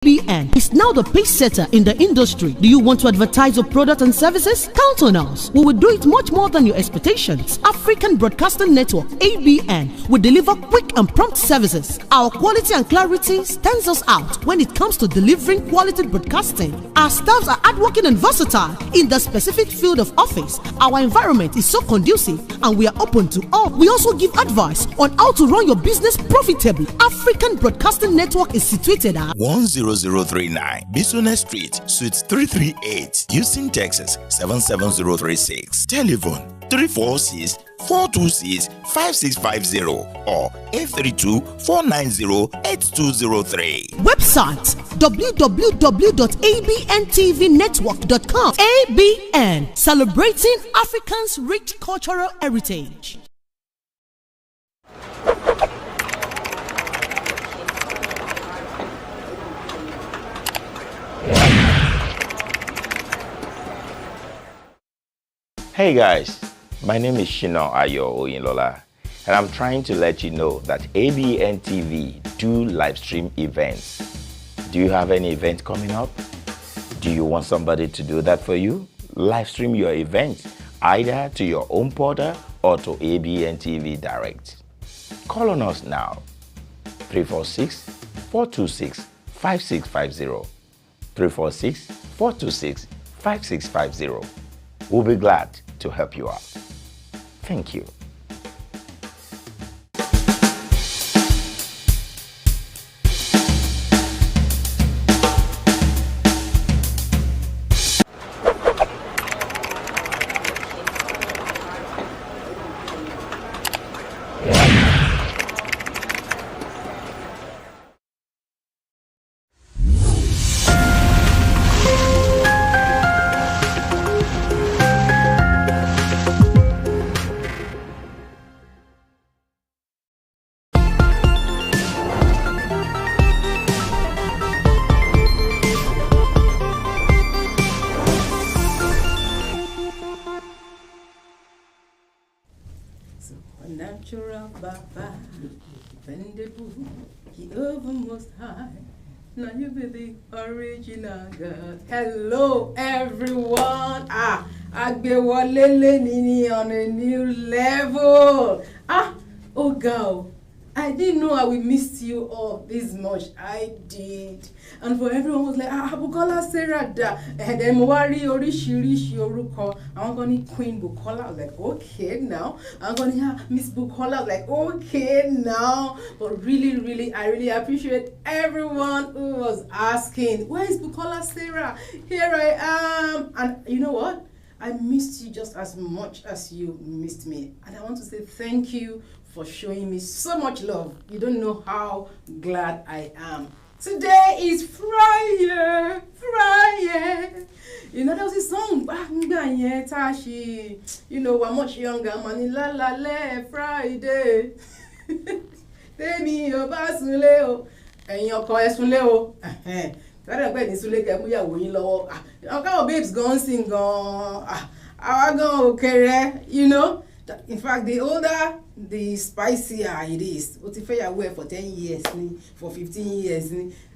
ABN is now the pace setter in the industry. Do you want to advertise your product and services? Count on us. We will do it much more than your expectations. African Broadcasting Network, ABN, will deliver quick and prompt services. Our quality and clarity stands us out when it comes to delivering quality broadcasting. Our staffs are hardworking and versatile in the specific field of office. Our environment is so conducive and we are open to all. We also give advice on how to run your business profitably. African Broadcasting Network is situated at 10039 Business Street, Suite 338, Houston, Texas 77036. Telephone 346-426-5650 or 832-490-8203. Website www.abntvnetwork.com. ABN, celebrating Africans' rich cultural heritage. Hey guys, my name is Shino Ayo Oyinlola, and I'm trying to let you know that Abntv do live stream events. Do you have any event coming up? Do you want somebody to do that for you? Live stream your event either to your own portal or to Abntv Direct. Call on us now, 346-426-5650, 346-426-5650. We'll be glad to help you out. Thank you. Natural Baba, dependable, Jehovah Most High. Now you be the original God. Hello, everyone. Agbewolele Nini on a new level. Oh girl, I didn't know I would miss you all this much. I did. And for everyone was like, Bukola Sarah da. And then Mwari Orishirishi Oruko. I'm going to Queen Bukola. I was like, okay now. I'm going to have Miss Bukola. I was like, okay now. But really, I really appreciate everyone who was asking, where is Bukola Sarah? Here I am. And you know what? I missed you just as much as you missed me. And I want to say thank you for showing me so much love. You don't know how glad I am. Today is Friday. You know, there was a song back then, Tashi. You know, we're much younger. Mani la la le Friday. Temi obasunleo. Eyan ko esunleo. Tell them Sule Kemuya Woyin lowo. Our babes gone sing gone. Our gone okay, you know. In fact, the older, the spicier it is. What if I wear for 10 years, for 15 years?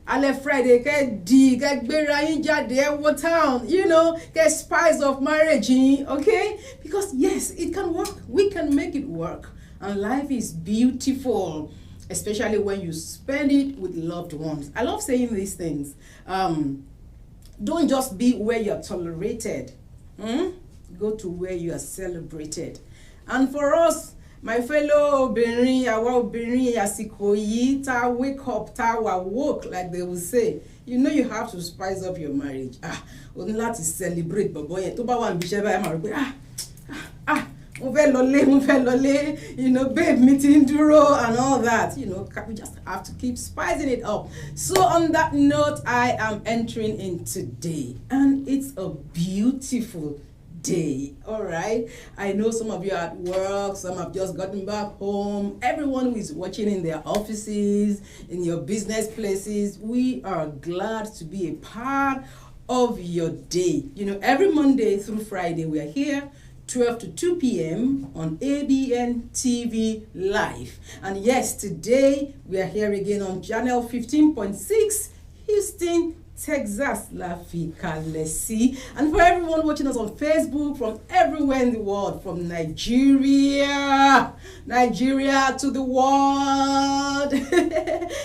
Ale Friday, get bera inja there, what town, you know, get spice of marriage, okay? Because yes, it can work. We can make it work. And life is beautiful, especially when you spend it with loved ones. I love saying these things. Don't just be where you're tolerated. Go to where you are celebrated. And for us, my fellow Obìnrin, àwa obìnrin àsìkò yìí ta wake up, ta wa woke, like they will say, you know you have to spice up your marriage. O ní láti celebrate bọ̀bọ̀ yẹn tó bá wà níbi iṣẹ́ báyìí máa rò pé mo fẹ́ lọlé, you know, babe, meeting dúró and all that. You know, we just have to keep spicing it up. So on that note, I am entering in today, and it's a beautiful day. All right, I know some of you are at work, some have just gotten back home. Everyone who is watching in their offices, in your business places, we are glad to be a part of your day. You know, every Monday through Friday we are here 12 to 2 p.m. on Abntv Live. And yes, today we are here again on channel 15.6 Houston, Texas, La Ficalesi. And for everyone watching us on Facebook from everywhere in the world, from Nigeria to the world.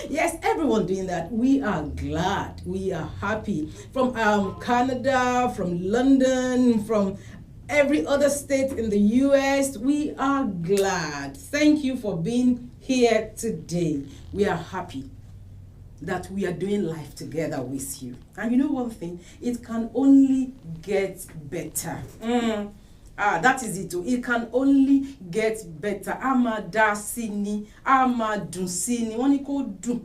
Yes, everyone doing that. We are glad. We are happy. From Canada, from London, from every other state in the US, we are glad. Thank you for being here today. We are happy that we are doing life together with you. And you know one thing, it can only get better. That is it. It can only get better. Amada sini, amadun sini. Wọ́n ní kó dùn,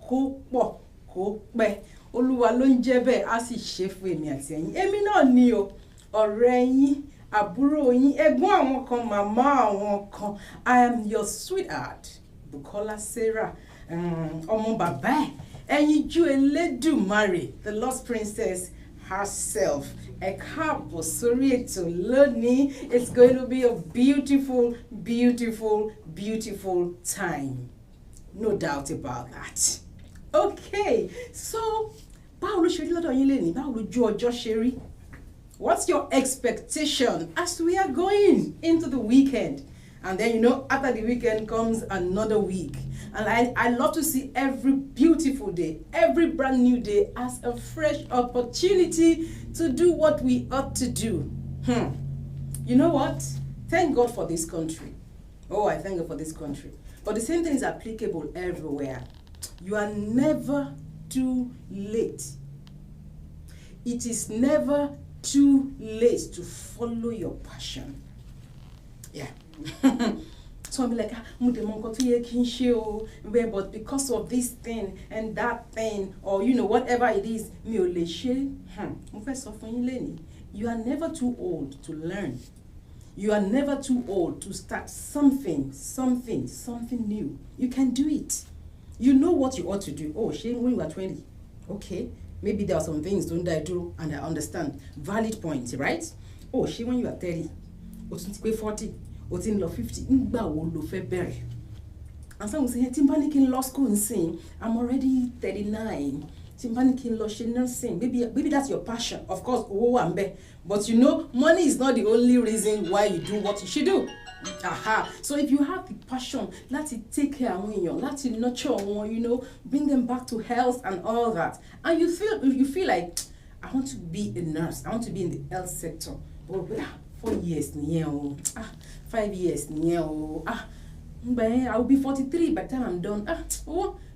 kó pọ̀, kó pẹ́. Olúwa ló ń jẹ́ bẹ́ẹ̀, á sì ṣe fún èmi àti ẹ̀yin. Èmi náà ni o, ọ̀rẹ́ yín, àbúrò yín, ẹ̀gbọ́n àwọn kan, màmá àwọn kan. I am your sweetheart, Bukola Sarah. Ọmọ bàbá ẹyinjú Elédùmarè, the lost princess herself. Ẹ káàbọ̀ sórí ètò lónìí. It's going to be a beautiful, beautiful, beautiful time. No doubt about that. Okay, so báwo ló ṣe rí lọ́dọ̀ yín lénìí? Báwo lójú ọjọ́ ṣe rí? What's your expectation as we are going into the weekend? And then, you know, after the weekend comes another week. And I love to see every beautiful day, every brand new day as a fresh opportunity to do what we ought to do. You know what? Thank God for this country. Oh, I thank God for this country. But the same thing is applicable everywhere. You are never too late. It is never too late to follow your passion. Yeah. So I'm like, but because of this thing and that thing, or you know, whatever it is, you are never too old to learn. You are never too old to start something new. You can do it. You know what you ought to do. Oh, Shane, when you are 20, okay, maybe there are some things don't I do, and I understand. Valid point, right? Oh, Shane, when you are 30, or 40, or 50, and some will say, Timpanic in law school and sing, I'm already 39. Timpanic in law nursing. Maybe that's your passion. Of course, but you know, money is not the only reason why you do what you should do. So if you have the passion, let's take care of them, let's nurture them, you know, bring them back to health and all that. And you feel like, I want to be a nurse, I want to be in the health sector. But 4 years, 5 years, I'll be 43 by the time I'm done.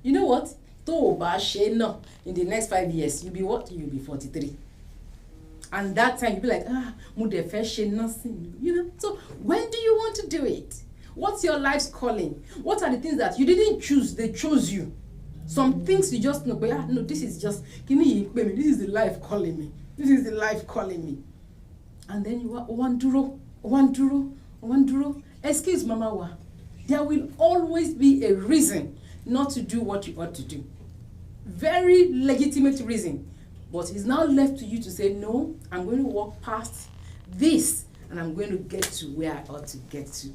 You know what? In the next 5 years, you'll be what? You'll be 43. And that time you'll be like, nothing. You know? So when do you want to do it? What's your life's calling? What are the things that you didn't choose? They chose you. Some things you just know, but no, this is just, this is the life calling me. This is the life calling me. And then you are one duro. Excuse Mama Wa. There will always be a reason not to do what you ought to do. Very legitimate reason. But it's now left to you to say, no, I'm going to walk past this and I'm going to get to where I ought to get to.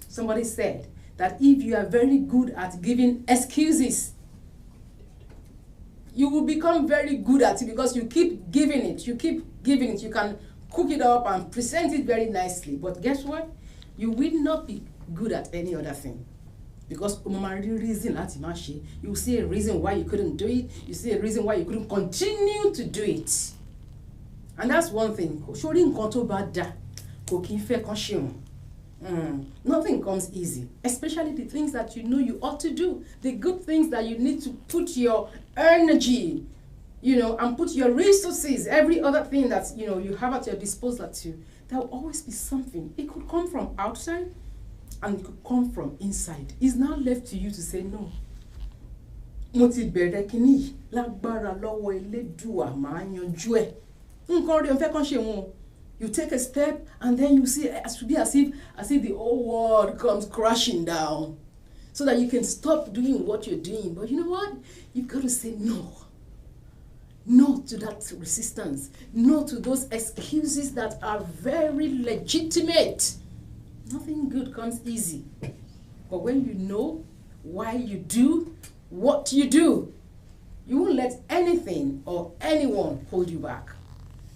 Somebody said that if you are very good at giving excuses, you will become very good at it because you keep giving it. You can cook it up and present it very nicely. But guess what? You will not be good at any other thing. Because you see a reason why you couldn't do it. You see a reason why you couldn't continue to do it. And that's one thing. Nothing comes easy. Especially the things that you know you ought to do. The good things that you need to put your energy, you know, and put your resources, every other thing that, you know, you have at your disposal to. There will always be something. It could come from outside. And it could come from inside. It's now left to you to say no. You take a step and then you see as if the whole world comes crashing down. So that you can stop doing what you're doing. But you know what? You've got to say no. No to that resistance. No to those excuses that are very legitimate. Nothing good comes easy. But when you know why you do what you do, You won't let anything or anyone hold you back.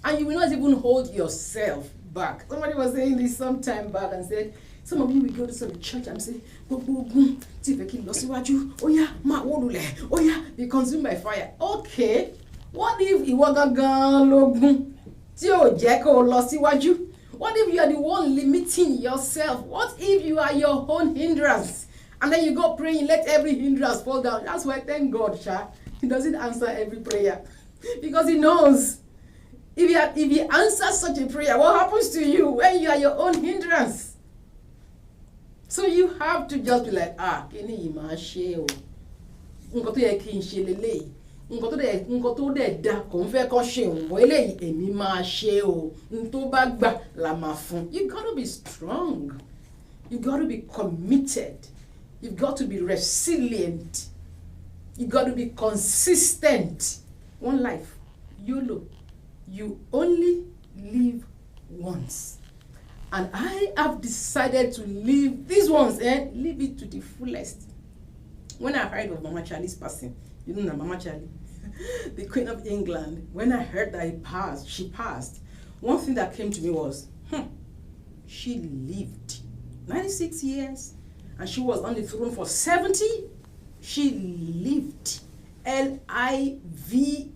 And you will not even hold yourself back. Somebody was saying this some time back and said, some of you will go to some church and say, oh yeah, be consumed by fire. Okay, what if what if you are the one limiting yourself? What if you are your own hindrance? And then you go praying, let every hindrance fall down. That's why, thank God, He doesn't answer every prayer. Because He knows. If he answers such a prayer, what happens to you when you are your own hindrance? So you have to just be like, kini yìí máa ṣe o. Nǹkan tó yẹ kí n ṣe leléyìí. Nǹkan tó dẹ̀ da kò ń fẹ́ kó ṣe òun. Bọ́ eléyìí èmi máa ṣe o. N tó bá gbà la máa fún. You got to be strong. You got to be committed. You've got to be resilient. You got to be consistent. One life, YOLO. You only live once. And I have decided to live these ones and live it to the fullest. When I heard of Mama Charlie's passing, you know Mama Charlie, the Queen of England, when I heard that she passed, one thing that came to me was, she lived 96 years and she was on the throne for 70. She lived. LIVED.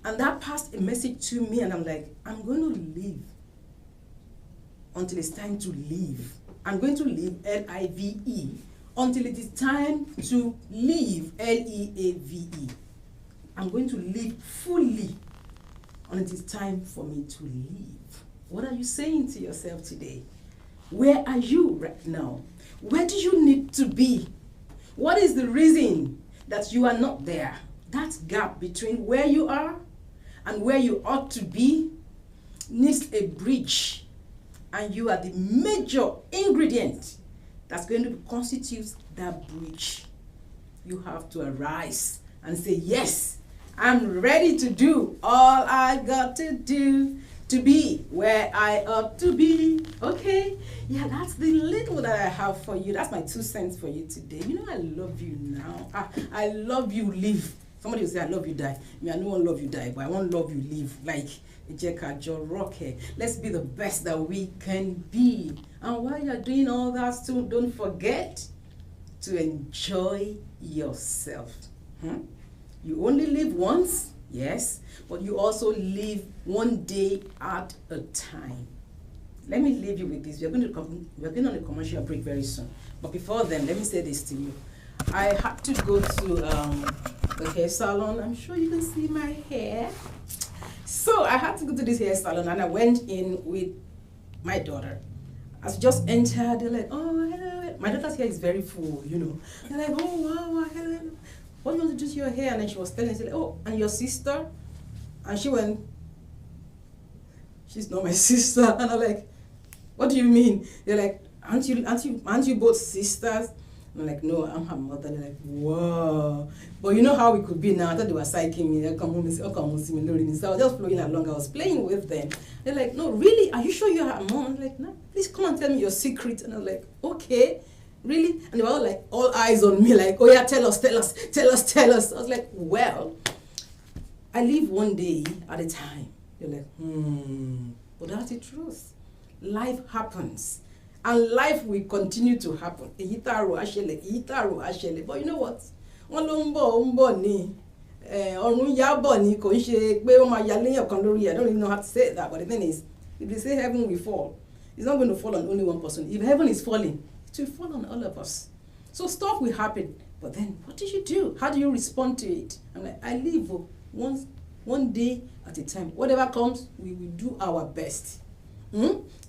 And that passed a message to me, and I'm like, I'm going to live until it's time to leave. I'm going to live, LIVE, until it is time to leave, LEAVE. I'm going to live fully until it is time for me to leave. What are you saying to yourself today? Where are you right now? Where do you need to be? What is the reason that you are not there? That gap between where you are and where you ought to be needs a bridge, and you are the major ingredient that's going to constitute that bridge. You have to arise and say, yes, I'm ready to do all I got to do to be where I ought to be. Okay? Yeah, that's the little that I have for you. That's my 2 cents for you today. You know, I love you now. I love you live. Somebody will say, I love you die. Me, I don't want love you die, but I want love you live. Like, let's be the best that we can be. And while you're doing all that, still don't forget to enjoy yourself. You only live once, yes, but you also live one day at a time. Let me leave you with this. We're going on a commercial break very soon. But before then, let me say this to you. I had to go to the hair salon. I'm sure you can see my hair. So I had to go to this hair salon, and I went in with my daughter. As just entered, they're like, oh, hello. My daughter's hair is very full, you know. They're like, oh, wow, hello. What do you want to do to your hair? And then she was telling me, oh, and your sister? And she went, she's not my sister. And I'm like, what do you mean? They're like, aren't you both sisters? I'm like, no, I'm her mother. They're like, whoa. But you know how it could be now. I thought they were psyching me. They come home and say, oh, come on, see me, Lord. So I was just flowing along. I was playing with them. They're like, no, really? Are you sure you're her mom? I'm like, no, please come and tell me your secret. And I was like, okay, really? And they were all like, all eyes on me, like, oh yeah, tell us. I was like, well, I live one day at a time. They're like, but that's the truth. Life happens. And life will continue to happen. But you know what? I don't even know how to say that. But the thing is, if they say heaven will fall, it's not going to fall on only one person. If heaven is falling, it will fall on all of us. So stuff will happen. But then, what did you do? How do you respond to it? I'm like, I live one day at a time. Whatever comes, we will do our best.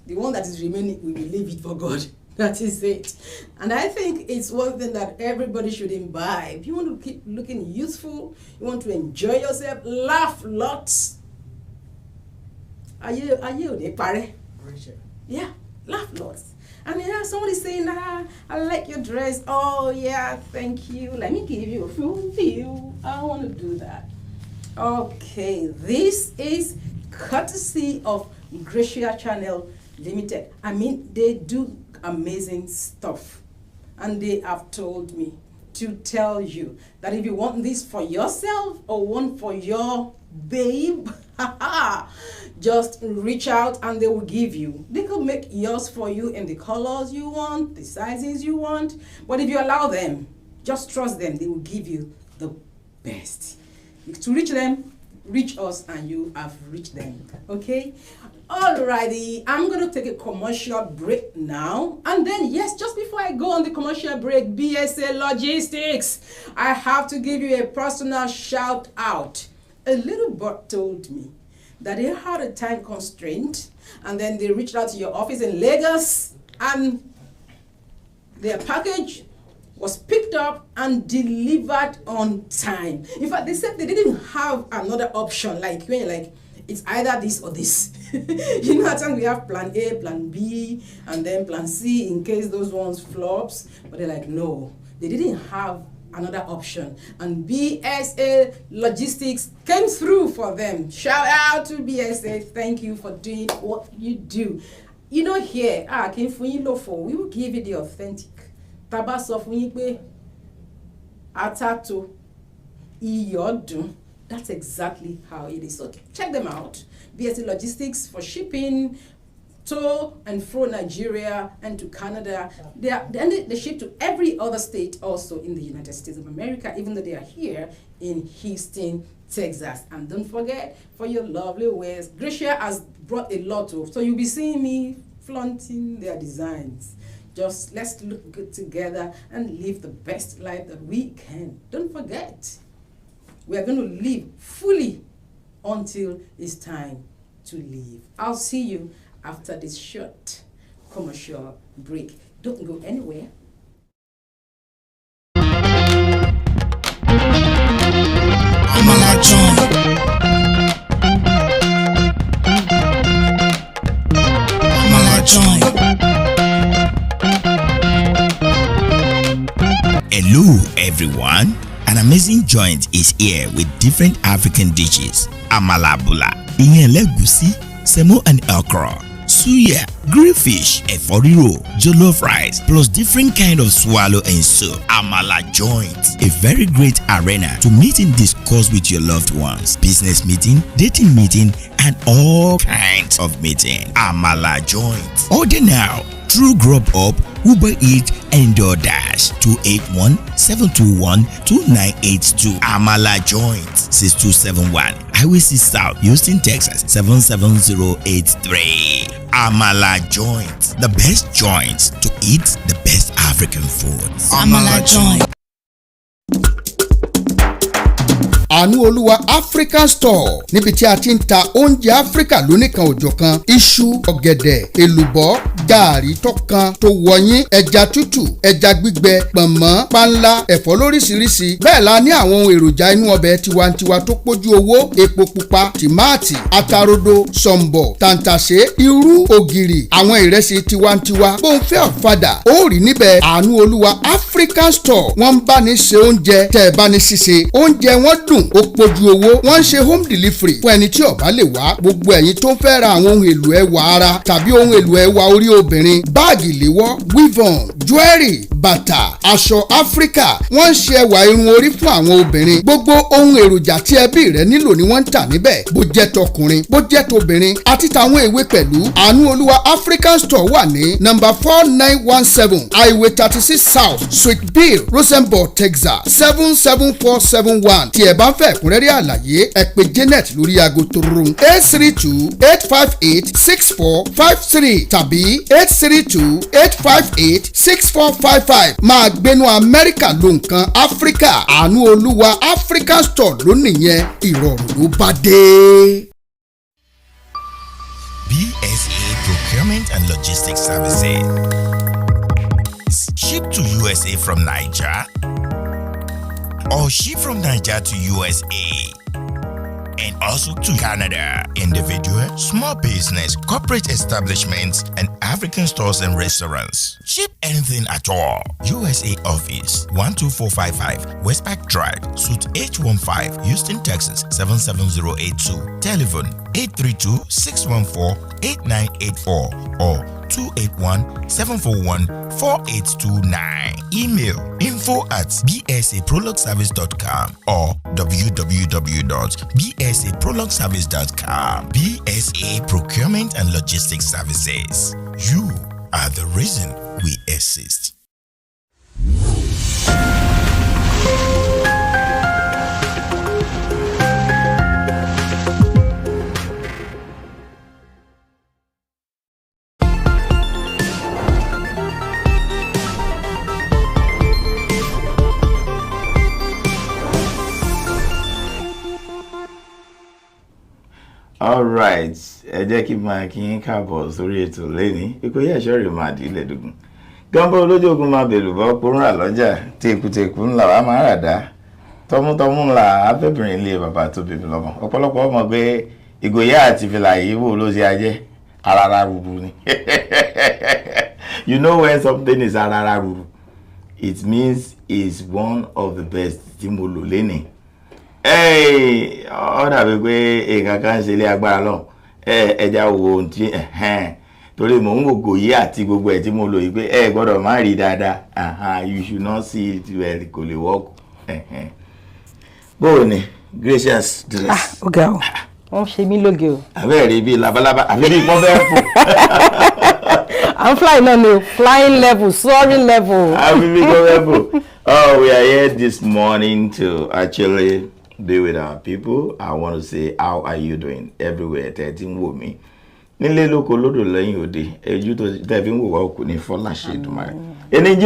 The one that is remaining, we will leave it for God. That is it. And I think it's one thing that everybody should imbibe. You want to keep looking youthful, you want to enjoy yourself, laugh lots. Are you yeah, laugh lots. And yeah, somebody saying, I like your dress. Oh yeah, thank you. Let me give you a full view. I want to do that. Okay, this is courtesy of Gracia Channel Limited. I mean, they do amazing stuff, and they have told me to tell you that if you want this for yourself or one for your babe, just reach out and they will give you. They could make yours for you in the colors you want, the sizes you want. But if you allow them, just trust them, they will give you the best. To reach them, reach us and you have reached them. Okay? Alrighty, I'm going to take a commercial break now. And then, yes, just before I go on the commercial break, BSA Logistics, I have to give you a personal shout out. A little bird told me that they had a time constraint and then they reached out to your office in Lagos and their package was picked up and delivered on time. In fact, they said they didn't have another option, like when you're like, it's either this or this. You know, at times we have plan A, plan B, and then plan C in case those ones flops. But they're like, no, they didn't have another option. And BSA Logistics came through for them. Shout out to BSA. Thank you for doing what you do. You know, here, we will give you the authentic. Tabaso fún atato iyodun. That's exactly how it is. So check them out. BSA Logistics for shipping to and fro Nigeria and to Canada. They ship to every other state also in the United States of America, even though they are here in Houston, Texas. And don't forget, for your lovely wares, Gracia has brought a lot of. So you'll be seeing me flaunting their designs. Just let's look good together and live the best life that we can. Don't forget, we are going to live fully until it's time to leave. I'll see you after this short commercial break. Don't go anywhere. Hello everyone, an amazing joint is here with different African dishes. Amala bula, iyan legusi, semo and okra, suya, grilled fish, ẹ̀fọ́ rírò, jollof rice, plus different kind of swallow and soup. Amala joint, a very great arena to meet and discuss with your loved ones, business meeting, dating meeting, and all kinds of meeting. Amala joint. Order now through Grubhub, Uber Eats, and DoorDash. 281-721-2982. Amala joint. 6271 Highway 6 South, Houston, Texas 77083. Amala joint. The best joints to eat the best African food. Amala joint. Àánú Olúwa African Store níbi tí a ti ń ta oúnjẹ Áfíríkà lóníkan òjọ̀kan, iṣu, ọ̀gẹ̀dẹ̀, èlùbọ́, gààrí tọ́kan tó wọ̀nyí, ẹja tútù, ẹja gbígbẹ, pọ̀nmọ́, panla, ẹ̀fọ́ lóríṣiríṣi. Bẹ́ẹ̀ la ní àwọn ohun èròjà inú ọbẹ̀ tiwantiwa tó pójú owó, epo pupa, tìmáàtì, atarodo, sọ̀m̀bọ̀, tàǹtàṣé, irú, ògìrì, àwọn ìrẹsì tiwantiwa. Bó ń fẹ́ ọ̀fadà, ó rí níbẹ̀. Àánú Olúwa African Store. Wọ́n ń bá ní ṣe oúnjẹ, tẹ́ ẹ bá ní ṣíṣe. Oúnjẹ wọn dùn, ó pójú owó. Wọ́n ń ṣe home delivery fún ẹni tí ó bá lè wá. Gbogbo ẹ̀yin tó ń fẹ́ ra àwọn ohun èlò ẹwà ara tàbí ohun èlò ẹwà orí obìnrin, báàgì ìléwọ́, weave-on, jewelry, bàtà, aṣọ Áfíríkà. Wọ́n ń ṣe ẹwà irun orí fún àwọn obìnrin. Gbogbo ohun èròjà tí ẹbí rẹ nílò ni wọ́n ń tà níbẹ̀. Bó jẹ́ tọkùnrin, bó jẹ́ tobìnrin, àti tàwọn èwe pẹ̀lú. Àánú Olúwa African Store wà ní number 4917 Highway 36 South, Suite B, Rosenborg, Texas 77471. Tí ẹ bá ń fẹ́ ẹ̀kúnrẹ́rẹ́ àlàyé, ẹ pè Janet lórí aago torun 832-858-6453 tàbí 832-858-6455. Máa gbénú Amẹ́ríkà ló nǹkan Áfíríkà. Àánú Olúwa African Store ló nìyẹn, ìrọ̀rùn ló bá dé. BSA Procurement and Logistics Services. Ship to USA from Niger, or ship from Niger to USA, and also to Canada. Individual, small business, corporate establishments, and African stores and restaurants. Ship anything at all. USA office 12455 Westpac Drive, Suite H15, Houston, Texas 77082. Telephone 832-614-8984 or 281-741-4829. email info@bsaprologueservice.com or www.bsaprologueservice.com. BSA Procurement and Logistics Services. You are the reason we exist. All right, ẹ jẹ́ kí máa kí n káàbọ̀ sórí ètò lẹ́ni Ìkòyí ẹ̀ṣọ́ rẹ̀ máa dì í lẹ́dùgún. Gánbó olójú ogun máa bèlù bọ́ pòrúnrà lọ́jà tèkùtèkù ńlá wa máa rà dá tọmútọmú ńlá afẹ́bìnrin ilé bàbá tó bèbè lọ́mọ. Ọ̀pọ̀lọpọ̀ ọmọ pé Ìkòyí àti fìlà yìí wò ló ṣe ajẹ́ arara ruru ni. You know when something is arara ruru, it means it's one of the best tí mo lò lẹ́ni. Ó dàbí pé èèkàn kan ṣe ilé agbára lọ ẹja wo ohun tí torí mò ń wò Ìkòyí àti gbogbo ẹ̀ tí mo lò yìí pé gbọ́dọ̀ má rí dáadáa you should not see it well kò lè wọ́ọ̀kù. Bóò ni gracious dress. Ọ̀gá o wọ́n ṣe mí lóge o. Àbẹ́ẹ̀rí bíi labalábá àbí bíi pọ́n fẹ́ fò. I'm flying on a flying level, soaring level. Àbí bíi pọ́n fẹ́ fò. Oh, we are here this morning to actually be with our people. I want to say, how are you doing everywhere? 13 wo mi nílé lóko lódò lẹ́yìn òde ejú tó tẹ́ fi ń wò wá òkú ní Fọláṣẹ́ Èdùmàrè. Ẹni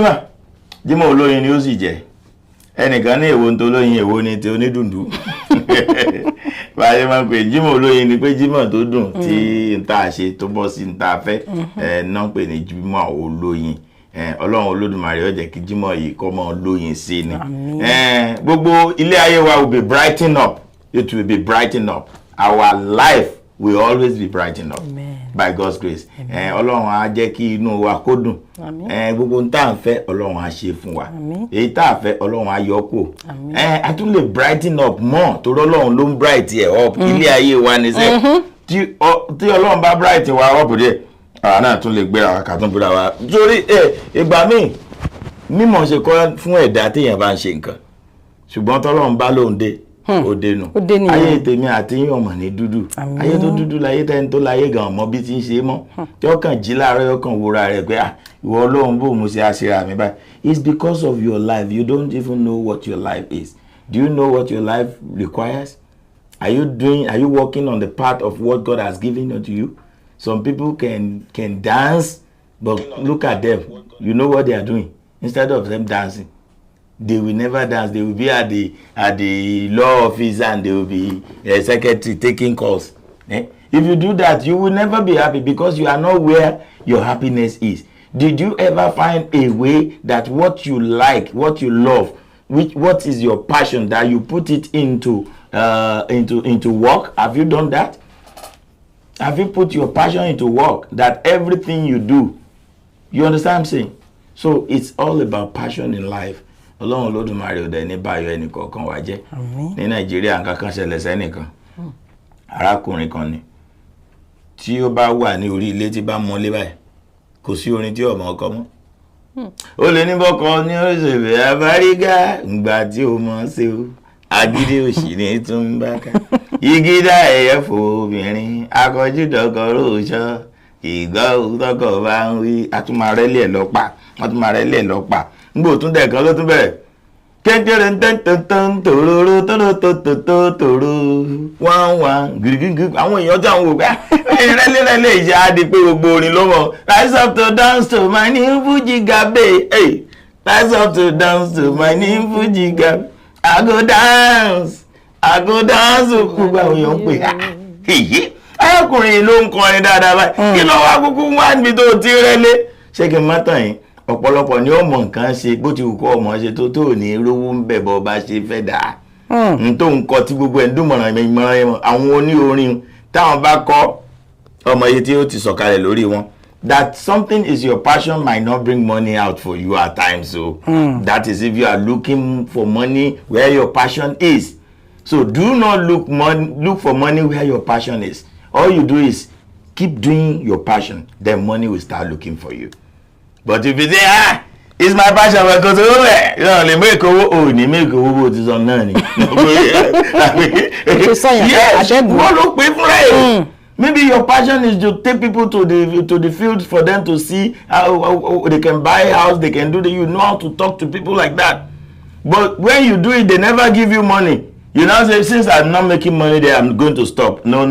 Jímọ̀ olóyin ni ó sì jẹ́. Ẹnìkan ní èwo tó lóyin èwo ni tí onídùndú. Báyé máa ń pè Jímọ̀ olóyin ni pé Jímọ̀ tó dùn tí n tá ṣe tó bọ́ sí n tá fẹ́ náà pè ní Jímọ̀ olóyin. Ọlọ́run Olódùmarè ó jẹ́ kí Jímọ̀ yìí kó máa lóyin sí ni. Gbogbo ilé ayé wa will be brighten up. It will be brighten up. Our life will always be brighten up. Amen. By God's grace. Ọlọ́run á jẹ́ kí inú wa kó dùn. Gbogbo n tá ń fẹ́ Ọlọ́run á ṣe fún wa. Èyí tá fẹ́ Ọlọ́run á yọ kó. A tún lè brighten up more torí Ọlọ́run ló ń bright ẹ̀ up. Ilé ayé wa ni sẹ́. Tí Ọlọ́run bá bright wa up díẹ̀. Àwa náà tún lè gbéra wa ká tún gbéra wa. Torí ìgbà míì mímọ̀ ṣe kọ́ fún ẹ̀dá téèyàn bá ń ṣe nǹkan. Ṣùgbọ́n tọ́lọ́run bá lóun dé. Ó dénú. Ayé tèmi àti yín ọmọ ní dúdú. Ayé tó dúdú láyé tẹ́ni tó láyé gan ọmọ bí ti ń ṣe mọ́. Tí ó kàn jí láàárọ̀ yóò kàn wúra rẹ̀ pé ìwọ Ọlọ́run bò mo ṣe àṣírà mi báyìí. It's because of your life. You don't even know what your life is. Do you know what your life requires? Are you working on the path of what God has given unto you? Some people can dance, but look at them. You know what they are doing? Instead of them dancing, they will never dance. They will be at the law office and they will be a secretary taking calls. If you do that, you will never be happy because you are not where your happiness is. Did you ever find a way that what you like, what you love, what is your passion, that you put it into work? Have you done that? Have you put your passion into work, that everything you do, you understand what I'm saying? So it's all about passion in life. Ọlọ́run Olódùmarè ò dẹ̀ ní báyọ̀ ẹnì kọ̀ọ̀kan wá jẹ́. Ní Nàìjíríà nǹkan kan ṣẹlẹ̀ sẹ́nìkan. Arákùnrin kan ni. Tí ó bá wà ní orí ilé tí bá mọ́lé báyìí, kò sí orin tí ọmọ ọkọ mọ́. Ó lè ní bọ́kọ ní oríṣiríṣi àbárígá ìgbà tí ó mọ̀ ṣe o. Agídí òṣì ní tún bá ká. Ìgídá ẹ̀yẹ fòbìnrin akọjú dọ̀kọ̀rọ̀ òṣọ́ ìgbà òtọ́kọ̀ bá ń wí atúmọ̀rẹ́lẹ̀ lọ́pàá atúmọ̀rẹ́lẹ̀ lọ́pàá ngbò tún dẹ̀ kan ló tún bẹ̀rẹ̀ kékeré tẹ́ntẹ́ntẹ́n tòróró tòróró wọ́n gírígírí àwọn èèyàn tí àwọn wò pé rẹ́lẹ́rẹ́lẹ́ ìṣe á di pé gbogbo orin ló mọ̀ rise up to dance to my new Fuji gabe rise up to dance to my new Fuji gabe I go dance gbogbo àwọn èèyàn pè arákùnrin ló ń kọrin dáadáa báyìí kí ló wá kúkú wá níbi tó ti rẹ́lé ṣé kí n má tàn yín ọ̀pọ̀lọpọ̀ ni ó mọ̀ nǹkan ṣe bó ti wù kọ́ ọmọ ṣe tó ní rówó ń bẹ̀ bọ́ bá ṣe fẹ́ dà n tó ń kọ tí gbogbo ẹ̀ ń dún mọ̀ràn yẹn àwọn oní orin táwọn bá kọ́ ọmọ yìí tí ó ti sọ̀kalẹ̀ lórí wọn that something is your passion might not bring money out for you at times so that is if you are looking for money where your passion is so do not look for money where your passion is all you do is keep doing your passion then money will start looking for you. But if you say, It's my passion because you know, they make owó ti sọ náà ni. Yes, wọ́n ló pé fúnra ẹ̀. Maybe your passion is to take people to the field for them to see how they can buy a house, they can do you know how to talk to people like that. But when you do it, they never give you money. You now say, since I'm not making money there, I'm going to stop. No.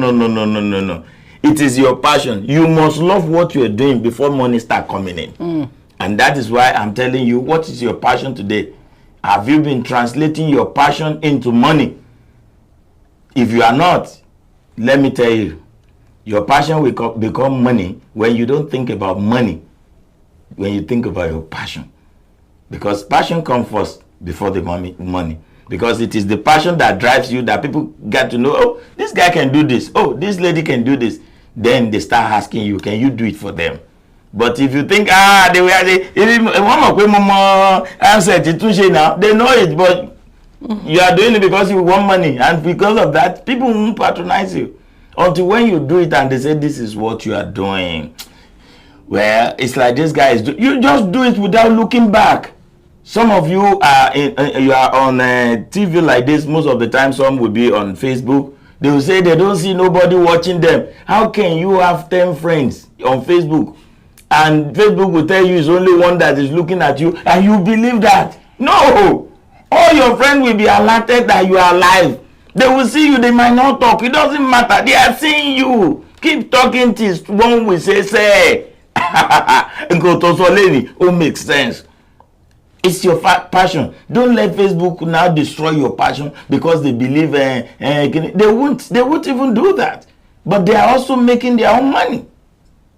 It is your passion. You must love what you're doing before money start coming in. And that is why I'm telling you, what is your passion today? Have you been translating your passion into money? If you are not, let me tell you, your passion will become money when you don't think about money, when you think about your passion. Because passion comes first before the money. Because it is the passion that drives you, that people get to know, oh, this guy can do this. Oh, this lady can do this. Then they start asking you, can you do it for them? But if you think, they know it, but you are doing it because you want money. And because of that, people won't patronize you. Until when you do it and they say, this is what you are doing. Well, it's like this guy is doing. You just do it without looking back. Some of you are you are on TV like this. Most of the time, some will be on Facebook. They will say they don't see nobody watching them. How can you have 10 friends on Facebook? And Facebook will tell you it's only one that is looking at you, and you believe that? No! All your friends will be alerted that you are alive. They will see you, they might not talk. It doesn't matter. They are seeing you. Keep talking till one will say. Oh, makes sense. It's your passion. Don't let Facebook now destroy your passion because they believe they won't even do that. But they are also making their own money.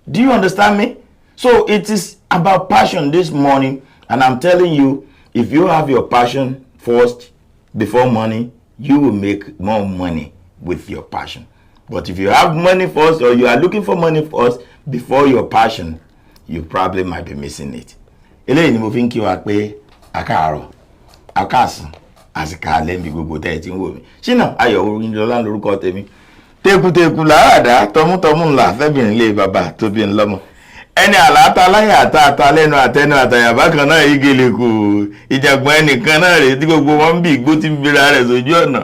Do you understand me? So it is about passion this morning, and I'm telling you, if you have your passion first before money, you will make more money with your passion. But if you have money first, or you are looking for money first before your passion, you probably might be missing it. Eléyìí ni mo fi ń kí wa pé àkàárọ̀, àkàsán, àsìkò alẹ́ mi gbogbo tẹ́ ẹ ti ń wò mí. Ṣínà Ayọ̀ Oyinlọ́lá lórúkọ tèmi. Tekuteku làádá, tọmútọmú ńlá fẹ́bìnrin lé bàbá tó bí ń lọ́mọ. Ẹni àlàáta láyà àtàtà lẹ́nu àtẹnu àtàyàbá kan náà igele kù. Ìjàgbọ́n ẹnìkan náà rèé tí gbogbo wọn bí igbó tí ń bira rẹ̀ sójú ọ̀nà.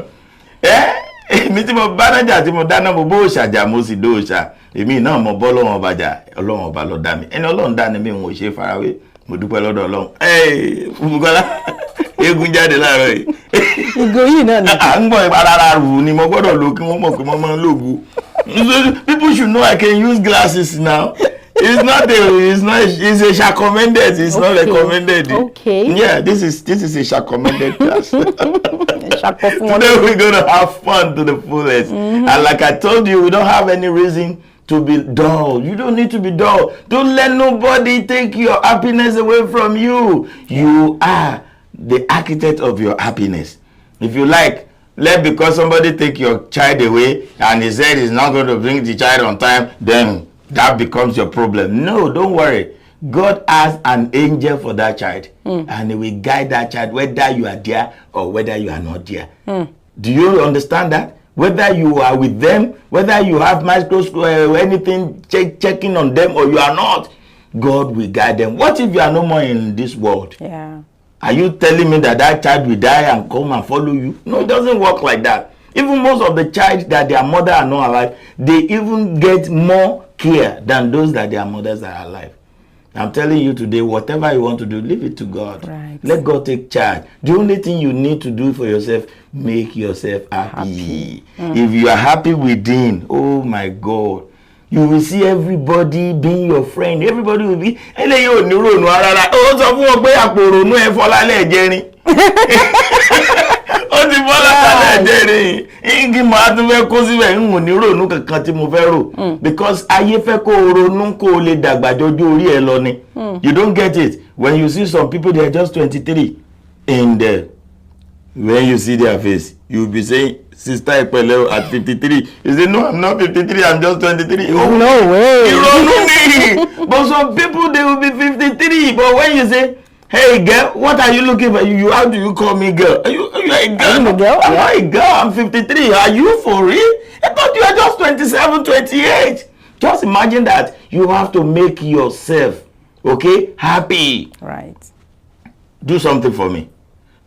Èmi tí mo bá nájà tí mo dáná mo bó òṣàjà mo sì dó òṣà. Èmi náà mo bọ́ lọ́wọ́n ọba jà, Ọlọ́run ọba ló dá mi. Ẹni Ọlọ́run dá ni mi ò ṣe farawé. Mo dúpẹ́ lọ́dọ̀ Ọlọ́run. Fúnbùkọ́lá eégún jáde láàárọ̀ yìí. Ìgò yìí náà ni. À ń gbọ́ ìparara rù ni mo gbọ́dọ̀ lo kí wọ́n mọ̀ pé mo máa ń lògùn. People should know I can use glasses now. It's a recommended. It's not recommended. Okay. Yeah, this is a recommended class. Today we're gonna have fun to the fullest. And like I told you, we don't have any reason to be dull. You don't need to be dull. Don't let nobody take your happiness away from you. You are the architect of your happiness. If you like, because somebody take your child away and he said he's not going to bring the child on time, then that becomes your problem. No, don't worry. God has an angel for that child, and he will guide that child whether you are there or whether you are not there. Do you understand that? Whether you are with them, whether you have microscope or anything checking on them or you are not, God will guide them. What if you are no more in this world? Yeah. Are you telling me that child will die and come and follow you? No, it doesn't work like that. Even most of the child that their mother are not alive, they even get more care than those that their mothers are alive. I'm telling you today, whatever you want to do, leave it to God. Right. Let God take charge. The only thing you need to do for yourself, make yourself happy. If you are happy within, oh my God, you will see everybody being your friend. Everybody will be. Ó ti bọ́lá sálẹ̀ jẹ́rìí igi máa tún fẹ́ kó síbẹ̀ ń wò ní ronú kankan tí mo fẹ́ rò because ayé fẹ́ kó ronú kó lè dàgbà jọjú orí ẹ lọ ni. You don't get it when you see some people they are just 23 and when you see their face you be saying sister Ipele at 53 you say no I'm not 53 I'm just 23. Oh no way. Ìrònú ni but some people they will be 53 but when you say hey girl, what are you looking for? How do you call me girl? Are you a girl? I'm a girl. I'm not a girl. I'm 53. Are you for real? I thought you were just 27, 28. Just imagine that you have to make yourself, okay, happy. Right. do something for me.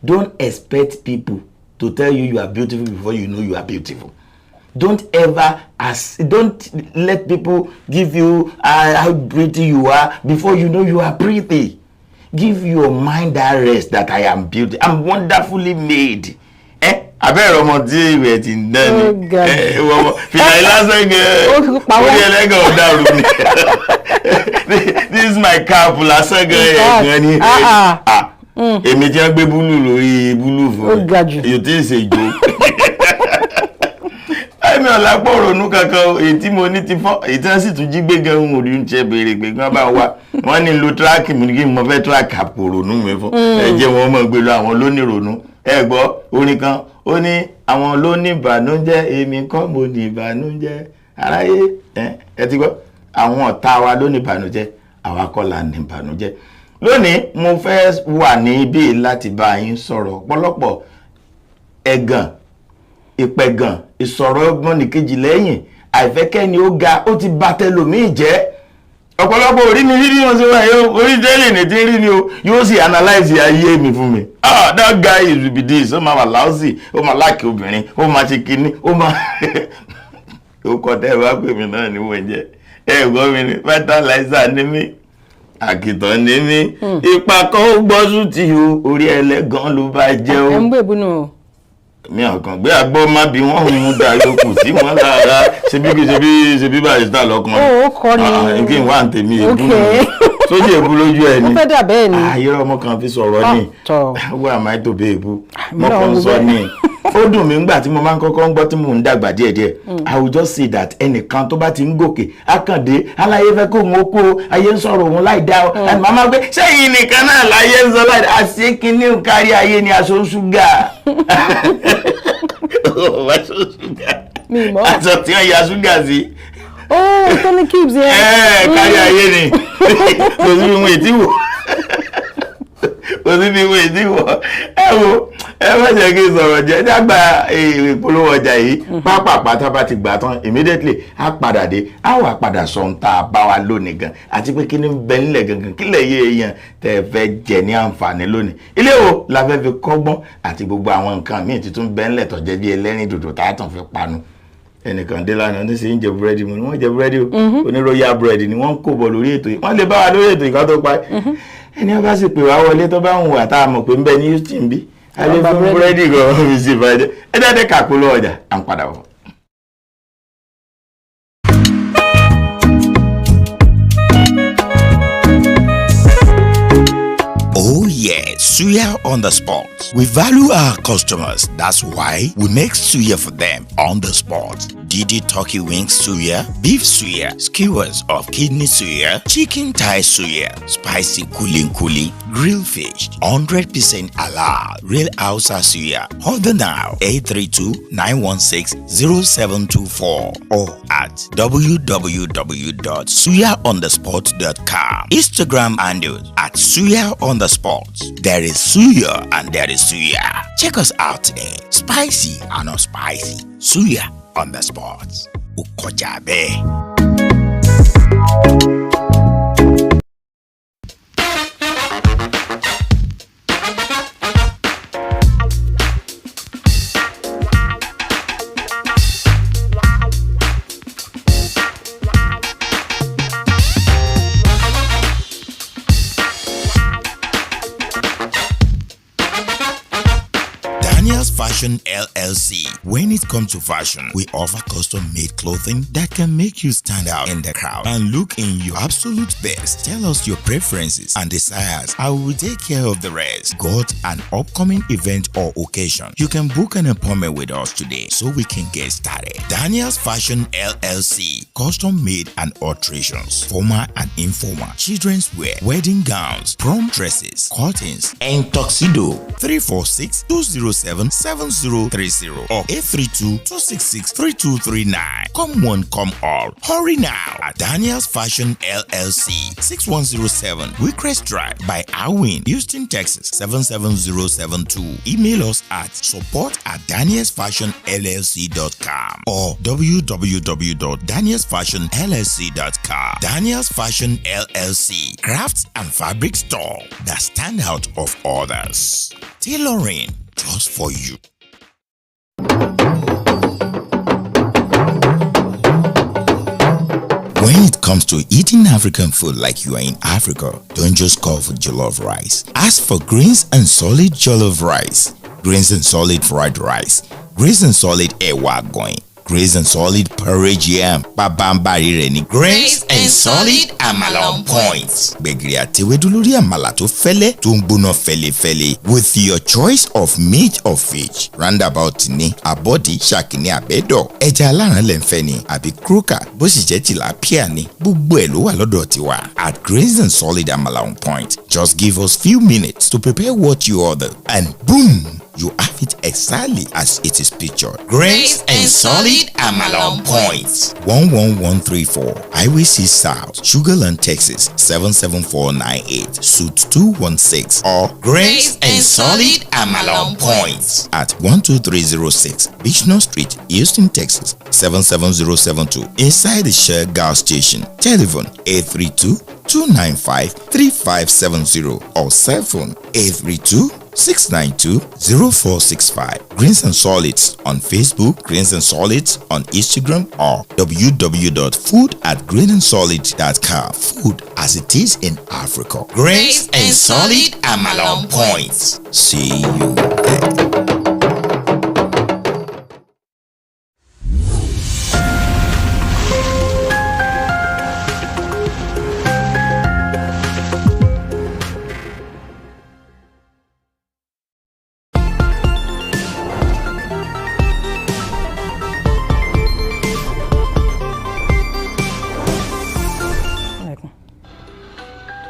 Don't expect people to tell you you are beautiful before you know you are beautiful. Don't don't let people give you how pretty you are before you know you are pretty. Give your mind that rest that I am beautiful. I'm wonderfully made. Abẹ́rẹ́ ọmọ tí ìwé ti ń dán ni. Fìlà ìlàsẹ̀ gan-an. Orí ẹlẹ́gàn ọ̀dàrú ni. This is my cap lásán gan-an ni. Èmi tí wọ́n gbé búlù lórí búlù fún mi. Èyí tí ì ṣe ìjó. Èmi ọ̀la pọ̀ ronú kankan èyí tí mo ní ti fọ́ èyí tí wọ́n sì tún jí gbé gan-an òrí ń ṣe béèrè pé kí wọ́n bá wá. Wọ́n ní lo tíráàkì mi kí mo fẹ́ tíráàkì àpò ronú mi fún. Ẹ jẹ́ wọn mọ̀ gbé lọ àwọn lónìí ronú. Ẹ gbọ́ orin kan ó ní àwọn ló ní ìbànújẹ́ èmi kọ́ mo ní ìbànújẹ́ aráyé ẹ ti gbọ́ àwọn ọ̀tá wa ló ní ìbànújẹ́ àwa kọ́ la ní ìbànújẹ́. Lónìí mo fẹ́ wà ní ibi láti bá yín sọ̀rọ̀ ọ̀pọ̀lọpọ̀ ẹ̀gàn ìpẹ̀gàn ìsọ̀rọ̀ ọgbọ́n nìkejì lẹ́yìn àìfẹ́kẹ́ni ó ga ó ti bà tẹlòmíì jẹ́. Ọ̀pọ̀lọpọ̀ orí mi rí wọn sí wa yóò orí délé ní tí ń rí ni o yóò sì analyze ayé mi fún mi. That guy is be this ó máa wà láòsì ó máa láàkì obìnrin ó máa ṣe kinní ó máa ó kọ́ tẹ́ ẹ bá pè mí náà ní wọ́n jẹ́ ẹ̀gbọ́n mi ní fertilizer ní mí àkìtàn ní mí ipa kan ó gbọ́sùn tí o orí ẹlẹ́gàn ló bá jẹ́ o. ẹ̀ ń gbé ìbúnú o. Mi ọ̀kan gbé agbó má bí wọ́n mú da yòókù sí wọn lára ṣebí barista lọ́kàn. Ó kọ́ ni. Kí n wá ń tèmi èbú mi. Sójú èbú lójú ẹ ni. Ó fẹ́ dà bẹ́ẹ̀ ni. Ayé ọmọ kan fi sọ̀rọ̀ ni. Wọ́n àmọ́ ètò bẹ́ẹ̀ èbú. Mo kàn ń sọ ni. Ó dùn mí ńgbà tí mo máa ń kọ́kọ́ ń gbọ́ tí mò ń dàgbà díẹ̀díẹ̀. I will just say that ẹnìkan tó bá ti ń gòkè akàndé aláyé fẹ́ kó òun ó kó ayé ń sọ̀rọ̀ òun láì dá ọ. Màmá gbé sẹ́yìn nìkan náà láyé ń sọ láì dá àṣekínní kárí ayé ni aṣọ ṣúgà. Aṣọ tí wọ́n ya ṣúgà sí. Tony Gibbs yẹn. Kárí ayé ni kò sí bí mo ètí wò kò sí bí mo ètí wò ẹ má jẹ́ kí n sọ̀rọ̀ jẹ́ dágbà ìpolówó ọjà yìí pápápá tá a bá ti gbà tán immediately á padà dé á wà padà sọ ohun tá a bá wa lónìí gan àti pé kí ni bẹ nílẹ̀ gangan kí lè yé èèyàn tẹ́ fẹ́ jẹ ní àǹfààní lónìí ilé wo la fẹ́ fi kọ́gbọ́n àti gbogbo àwọn nǹkan míì tuntun bẹ nílẹ̀ tọ́jẹ́ bí ẹlẹ́rìn dòdò tá a tàn fi panu ẹnìkan dé lánàá ní sí ń jẹ búrẹ́dì mu ni wọ́n jẹ búrẹ́dì o oní royal bread ni wọ́n ń kó bọ̀ lórí ètò yìí wọ́n lè bá wa lórí ètò ìkan tó pa ẹni ọba sì pè wá wọlé tó bá ń wà tá a mọ̀ pé ń bẹ ní Houston bí alẹ́ fún búrẹ́dì gan fi sì bàjẹ́ ẹ dáadé kàkó lọ ọjà à ń padà wọ̀. Oh yes, suya on the spot. We value our customers. That's why we make suya for them on the spot. DD turkey wings suya, beef suya, skewers of kidney suya, chicken thigh suya, spicy kuli, grilled fish, 100% halal, real Hausa suya. Order now 832-916-0724 or at www.suyaonthespot.com. Instagram handle at suya on the spot. There is suya and there is suya. Check us out today. Spicy and not spicy. Suya on the spot. Ukojabe. Fashion LLC. When it comes to fashion, we offer custom-made clothing that can make you stand out in the crowd and look in your absolute best. Tell us your preferences and desires. I will take care of the rest. Got an upcoming event or occasion? You can book an appointment with us today so we can get started. Daniel's Fashion LLC. Custom-made and alterations. Formal and informal. Children's wear. Wedding gowns. Prom dresses. Curtains. And tuxedo. 346-207-7 7030 or 832-266-3239. Come one, come all. Hurry now at Daniel's Fashion LLC, 6107 Wickrest Drive by Alwyn, Houston, Texas 77072. Email us at support@danielsfashionllc.com or www.danielsfashionllc.com. Daniel's Fashion LLC, crafts and fabric store that stand out of others. Tailoring just for you. When it comes to eating African food like you are in Africa, don't just call for jollof rice. Ask for greens and solid jollof rice, greens and solid fried rice, greens and solid ewa going, greens and solid porridge yam, babambari reni, greens and solid amala on point. Gbegiri àtewédú lórí àmàlà tó fẹ́lẹ́ tó ń gbóná fẹ́lẹ́fẹ́lẹ́ with your choice of meat or fish. Roundabout ni, abọ́dí, ṣàkíní àbẹ́dọ̀, ẹja aláràn lẹ́nfẹ́ ni àbí kúrúkà bó sì jẹ́ tilapia ni, gbogbo ẹ̀ ló wà lọ́dọ̀ tiwa. At greens and solid amala on point, just give us few minutes to prepare what you order and boom, you have it exactly as it is pictured. Grace and solid amala on point. 11134 Highway 6 South, Sugarland, Texas 77498, Suite 216, or Grace and solid amala on point at 12306 Bichno Street, Houston, Texas 77072, inside the Shell gas station. Telephone 832-295-3570 or cell phone 832-692-0465. Greens and Solids on Facebook, Greens and Solids on Instagram, or www.food@greenandsolid.com. Food as it is in Africa. Greens and Solid amala on point. See you there.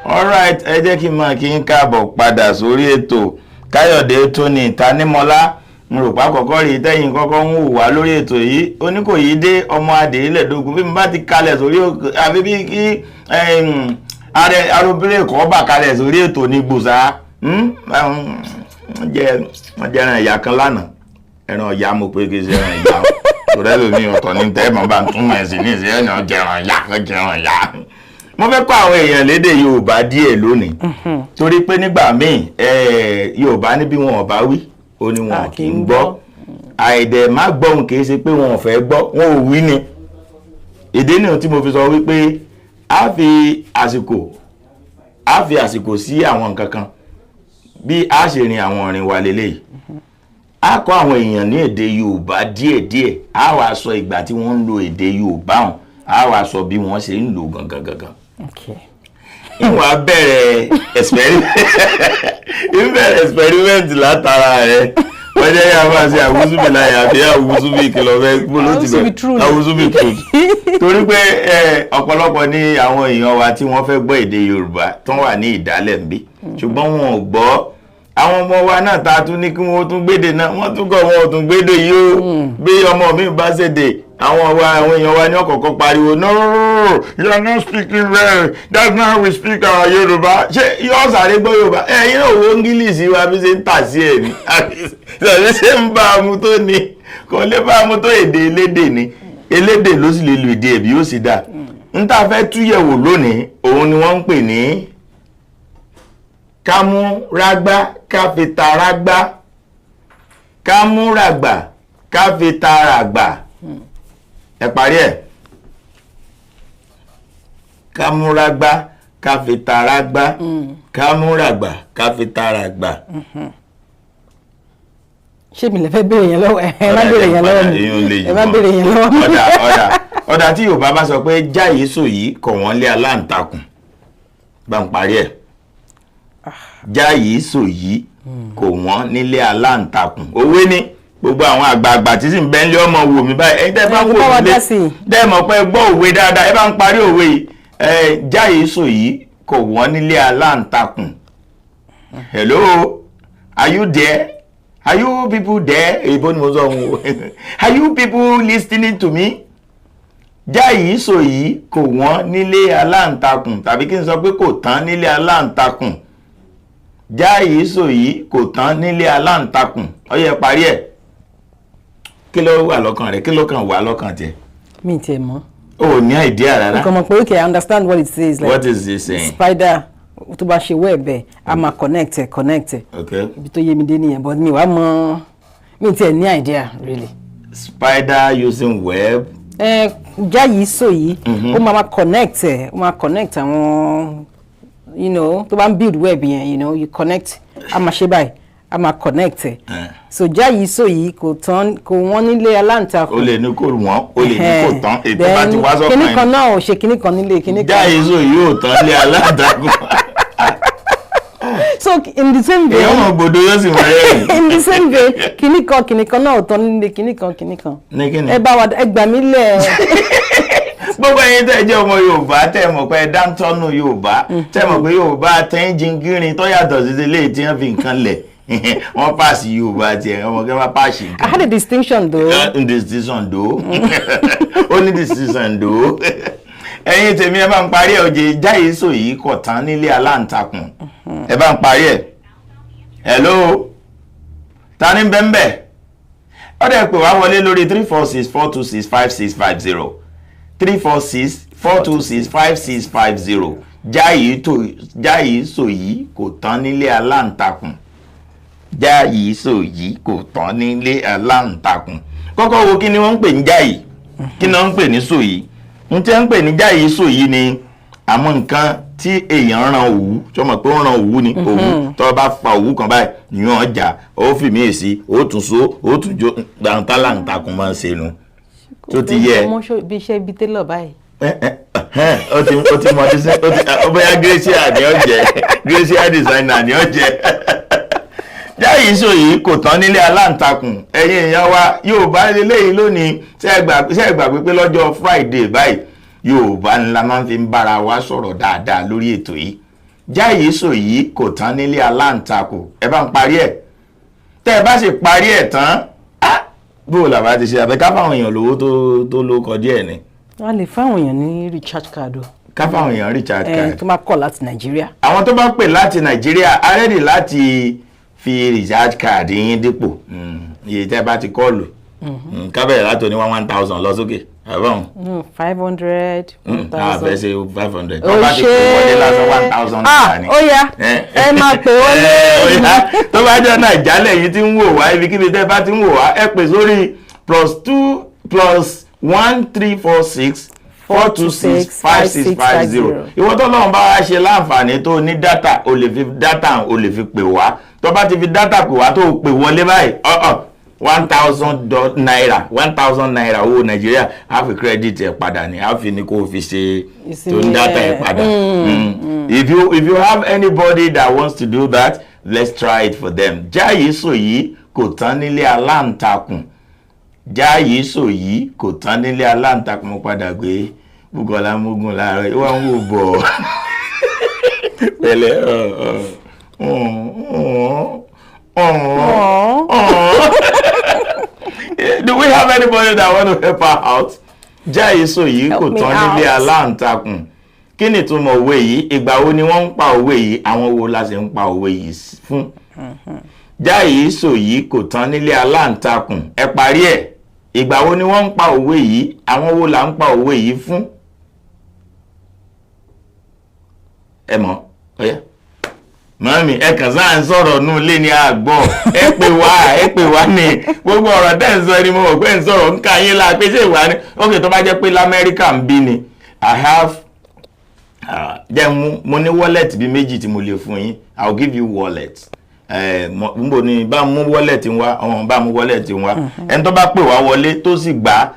Alright, ẹ jẹ́ kí n máa kí n káàbọ̀ padà sórí ètò. Káyọ̀dé Tóní Ìtanímọ́lá mo rò pa kọ́kọ́ rí tẹ́yìn kọ́kọ́ ń hùwà lórí ètò yìí. Oníkòyí dé ọmọ adèélẹ̀dógún bí mo bá ti kalẹ̀ sórí àbí bí kí arúbílẹ̀ kọ́ bà kalẹ̀ sórí ètò ní gbòsà. Wọ́n jẹ́ ẹran ìyá kan lánàá. Ẹran ìyá mo pé kí n ṣe ẹran ìyá. Tòrẹ́ lómi ọ̀tọ̀ ní tẹ́ mọ́ bá ń túmọ̀ ẹ̀sìn ní ìṣẹ́ ẹ̀nà jẹran ìyá. Mo fẹ́ kọ́ àwọn èèyàn lédè Yorùbá díẹ̀ lónìí torí pé nígbà míì Yorùbá ní bí wọn ò bá wí ó ní wọn kì í gbọ́ àìdẹ̀ má gbọ́hùn kì í ṣe pé wọn ò fẹ́ gbọ́ wọn ò wí ni. Ìdí nìyẹn tí mo fi sọ wípé a fi àsìkò sí àwọn nǹkan kan bí a ṣe rin àwọn ìrìn wa lélẹ́yìí. A kọ́ àwọn èèyàn ní èdè Yorùbá díẹ̀díẹ̀ a wá sọ ìgbà tí wọ́n ń lo èdè Yorùbá hàn a wá sọ bí wọ́n ṣe ń lò gangan. Ìwà bẹ̀rẹ̀ experiment látara rẹ̀ wọ́n jẹ́ yà máa ṣe àwùsùbì láyà àbí àwùsùbì kìlọ̀ fẹ́ gbóló ti bẹ̀ àwùsùbì truth torí pé ọ̀pọ̀lọpọ̀ ní àwọn èèyàn wa tí wọ́n fẹ́ gbọ́ èdè Yorùbá tó wà ní ìdálẹ̀ ń bí ṣùgbọ́n wọn ò gbọ́ àwọn ọmọ wa náà ta tún ní kí wọ́n tún gbédè náà wọ́n tún kọ́ wọn ò tún gbédè yìí ó bí ọmọ mi bá ṣèdè àwọn èèyàn wa ní ọ̀kọ̀ọ̀kan pariwo no you are not speaking well that's not how we speak our Yorùbá ṣé yóò sáré gbọ́ Yorùbá ẹ̀yin náà wo English wa bí ṣe ń tà sí ẹ̀ ní ṣe ṣe ń bá a mú tó ní kò lè bá a mú tó èdè elédè ni elédè ló sì lè lu èdè ẹ̀bí ó sì dà ń tà fẹ́ túyẹ̀wò lónìí òun ni wọ́n ń pè ní kámúrágbá káfítarágbá kámúràgbà káfítarágbà ẹ parí ẹ̀ kámúrágbá káfítarágbá kámúràgbà káfítarágbà. Ṣé mi lè fẹ́ béèrè yẹn lọ́wọ́ ẹ má béèrè yẹn lọ́wọ́ mi ẹ má béèrè yẹn lọ́wọ́ mi. ọ̀dà tí Yorùbá bá sọ pé jáyé sòyí kọ̀ wọ́n lé aláǹtakùn bá ń parí ẹ̀ jáyé sòyí kò wọ́n nílé aláǹtakùn òwe ni gbogbo àwọn àgbààgbà tí sì ń bẹ́ ń lé ọmọ wò mí báyìí ẹ̀yin tẹ́ bá ń wò mí lé dẹ́mọ̀ pé gbọ́ òwe dáadáa ẹ bá ń parí òwe yìí jáyé sòyí kò wọ́n nílé aláǹtakùn. Hello, are you there? Are you people there? Are you people listening to me? Jáyìí sò yìí kò wọ́n nílé aláǹtakùn tàbí kí n sọ pé kò tán nílé aláǹtakùn. Jáyìí sò yìí kò tán nílé aláǹtakùn. Ó yẹ parí ẹ̀. Kí ló wà lọ́kàn rẹ̀? Kí ló kàn wà lọ́kàn tiẹ̀? Mi tiẹ̀ mọ̀. Oh, ní idea rárá. Come on, okay, I understand what it says. Like, what is he saying? Spider tó bá ṣe web ẹ̀ a máa connect. Okay. Ibi tó yé mi dé nìyẹn, but mi wá mọ̀, mi tiẹ̀ ní idea really. Spider using web. Jáyìí sò yìí ó máa connect ẹ̀, ó máa connect àwọn, you know, tó bá ń build web yẹn, you know, you connect, a máa ṣe báyìí, a máa connect ẹ̀. So jáyìí sò yìí kò wọ́n nílé aláǹtakùn. O lè ní kò wọ́n, o lè ní kò tán, ètò bá ti wá sọ́kàn. Kíní kan náà ò ṣe kíní kan nílé kíní kan. Jáyìí sò yìí ò tán lé aláǹtakùn. So in the same vein, èèyàn mọ̀ gbòdo yóò sì wọ́n rẹ̀. in the same vein, kíní kan náà ò tán nílé kíní kan. Ní kíni? Ẹ bá wa ẹ gbà mí lẹ̀. Gbogbo ẹ̀yin tẹ́ jẹ́ ọmọ Yorùbá tẹ́ mọ̀ pé dáńtọ́nù Yorùbá tẹ́ mọ̀ pé Yorùbá tẹ́ ń jingirin tó yàtọ̀ sí ilé tí wọ́n fi nǹkan lẹ̀ wọ́n pàṣẹ Yorùbá tiẹ̀ ọmọ kẹ́ máa pàṣẹ nǹkan. I had a distinction though. Distinction though. Ó ní distinction though. Ẹ̀yin tèmi ẹ bá ń parí ẹ̀ òjè Jáyìí sò yìí kò tán nílé aláǹtakùn. Ẹ bá ń parí ẹ̀. Hello. Ta ni bẹ́ńbẹ́? Ó dẹ̀ pè wá wọlé lórí 346-426-5650. 346-426-5650. Jáyìí sò yìí kò tán nílé aláǹtakùn. Jáyìí sò yìí kò tán nílé aláǹtakùn. Kọ́kọ́ wo kí ni wọ́n ń pè ní jáyìí? Kí ni wọ́n ń pè ní sò yìí? N tí wọ́n ń pè ní jáyìí sò yìí ni àwọn nǹkan tí èèyàn ran òwú, tí wọ́n mọ̀ pé ó ran òwú ni òwú tó bá fa òwú kan báyìí yàn ọjà ó fi mí èsì ó tún so ó tún jó gbàǹtàlàǹtakùn máa ń ṣe nu tó ti yẹ. Bí iṣẹ́ bí télọ̀ báyìí. ó ti mọ ọdún ó bóyá Gracia ni ó jẹ Gracia designer ni ó jẹ. Jáyìí sò yìí kò tán nílé aláǹtakùn. Ẹ̀yin èèyàn wa Yorùbá lélẹ́yìn lónìí ṣé ẹ gbà pé lọ́jọ́ Friday báyìí Yorùbá ńlá máa ń fi bára wa sọ̀rọ̀ dáadáa lórí ètò yìí. Jáyìí sò yìí kò tán nílé aláǹtakùn. Ẹ bá ń parí ẹ̀. Tẹ́ ẹ bá sì parí ẹ̀ tán bó làbá ti ṣe àbẹ́ká fáwọn èèyàn lówó tó lóko díẹ̀ ni. Wọ́n lè fáwọn èèyàn ní recharge card o. Ká fáwọn èèyàn recharge card. Tó máa kọ̀ láti Nàìjíríà. Àwọn tó bá pè láti Nàìjíríà a ready láti fi recharge card yín dípò iye tẹ́ bá ti kọ́ọ̀lù. Ká bẹ̀rẹ̀ láti oní 1,000 lọ sókè. 500. 1,000. Fẹ́ ṣe 500. Tó bá ti pè wọlé lásán 1,000 naira ni. Ó yá ẹ máa pè wọlé. Tó bá jẹ́ Nàìjíríà lẹ́yìn tí ń wò wá ibikíbi tẹ́ bá ti ń wò wá ẹ pè sórí +2+13464265650. Ìwọ tó lọ́run bá wá ṣe láǹfààní tó ní dátà o lè fi dátà o lè fi pè wá. Tó bá ti fi dátà pè wá tó pè wọlé báyìí 1,000 naira owó Nàìjíríà á fi credit ẹ̀ padà ní á fi ní kó fi ṣe tó ní dátà ẹ̀ padà. If you have anybody that wants to do that, let's try it for them. Jáyìí sò yìí kò tán nílé aláǹtakùn. Jáyìí sò yìí kò tán nílé aláǹtakùn. Mo padà gbé Bùkọ́lá Mógùn láàárọ̀ ìwà ń wò bọ̀ pẹ̀lẹ́ Do we have anybody that want to help her out? Jáyìí sò yìí kò tán nílé aláǹtakùn. Kí ni ìtumọ̀ òwe yìí? Ìgbà wo ni wọ́n ń pa òwe yìí? Àwọn wo la sì ń pa òwe yìí fún? Jáyìí sò yìí kò tán nílé aláǹtakùn. Ẹ parí ẹ̀. Ìgbà wo ni wọ́n ń pa òwe yìí? Àwọn wo la ń pa òwe yìí fún? Ẹ mọ̀, ó yá. Mami, ẹ kàn sáà ń sọ̀rọ̀ nù lé ní àgbọ̀. Ẹ pè wá ní gbogbo ọ̀rọ̀ tẹ́ ń sọ ni mo mọ̀ pé ń sọ̀rọ̀ ń ka yín la pé ṣé ìwà ni. Ókè tó bá jẹ́ pé l'Amẹ́ríkà ń bí ni. I have mo ní wallet bí méjì tí mo lè fún yín. I'll give you wallet. Mo ní bá mú wallet wá, bá mú wallet wá. Ẹni tó bá pè wá wọlé tó sì gbà,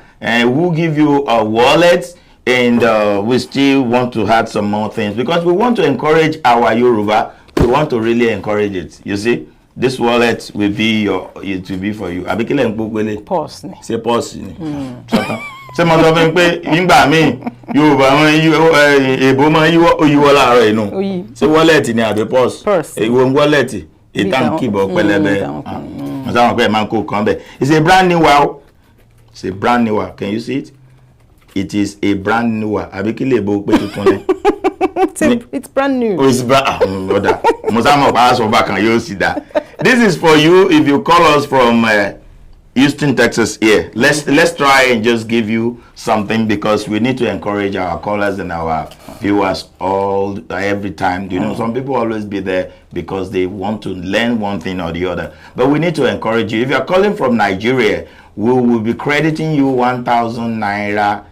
we'll give you a wallet. And we still want to add some more things because we want to encourage our Yoruba. We want to really encourage it. You see, this wallet will be it will be for you. Abikile nkpokpele. Pause ni. Ṣé pause ni. Ṣé mo sọ fún pé nígbà míì Yorùbá èbó máa yíwọ́ láàárọ̀ inú. Ṣé wallet ni àbí pause? Pause. Èwo wallet? Ìtàn kìbọ̀ pẹlẹbẹ. It's a brand new one. It's a brand new one. Can you see it? It is a brand new one. It's brand new. Oh, it's brand. This is for you if you call us from Houston, Texas. Here, let's try and just give you something, because we need to encourage our callers and our viewers every time. You know, some people always be there because they want to learn one thing or the other. But we need to encourage you. If you're calling from Nigeria, we will be crediting you 1,000 naira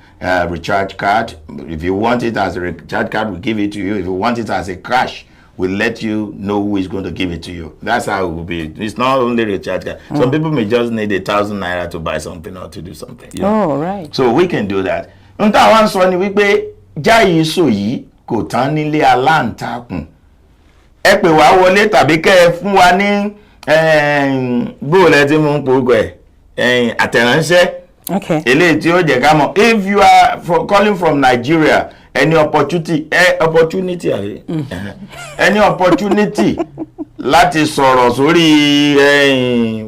recharge card. If you want it as a recharge card, we'll give it to you. If you want it as a cash, we'll let you know who is going to give it to you. That's how it will be. It's not only recharge card. Some people may just need 1,000 naira to buy something or to do something. You know? Oh, right. So we can do that. Nta wan sọ ni wípé Jaiye so yìí kò tán nílé aláǹtakùn. Ẹ pè wá wọlé tàbí kẹ́ ẹ fún wa ní bóòlù tí mo ń pògò ẹ̀ àtẹ̀ránṣẹ́. Okay. Eléyìí tí ó jẹ́ ká mọ̀. If you are calling from Nigeria, any opportunity any opportunity láti sọ̀rọ̀ sórí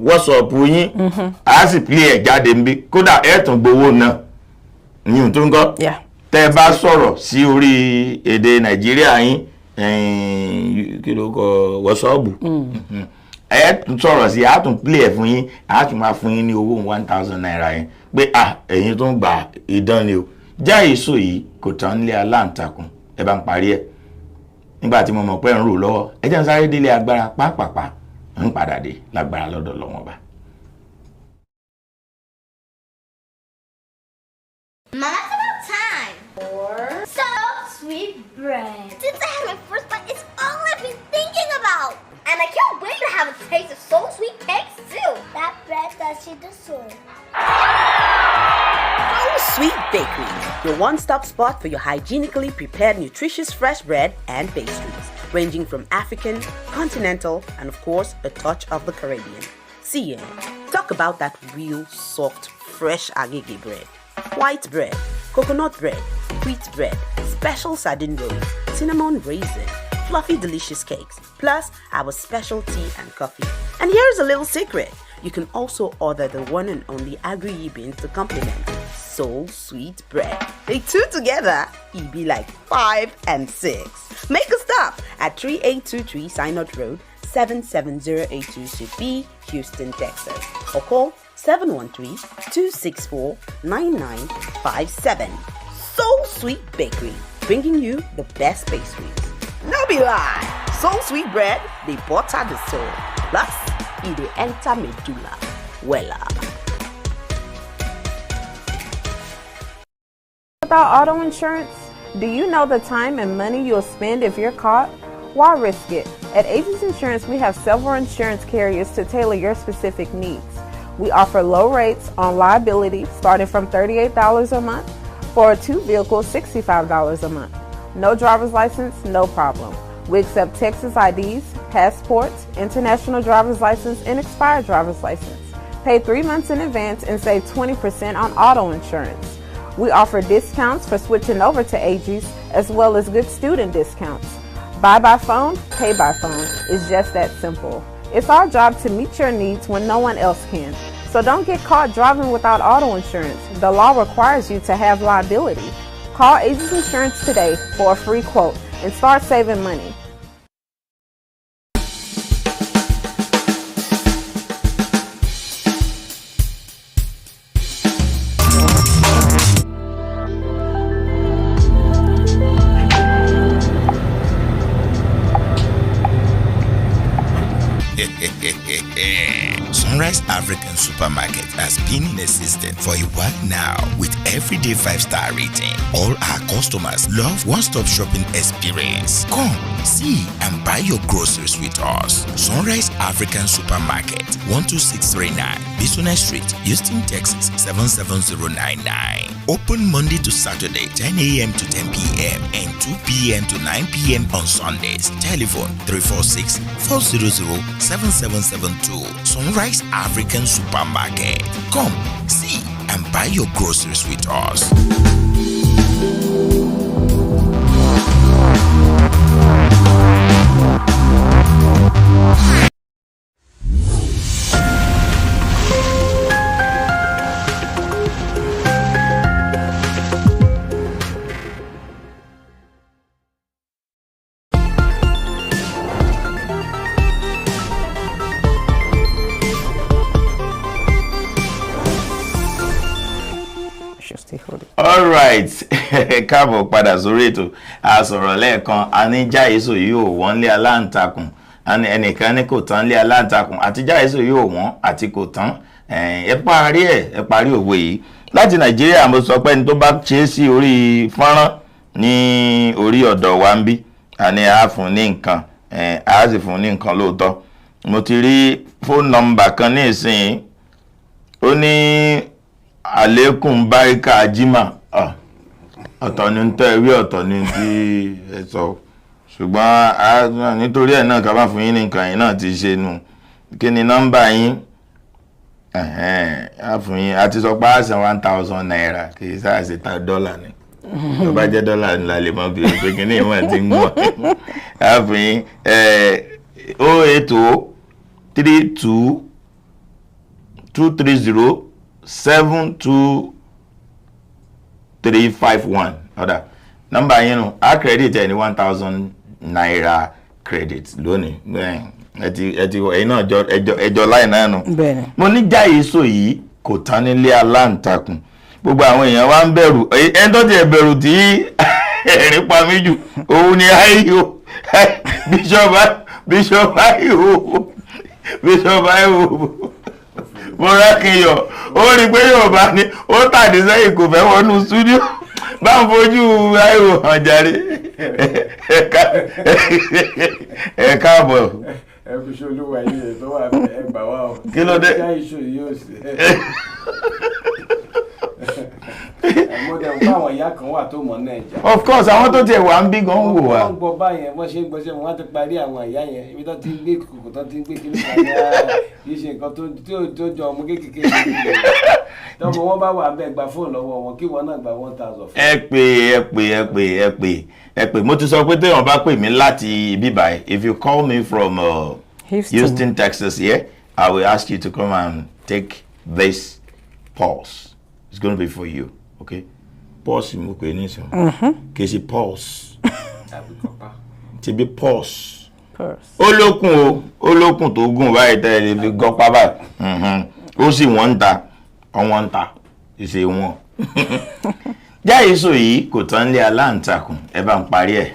WhatsApp yín a sì play ẹ̀ jáde nbí kódà ẹ̀ tún gbowó náà yín tó ń gọ́ tẹ́ bá sọ̀rọ̀ sí orí èdè Nàìjíríà yín kí ló kọ WhatsApp ẹ̀ tún sọ̀rọ̀ sí a tún play ẹ̀ fún yín a tún máa fún yín ní owó 1,000 naira yẹn pé ẹ̀yin tó ń gba ìdán ni o. Jaiye so yìí kò tán nílé aláǹtakùn. Ẹ bá ń parí ẹ̀ nígbà tí mo mọ̀ pé ń rò lọ́wọ́ ẹ jẹ́ n sáré délé agbára pápápá ń padà dé lágbára lọ́dọ̀ lọ́wọ́n bá. Mama's about time for so sweet bread. Since I had my first bite, it's all I've been thinking about. And I can't wait to have a taste of so sweet cakes too. That bread that she deserves. Sweet Bakery, your one-stop spot for your hygienically prepared, nutritious fresh bread and pastries, ranging from African, continental, and of course, a touch of the Caribbean. See, talk about that real soft, fresh agege bread, white bread, coconut bread, wheat bread, special sardine rolls, cinnamon raisin, fluffy delicious cakes, plus our special tea and coffee. And here's a little secret. You can also order the one and only agri beans to complement so sweet bread. They two together, it be like 5 and 6. Make a stop at 3823 Synod Road, 77082 Suite B, Houston, Texas. Or call 713-264-9957. So Sweet Bakery, bringing you the best pastries. No be lie, so sweet bread, they butter the soul. Plus, it dey enter medulla. Wella. About auto insurance, do you know the time and money you'll spend if you're caught? Why risk it? At Aegis Insurance, we have several insurance carriers to tailor your specific needs. We offer low rates on liability starting from $38 a month. For a 2 vehicle, $65 a month. No driver's license, no problem. We accept Texas IDs, passports, international driver's license, and expired driver's license. Pay 3 months in advance and save 20% on auto insurance. We offer discounts for switching over to Aegis, as well as good student discounts. Buy by phone, pay by phone. It's just that simple. It's our job to meet your needs when no one else can. So don't get caught driving without auto insurance. The law requires you to have liability. Call Aegis Insurance today for a free quote and start saving money. Sunrise African Supermarket has been in existence for a while now with everyday 5-star rating. All our customers love one-stop shopping experience. Come, see and buy your groceries with us. Sunrise African Supermarket, 12639 Business Street, Houston, Texas, 77099. Open Monday to Saturday, 10 a.m. to 10 p.m. and 2 p.m. to 9 p.m. on Sundays. Telephone 346-400-7772. Sunrise African Supermarket. Come, see and buy your groceries with us. All right. Káàbọ̀ padà sórí ètò àsọ̀rọ̀ lẹ́ẹ̀kan aníjà èso yìí ò wọ́n lé aláǹtakùn ẹnìkan ní kò tán lé aláǹtakùn àtijọ́ èso yìí ò wọ́n àti kò tán ẹ parí òwe yìí láti Nàìjíríà. Mo sọ pé ní tó bá ṣe é sí orí fọ́nrán ní orí ọ̀dọ̀ wa ń bí àní a fún ní nǹkan a sì fún ní nǹkan lóòótọ́. Mo ti rí fóònù nọ́mbà kan ní ìsìn ó ní àlékún báríkà jimá ọ̀tọ̀ ni tẹ́ rí ọ̀tọ̀ ni tí ẹ sọ ṣùgbọ́n nítorí ẹ̀ náà ká bá fún yín ní nǹkan yìí náà ti ṣe nù. Kí ni nọ́mbà yín? A fún yín a ti sọ pé a san 1,000 naira kì í sáà ṣe $1 ni tó bá jẹ́ dọ́là ńlá lè mọ́ bí pé kí ni ìwọ̀n ti ń mọ̀. A fún yín 080-230-72351 ọ̀dà nọ́mbà yín nù a credit ẹ̀ ní 1,000 naira credit lónìí ẹ̀yin náà ẹjọ́ láì náà nù. Mo ní jáì èso yìí kò tán nílé aláǹtakùn gbogbo àwọn èèyàn wá ń bẹ̀rù ẹni tó ti bẹ̀rù tí ẹ̀rín pa mí jù òun ni àìyó bishop àìyó mọ́ra kìyọ̀ ó rí pé Yorùbá ni ó tàdé sẹ́yìn kò fẹ́ wọnú stúdíò bá ń fojú àìyó hàn jàre ẹ káàbọ̀. Ẹ fi ṣe olúwa yìí tó wà ẹgbà wá o. Kí ló dé? Ìjà iṣu yìí yóò ṣe. Mo dẹ̀ wọ́n àwọn ìyá kan wà tó mọ̀ Nàìjà. Of course àwọn tó tiẹ̀ wà ń bí gan wò wá. Wọ́n gbọ́ báyẹn wọ́n ṣe ń gbọ́sẹ̀ wọ́n ti parí àwọn ìyá yẹn ibi tó ti ń gbé kòkò tó ti ń gbé kíní kan ní kì í ṣe nǹkan tó jọ ọmọ kékeré. Tọ́mọ wọn bá wà bẹ́ẹ̀ gba fóònù lọ́wọ́ wọn kí wọ́n náà gba 1,000. Ẹ pè mo ti sọ pé téèyàn bá pè mí láti ibi báyìí if you call me from Houston, Texas here, I will ask you to come and take this pulse. It's going to be for you, okay? Pulse mo pè ní sọ. Kì í ṣe pulse. Ti bí pulse. Ó lókun tó gùn báyìí tẹ́lẹ̀ bí gọ́pá báyìí. Ó sì wọ́n ń ta ọwọ́n ń ta ìṣe wọn. Jáì èso yìí kò tán lé aláǹtakùn ẹ bá ń parí ẹ̀.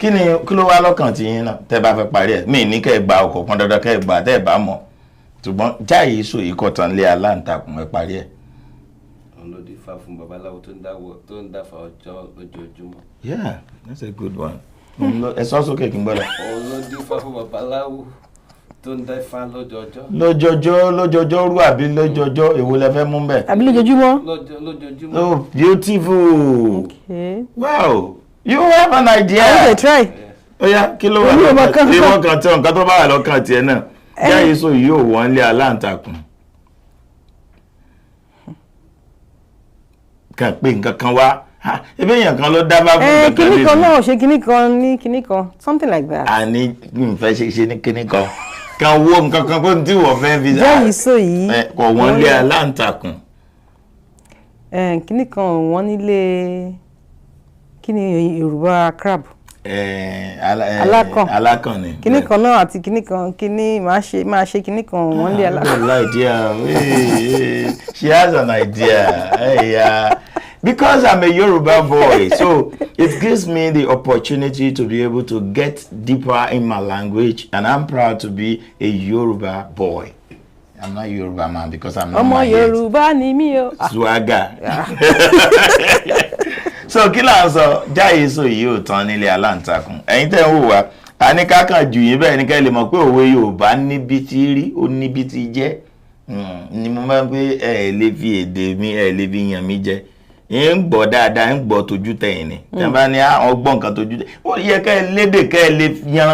Kí ló wá lọ́kàn tí yín náà tẹ́ bá fẹ́ parí ẹ̀? Mi ní kẹ́ ẹ gba ọkọ̀ kan dandan kẹ́ ẹ gbà tẹ́ ẹ bá mọ̀. Ṣùgbọ́n jáì èso yìí kò tán lé aláǹtakùn ẹ parí ẹ̀. Olódì fá fún babaláwo tó ń dáfà ọjọ́ lójoojúmọ́. Yeah, that's a good one. Ẹ sọ sókè kí n gbọ́dọ̀. Olódì fá fún babaláwo tó ń dáfà lójoojọ́. Lójoojọ́ rú àbí lójoojọ́ èwo lẹ fẹ́ mú bẹ́ẹ̀? Àbí lójoojúmọ́? Lójoojúmọ́. Oh, beautiful. Okay. Wow. You have an idea. I want to try. Ó yá kí ló wà lọ́kàn ìwọ̀n kan tí nǹkan tó bá wà lọ́kàn tiẹ̀ náà. Jáì èso yìí ò wọ́n lé aláǹtakùn. Kàn pé nǹkan kan wá ebe èèyàn kan ló dábàá fún nǹkan kan. Kíní kan náà ṣe kíní kan ní kíní kan something like that. Àní n fẹ́ ṣe ní kíní kan kan wo nǹkan kan kó tí wọ́n fẹ́ fi. Jáì èso yìí kò wọ́n lé aláǹtakùn. Kíní kan wọ́n nílé kíní Yorùbá crab. Alákàn ni. Kíní kan náà àti kíní kan kíní máa ṣe kíní kan wọ́n lé alákàn. She has an idea. Hey, because I'm a Yoruba boy, so it gives me the opportunity to be able to get deeper in my language, and I'm proud to be a Yoruba boy. I'm not Yoruba man because I'm not my Yoruba ni mi o. Swagger. So kí la sọ jáì èso yìí ò tán nílé aláǹtakùn. Ẹ̀yin tẹ́ ń wò wá a ní ká kàn jù yín bẹ́ẹ̀ ni kẹ́ lè mọ̀ pé òwe Yorùbá níbi tí rí ó níbi tí jẹ́ ni mo máa ń pé ẹ lè fi èdè mi ẹ lè fi yàn mí jẹ ń gbọ́ dáadáa ń gbọ́ tójú tẹ̀yìn ni tí wọ́n bá ní àwọn gbọ́ nǹkan tójú tẹ̀yìn ó yẹ kẹ́ ẹ lédè kẹ́ ẹ lè yan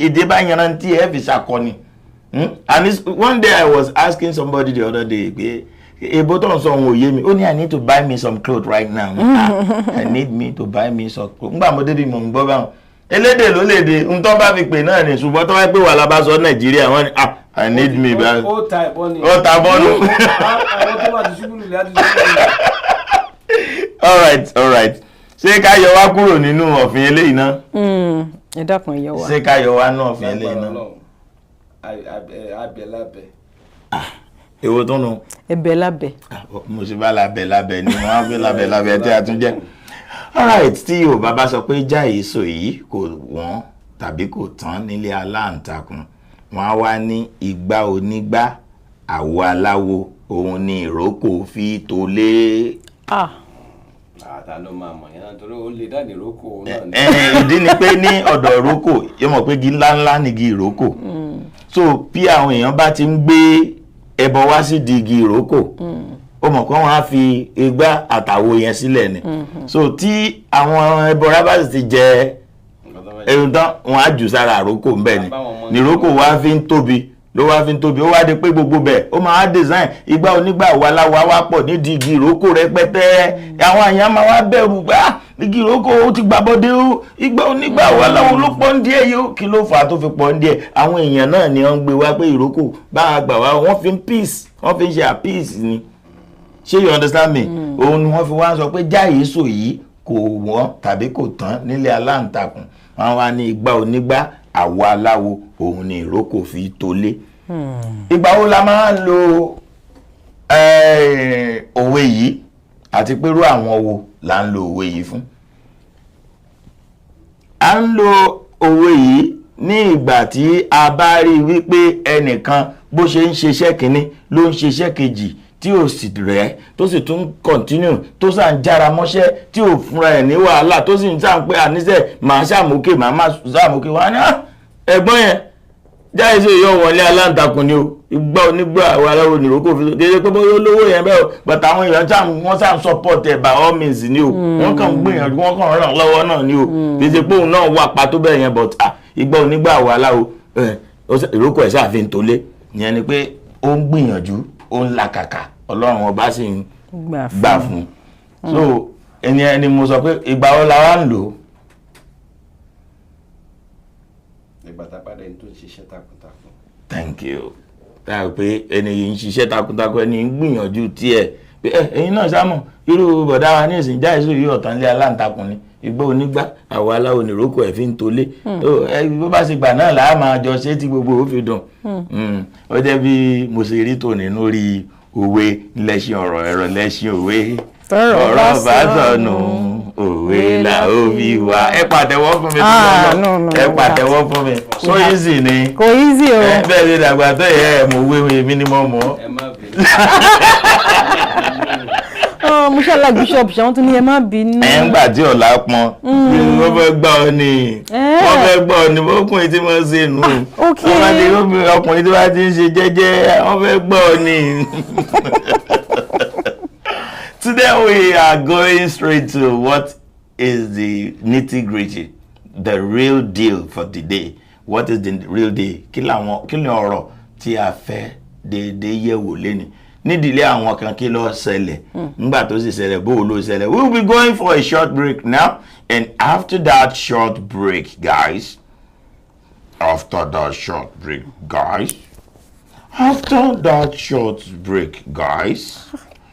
èdè bá yanrantí ẹ fi ṣàkọni. And one day I was asking somebody the other day pé ebo tó ń sọ ohun òye mi ó ní I need to buy me some clothes right now. I need me to buy me some clothes. Ngbà mo débi mo ń gbọ́ báwọn elédè ló lédè ń tọ́ bá fi pè náà ni ṣùgbọ́n tó wá pé wà lábá sọ Nàìjíríà wọ́n ní I need me. Ó ta ìbọn ni. Ó ta bọ́ọ̀lù. Àwọn tó wà ti ṣubú lulẹ̀ á ti ṣubú lulẹ̀. All right. Ṣé ká yọ wá kúrò nínú ọ̀fìn eléyìí náà? Ẹ dákun ẹ yọ wá. Ṣé ká yọ wá nínú ọ̀fìn eléyìí náà? Abẹ lábẹ. èwo tó nu. ẹ̀bẹ̀ lábẹ́. mo ṣe bá lábẹ́ ni wọ́n á gbé lábẹ́ tí a tún jẹ́. alright, tí Yorùbá bá sọ pé já èso yìí kò wọ́n tàbí kò tán nílé aláǹtakùn, wọ́n á wá ní igbá onígbá àwo aláwo òun ni ìrókò fi tó lé. ta ló máa mọ̀ yẹn nítorí ó lè dáàdì ìrókò náà ni. ìdí ni pé ní ọ̀dọ̀ ìrókò yóò mọ̀ pé igi ńláńlá ni igi ìrókò. So bí àwọn èèyàn bá ti ń gbé ẹbọ wá sí di igi ìrókò, ó mọ̀ pé wọ́n á fi igbá àtàwo yẹn sílẹ̀ ni. So tí àwọn ẹbọra bá sì ti jẹ ẹ̀rù tán, wọ́n á jù sára ìrókò ńbẹ̀ ni ìrókò wá fi ń tóbi ló wá fi ń tóbi, ó wá di pé gbogbo bẹ̀ ó máa design igbá onígbà wà láwa wá pọ̀ nídìí igi ìrókò rẹpẹtẹ. àwọn èèyàn máa wá bẹ̀rù gbá igi ìrókò ó ti gbàbọ́dé ó, igbá onígbà wà láwo ló pọ̀ ń díẹ̀ yìí, kí ló fà á tó fi pọ̀ ń díẹ̀. àwọn èèyàn náà ni wọ́n ń gbé wá pé ìrókò bá a gbà wá, wọ́n fi ń peace, wọ́n fi ń ṣe peace ni. ṣé you understand me? òun ni wọ́n fi wá sọ pé já èso yìí kò wọ́n tàbí kò tán nílé aláǹtakùn, wọ́n wá ní igbá onígbá àwo aláwo òun ni ìrókò fi tó lé. ìgbà wo la máa ń lo òwe yìí àti pẹ̀lú àwọn wo la ń lo òwe yìí fún? a ń lo òwe yìí ní ìgbà tí a bá rí wípé ẹnìkan bó ṣe ń ṣiṣẹ́ kínní ló ń ṣiṣẹ́ kejì tí ò sì rẹ̀ tó sì tún continue tó sà ń jára mọ́ṣẹ́ tí ò fúnra ẹ̀ ní wàhálà tó sì ń sà ń pé àníṣe màá ṣàmókè màá má ṣàmókè wá ní ẹ̀gbọ́n yẹn jáde sí ìyọ̀ wọlé aláǹtakùn ni o, igbá onígbà àwọn aláwo nìrókò fi dédé pé bóyá olówó yẹn bẹ́ẹ̀ o, but àwọn èèyàn wọ́n sà ń support ẹ̀ by all means ni o, wọ́n kàn ń gbìyànjú wọ́n kàn ràn lọ́wọ́ náà ni o, dédé pé òun náà wà pa tó bẹ́ẹ̀ yẹn, but igbá onígbà àwọn aláwo ìrókò ẹ̀ ṣàfihàn tó lé ìyẹn ni pé ó ń gbìyànjú ó ń làkàkà Ọlọ́run ọba sì ń gbà fún. So ẹni mo sọ pé ìgbà wo la wá ń lò ó. ìgbà tá a bá dẹni tó ń ṣiṣẹ́ takuntakun. Thank you. táà pé ẹni yìí ń ṣiṣẹ́ takuntakun, ẹni ń gbìyànjú tiẹ̀ pé ẹ̀yin náà sámọ̀ irú bọ̀dá wa ní ìsìn já èso yìí ọ̀tán lé aláǹtakùn ni, igbó onígbá àwo aláwo nìrókò ẹ̀ fi ń tolé. bó bá ṣe gbà náà làá máa jọ ṣé tí gbogbo ó fi dùn. ó jẹ́ bí mo ṣe rí tòní lórí òwe lẹ́ṣin ọ̀rọ̀ ẹ̀rọ lẹ́ṣin òwe ọ̀rọ̀ bá sọnù òwe là ó fi wá. ẹ pàtẹ́wọ́ fún mi. ẹ pàtẹ́wọ́ fún mi. so easy ni. kò easy o. bẹ́ẹ̀ ni dàgbà tó yẹ ẹ̀ mọ̀ wéwé mi ni mo mọ̀. ẹ má bínú. mo ṣàlàyé bishop ṣe wọ́n tún ní ẹ má bínú. ẹ ń gbà tí ọ̀la pọn wọ́n fẹ́ gbà ọ ni wọ́n fẹ́ gbà ọ ni ọkùnrin tí wọ́n ṣe nù. ọkùnrin tí wọ́n ti ń ṣe jẹ́jẹ́ wọ́n fẹ́ gbà ọ ni. Today we are going straight to what is the nitty-gritty, the real deal for the day. What is the real deal? Kí ni ọ̀rọ̀ tí a fẹ́ déédéé yẹ̀wò léni? Nídìílé àwọn kan kí ló ṣẹlẹ̀? Nígbà tó sì ṣẹlẹ̀ bó ló ṣẹlẹ̀? We will be going for a short break now, and after that short break, guys,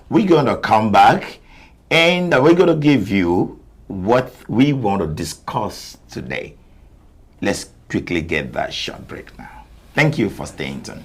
we're going to come back and we're going to give you what we want to discuss today. Let's quickly get that short break now. Thank you for staying tuned.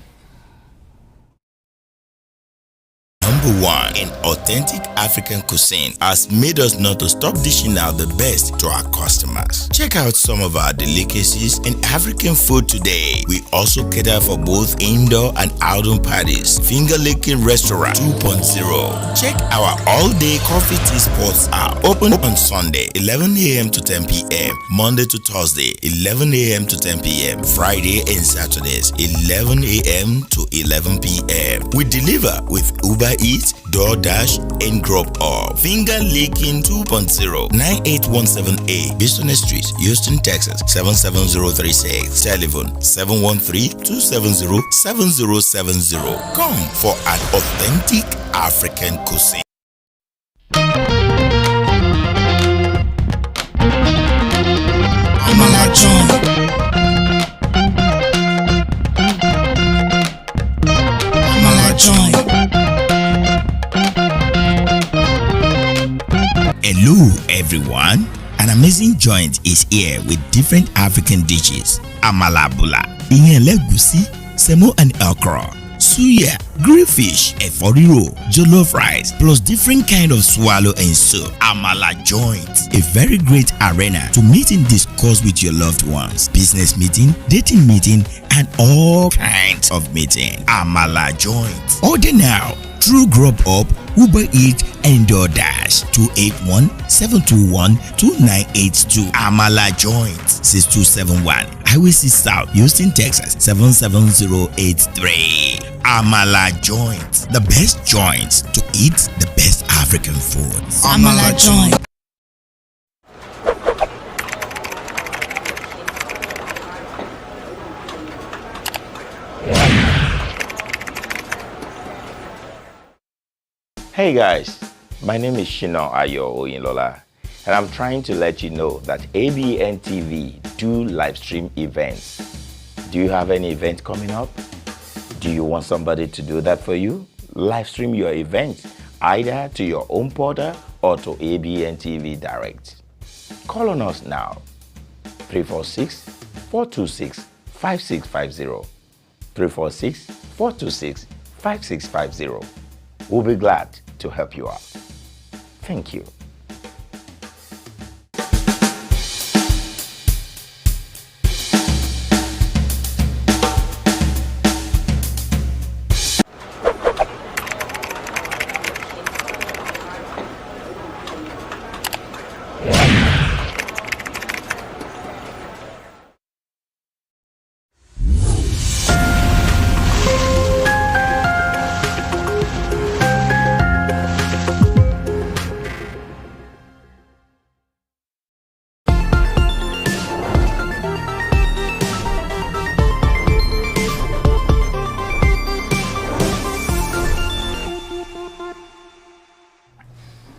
Number one in authentic African cuisine has made us not to stop dishing out the best to our customers. Check out some of our delicacies and African food today. We also cater for both indoor and outdoor parties. Finger Licking Restaurant 2.0. Check our all-day coffee tea spots out. Open on Sunday 11 a.m. to 10 p.m. Monday to Thursday 11 a.m. to 10 p.m. Friday and Saturdays 11 a.m. to 11 p.m. We deliver with Uber Eats, DoorDash, and Drop Off. Finger Licking 2.0, 98178 Business Street, Houston, Texas 77036. Telephone 713-270-7070. Come for an authentic African cuisine. Hello everyone, an amazing joint is here with different African dishes. Amala bula, ìyẹn lẹ́gùsí, semo and okra, suya, grilled fish, eforiro, jollof rice, plus different kind of swallow and soup. Amala Joint, a very great arena to meet and discuss with your loved ones. Business meeting, dating meeting, and all kinds of meeting. Amala Joint. Order now through Grubhub, Uber Eats, and DoorDash. 281-721-2982. Amala Joint. 6271 Highway 6 South, Houston, Texas 77083. Amala Joint. The best joints to eat the best African food. Amala Joint. Hey guys, my name is Abntv and I'm trying to let you know that Abntv do live stream events. Do you have any event coming up? Do you want somebody to do that for you? Live stream your event either to your own portal or to Abntv Direct. Call on us now. 346-426-5650. 346-426-5650. We'll be glad to help you out. Thank you.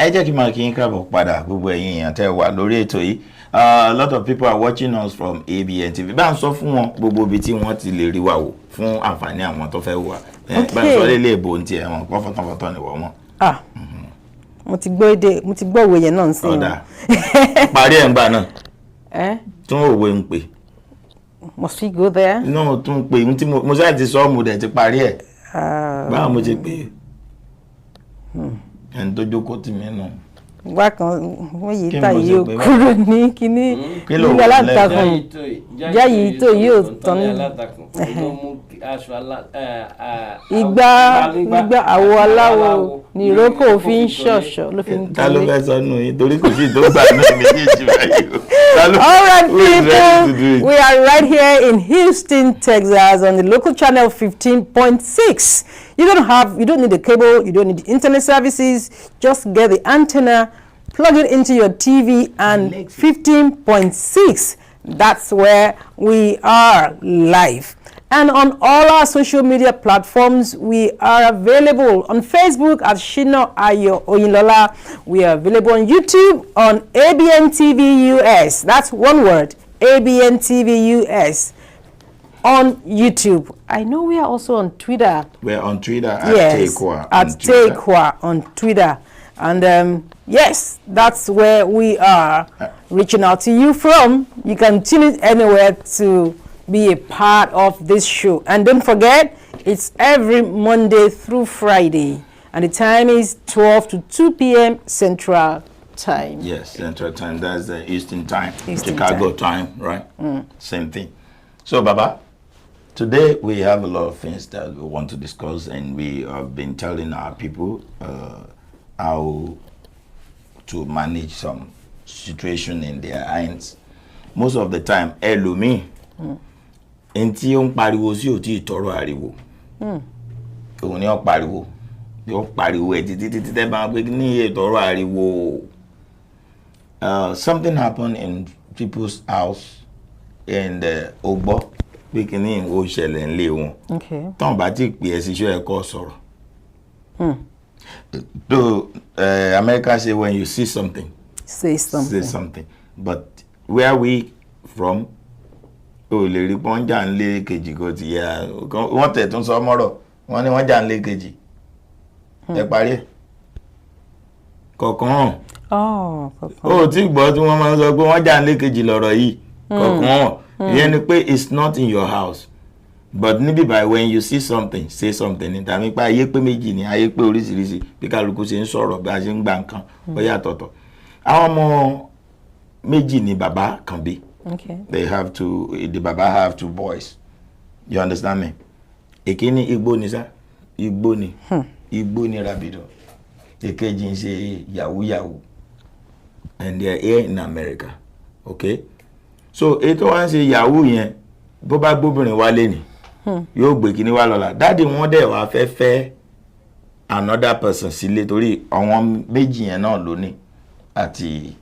ẹ jẹ́ kí n máa kí yín káàbọ̀ padà gbogbo ẹ̀yin èèyàn tẹ́ wà lórí ètò yìí. A lot of people are watching us from Abntv. Bá ń sọ fún wọn gbogbo ibi tí wọ́n ti lè rí wa wò fún àǹfààní àwọn tó fẹ́ wà. Bá ń sọ lélẹ̀ èbò ní tiẹ̀ wọn kọ́ fọ́tọ̀fọ́tọ̀ ni wọ́n mọ̀. Mo ti gbọ́ òwe yẹn náà sí. Ọ̀dà parí ẹ̀ ń gbà náà. Tún òwe ń pè. Must we go there? No, tún pè ń tí mo ṣáà ti sọ mo dẹ̀ ti parí ẹ̀. Báwo mo ti pè ẹni tó jókòó tì mí nù. Wá kan wọ́n yìí ta yìí ó kúrò ní kíní nígbà alátakùn jáyìí tó yìí ò tán ní. Ìgbà àwọ̀ aláwọ̀ ní ìrókò fi ń ṣọ̀ṣọ̀ ló fi ń tẹ̀lé. Ta ló fẹ́ sọ nù yín torí kò sí tó gbà náà méjèèjì báyìí. All right, people, we are right here in Houston, Texas, on the local channel 15.6. You don't need a cable, you don't need internet services. Just get the antenna, plug it into your TV, and 15.6. That's where we are live. And on all our social media platforms, we are available on Facebook at Shina Ayo Oyinlola. We are available on YouTube on Abntv US. That's one word, Abntv US. On YouTube. I know we are also on Twitter. We're on Twitter at Tekwa. At Tekwa on Twitter. And yes, that's where we are reaching out to you from. You can tune in anywhere to be a part of this show. And don't forget, it's every Monday through Friday. And the time is 12 to 2 p.m. Central Time. Yes, Central Time. That's the Eastern Time. Eastern Chicago time, right? Same thing. So, Baba, today we have a lot of things that we want to discuss, and we have been telling our people how to manage some situation in their hands. Most of the time, Elumi, enti on pariwo si o ti toro ariwo. Òun ni ó pariwo. Yóò pariwo títí tẹ́ bá gbé ní toro ariwo. Something happened in people's house in the Ogbo. Pé kíní ó ṣẹlẹ̀ ńlé wọn. Okay. Tọ́n bá ti pè é sí ṣó ẹ kó sọ̀rọ̀. Though America say when you see something, say something. But where we from, lè rí pọ́n jà ń lé kejì kò ti yá. Wọ́n tẹ̀ tún sọ mọ́rọ̀. Wọ́n ní wọ́n jà ń lé kejì. Ẹ parí ẹ̀. Kọ̀ọ̀kan. Ó tí gbọ́ tí wọ́n máa ń sọ pé wọ́n jà ń lé kejì lọ́rọ̀ yìí. Kọ̀ọ̀kan. Ìyẹn ni pé it's not in your house. but níbí báyìí when you see something say something ní tàbí pé ayé pé méjì ni ayé pé oríṣiríṣi bí kálukú ṣe ń sọ̀rọ̀ bí a ṣe ń gba nǹkan ó yàtọ̀tọ̀ àwọn ọmọ méjì ni bàbá kan bí. Okay. The baba have 2 boys. You understand me? Èkíní Igbo ni sá. Igbo ni rabido. Èkejì ń ṣe yahoo. And they are here in America. Okay? So ètò wá ń ṣe yahoo yẹn bó bá gbóbìnrin wálé ni. Yóò gbé kíní wá lọ́la. Daddy wọ́n dẹ̀ wá fẹ́ another person sílé torí àwọn méjì yẹn náà ló ní àti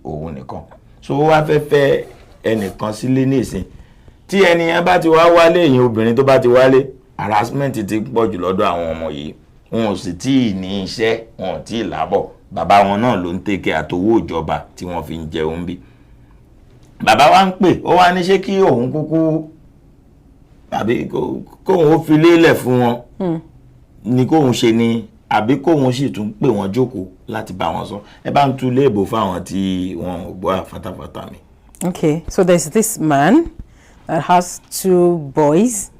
òun nìkan. So wá fẹ́ ẹnìkan sílé nísìn. Tí ẹni yẹn bá ti wá wálé èyàn obìnrin tó bá ti wálé harassment ti pọ̀ jù lọ́dọ̀ àwọn ọmọ yìí. Wọn ò sì tí ní iṣẹ́, wọn ò tí lábọ̀. Bàbá wọn náà ló ń tèkè àtowó ìjọba tí wọ́n fi ń jẹun bí. Bàbá wa ń pè, ó wá ní ṣé kí òun kúkú àbí kóhun ó fi lélẹ̀ fún wọn ni kóhun ṣe ni àbí kóhun sì tún pè wọ́n jókòó láti bá wọn sọ. Ẹ bá ń tú léèbò fáwọn tí wọn ò gbọ́ àfátàfátà mi. Okay, so there's this man that has 2 boys.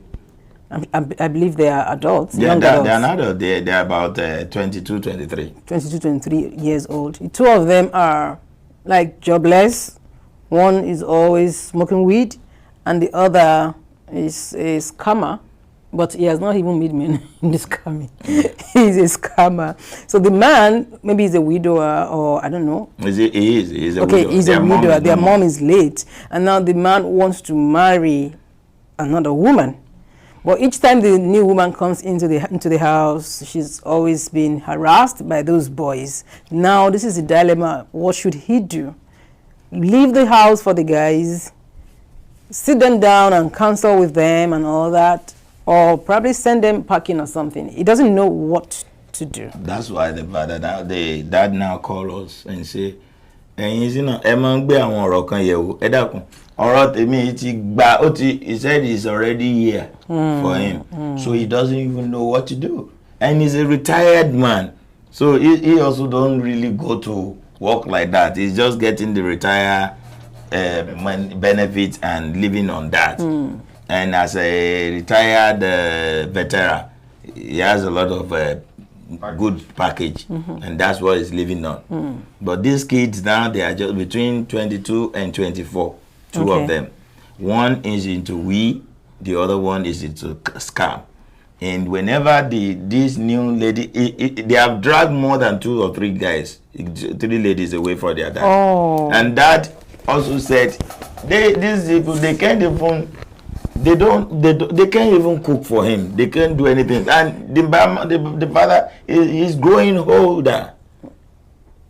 I believe they are adults. Yeah, young adults. They're an adult. They're about 22, 23. 22, 23 years old. 2 of them are like jobless. One is always smoking weed, and the other is a scammer. But he has not even made men in this scamming. He's a scammer. So the man, maybe he's a widower, or I don't know. He is a okay, widower. He's a widower. Their mom is late, and now the man wants to marry another woman. But each time the new woman comes into the house, she's always been harassed by those boys. Now this is the dilemma. What should he do? Leave the house for the guys, sit them down and counsel with them and all that, or probably send them packing or something. He doesn't know what to do. That's why the dad now call us and say, ẹ̀yin sí náà ẹ máa ń gbé àwọn ọ̀rọ̀ kan yẹ̀wò ẹ dákun ọ̀rọ̀ tèmi ti gba he said he's already here for him so he doesn't even know what to do, and he's a retired man, so he also don't really go to work like that. He's just getting the retire benefits and living on that. And as a retired veteran, he has a lot of good package, and that's what he's living on. But these kids now, they are just between 22 and 24, 2 of them. One is into weed, the other one is into scam. And whenever this new lady, they have dragged more than 2 or 3 guys, 3 ladies away from their dad. And dad also said, these people, they can't even, they can't even cook for him. They can't do anything. And the father is growing older.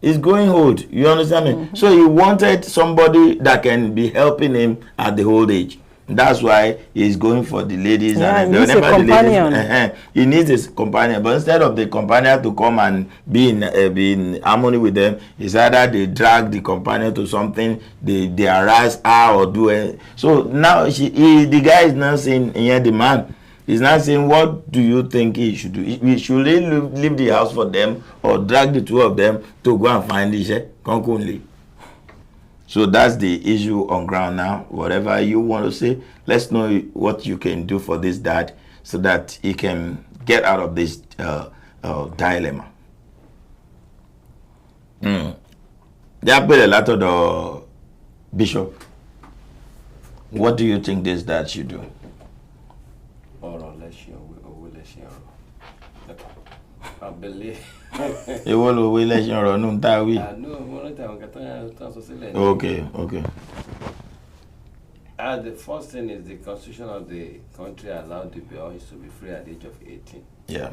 He's growing old. You understand me? So he wanted somebody that can be helping him at the old age. That's why he's going for the ladies. Yeah, and he needs a companion. He needs a companion. But instead of the companion to come and be in harmony with them, it's either they drag the companion to something, they harass her or do it. So now the guy is now saying, the man is now saying, what do you think he should do? Should he leave the house for them or drag the 2 of them to go and find the So that's the issue on ground now. Whatever you want to say, let's know what you can do for this dad so that he can get out of this dilemma. They have put a lot of the bishop. What do you think this dad should do? I believe. Okay. The first thing is the constitution of the country allowed the boys to be free at the age of 18. Yeah.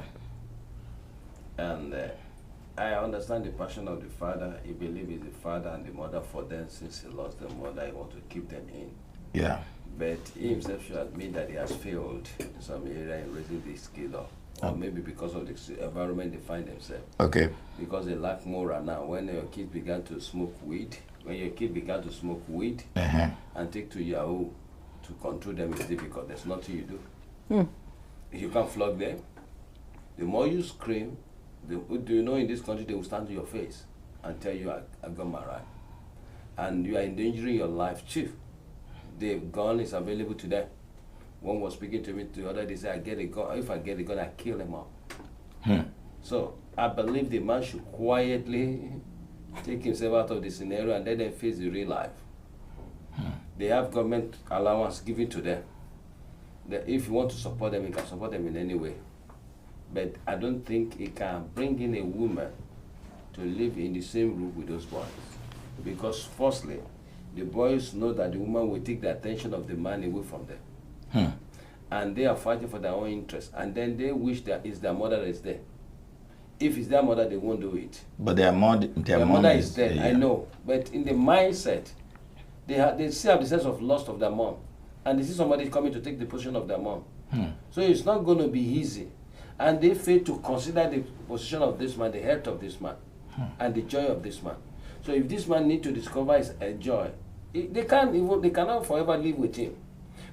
And I understand the passion of the father. He believes he's the father and the mother for them since he lost the mother. He wants to keep them in. Yeah. But he himself should admit that he has failed in some area in raising this kid up. Or maybe because of the environment they find themselves. Okay. Because they lack moral now. When your kid began to smoke weed, and take to Yahoo to control them is difficult. There's nothing you do. You can't flog them. The more you scream, do you know in this country they will stand to your face and tell you I got my right. And you are endangering your life, chief. the gun is available to them. One was speaking to me the other day, said, I get a gun. If I get a gun, I kill them all. So I believe the man should quietly take himself out of the scenario and let them face the real life. They have government allowance given to them. That if you want to support them, you can support them in any way. But I don't think it can bring in a woman to live in the same room with those boys. Because firstly, the boys know that the woman will take the attention of the man away from them. And they are fighting for their own interest. And then they wish that it's their mother that is there. If it's their mother, they won't do it. But their mother is there, yeah. I know. But in the mindset, they still have the sense of loss of their mom. And they see somebody coming to take the position of their mom. So it's not going to be easy. And they fail to consider the position of this man, the health of this man, and the joy of this man. So if this man need to discover his joy, they cannot forever live with him.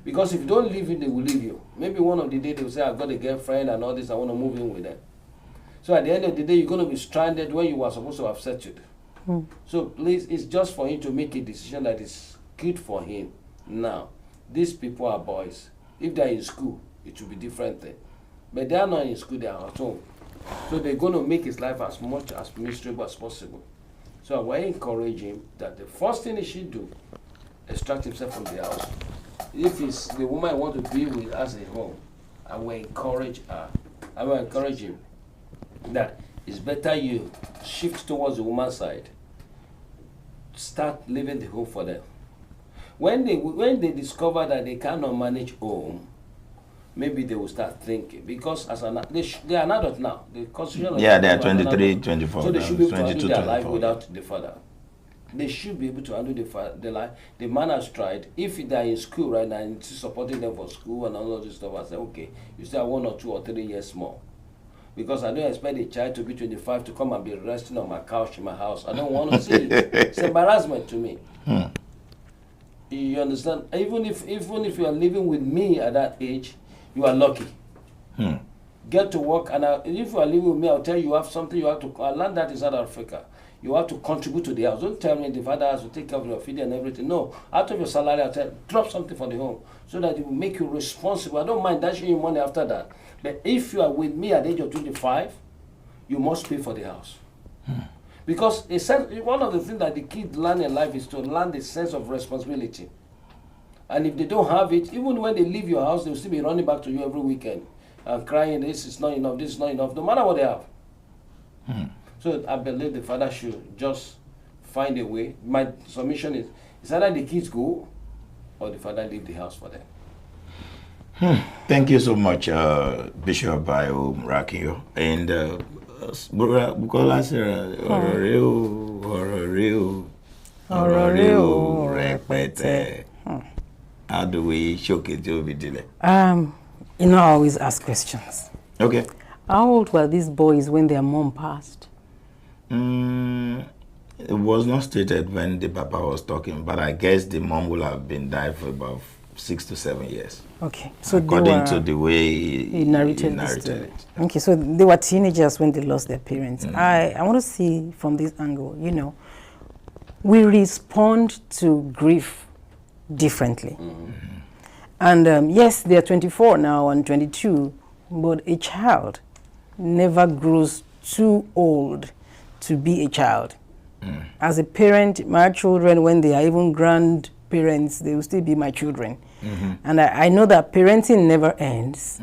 Because if you don't leave him, they will leave you. Maybe one of the day they will say, I've got a girlfriend and all this, I want to move in with them. So at the end of the day, you're going to be stranded where you were supposed to have settled. So please, it's just for him to make a decision that is good for him. Now, these people are boys. If they're in school, it will be different thing. But they are not in school, they are at home. So they're going to make his life as much as miserable as possible. So I will encourage him that the first thing he should do, extract himself from the house. If it's the woman I want to be with as a home, I will encourage her. I will encourage him that it's better you shift towards the woman's side. Start living the home for them. When they discover that they cannot manage home, maybe they will start thinking, because as they are an adult now. The constitution they are 23, 24. So they should be able to handle their life without the father. They should be able to handle the life. The man has tried. If they are in school right now and supporting them for school and all of this stuff, I say, okay, you still have 1 or 2 or 3 years more. Because I don't expect a child to be 25 to come and be resting on my couch in my house. I don't want to see it. It's embarrassment to me. You understand? Even if you are living with me at that age, you are lucky. Get to work, and if you are living with me, I'll tell you have something you have to. I learned that in South Africa. You have to contribute to the house. Don't tell me the father has to take care of your feeding and everything. No, out of your salary, I'll tell you, drop something for the home so that it will make you responsible. I don't mind dashing you money after that. But if you are with me at the age of 25, you must pay for the house. Because one of the things that the kids learn in life is to learn the sense of responsibility. And if they don't have it, even when they leave your house, they'll still be running back to you every weekend and crying, this is not enough, this is not enough, no matter what they have. So I believe the father should just find a way. My submission is, it's either the kids go or the father leave the house for them. Thank you so much, Bishop Bayo Mrakio. And Bukola said, repete. How do we showcase your video? I always ask questions. Okay. How old were these boys when their mom passed? It was not stated when the papa was talking, but I guess the mom will have been died for about 6 to 7 years. Okay. So according to the way he narrated it. Okay, so they were teenagers when they lost their parents. I want to see from this angle, we respond to grief differently. And yes, they are 24 now and 22, but a child never grows too old to be a child. As a parent, my children, when they are even grandparents, they will still be my children. And I know that parenting never ends.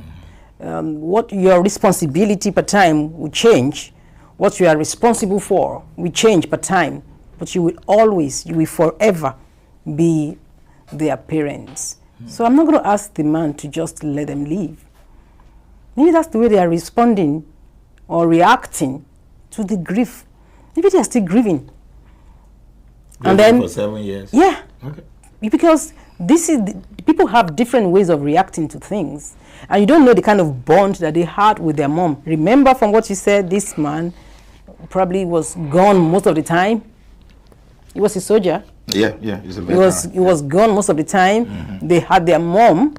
What your responsibility per time will change. What you are responsible for will change per time. But you will forever be their parents. So I'm not going to ask the man to just let them leave. Maybe that's the way they are responding or reacting to the grief. Maybe they are still grieving. And then for 7 years. Yeah. Okay. Because people have different ways of reacting to things, and you don't know the kind of bond that they had with their mom. Remember from what you said, this man probably was gone most of the time. He was a soldier. Yeah, he's a veteran. He was gone most of the time. They had their mom.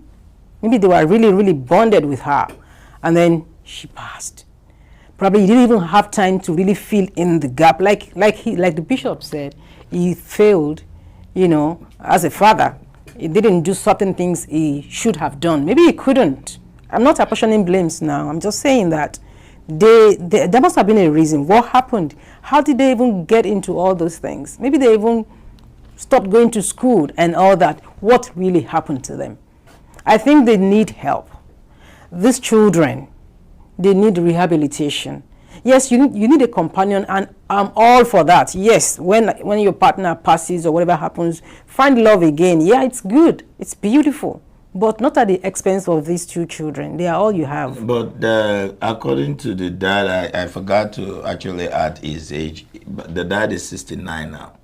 Maybe they were really, really bonded with her, and then she passed. Probably he didn't even have time to really fill in the gap, like the bishop said. He failed, as a father, he didn't do certain things he should have done. Maybe he couldn't. I'm not apportioning blames now. I'm just saying that there must have been a reason. What happened? How did they even get into all those things? Maybe they even stopped going to school and all that. What really happened to them? I think they need help. These children, they need rehabilitation. Yes, you need a companion, and I'm all for that. Yes, when your partner passes or whatever happens, find love again. Yeah, it's good. It's beautiful. But not at the expense of these two children. They are all you have. But according to the dad, I forgot to actually add his age. But the dad is 69 now.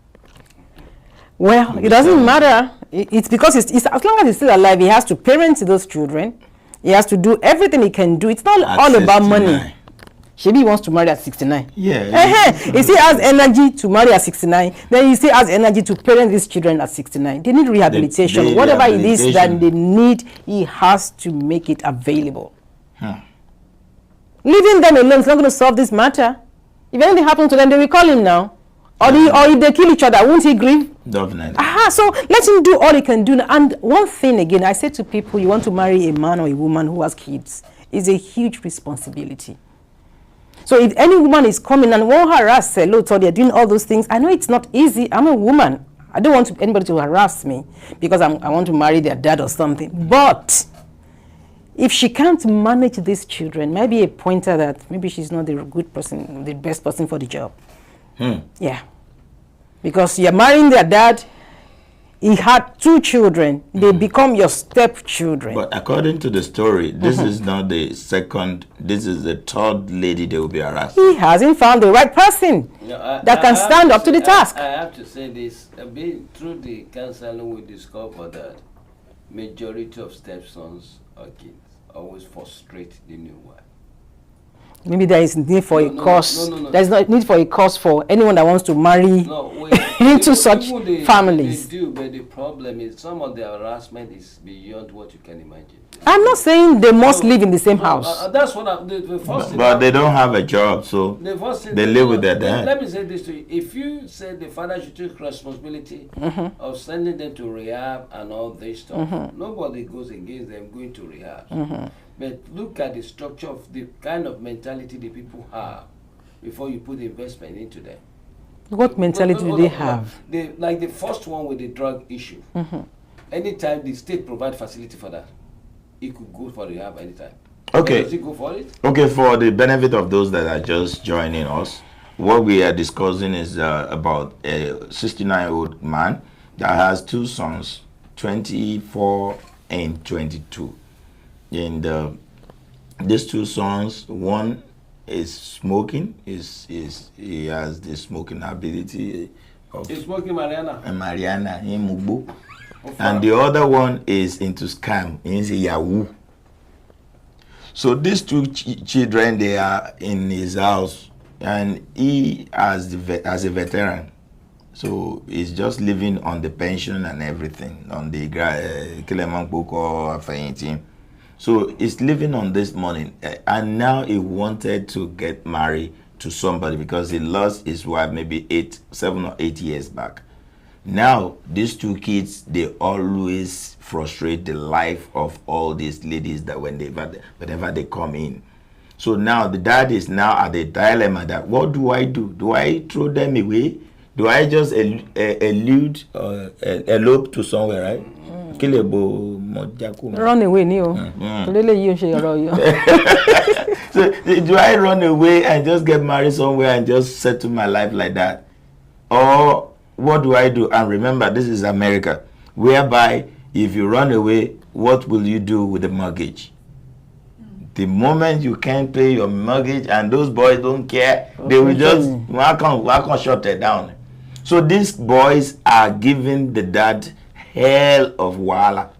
Well, it doesn't matter. It's because it's as long as he's still alive, he has to parent those children. He has to do everything he can do. It's not at all 69. About money. Shebi wants to marry at 69. Yeah. He still has energy to marry at 69. Then he still has energy to parent these children at 69. They need rehabilitation. Whatever it is that they need, he has to make it available. Leaving them alone is not going to solve this matter. If anything happens to them, they will call him now. Or if they kill each other, won't he grieve? Definitely. So let him do all he can do. And one thing again, I say to people, you want to marry a man or a woman who has kids, is a huge responsibility. So if any woman is coming and won't harass, hello, so they're doing all those things, I know it's not easy. I'm a woman. I don't want anybody to harass me because I want to marry their dad or something. But if she can't manage these children, maybe a pointer that maybe she's not the good person, the best person for the job. Yeah. Because you're marrying their dad, he had two children. They become your stepchildren. But according to the story, this is not the second, this is the third lady they will be harassed. He hasn't found the right person that can stand up to the task. I have to say this, through the counseling we discovered that majority of stepsons or kids always frustrate the new wife. Maybe there is need for a course. There is not need for a course for anyone that wants to marry into such families. They do, but the problem is some of the harassment is beyond what you can imagine. I'm not saying they must live in the same house. That's what the first thing. But they don't have a job, so they live with their dad. Let me say this to you. If you say the father should take responsibility of sending them to rehab and all this stuff, nobody goes against them going to rehab. But look at the structure of the kind of mentality the people have before you put the investment into them. What mentality do they have? Like the first one with the drug issue. Anytime the state provide facility for that, it could go for rehab anytime. Okay. Does it go for it? Okay, for the benefit of those that are just joining us, what we are discussing is about a 69-year-old man that has two sons, 24 and 22. And these two sons, one is smoking, he has the smoking ability of smoking Mariana. Mariana in Mugbo. And the other one is into scam, he's a Yahoo. So these two children, they are in his house, and he as a veteran, so he's just living on the pension and everything, on the Kilemon book or Fayintin. So he's living on this money, and now he wanted to get married to somebody because he lost his wife maybe 7 or 8 years back. Now these two kids, they always frustrate the life of all these ladies that whenever they come in. So now the dad is now at the dilemma that what do I do? Do I throw them away? Do I just elude or elope to somewhere, right? Run away, Neo. So do I run away and just get married somewhere and just settle my life like that? Or what do I do? And remember, this is America, whereby if you run away, what will you do with the mortgage? The moment you can't pay your mortgage and those boys don't care, they will just whack on shut it down. So these boys are giving the dad hell of wahala.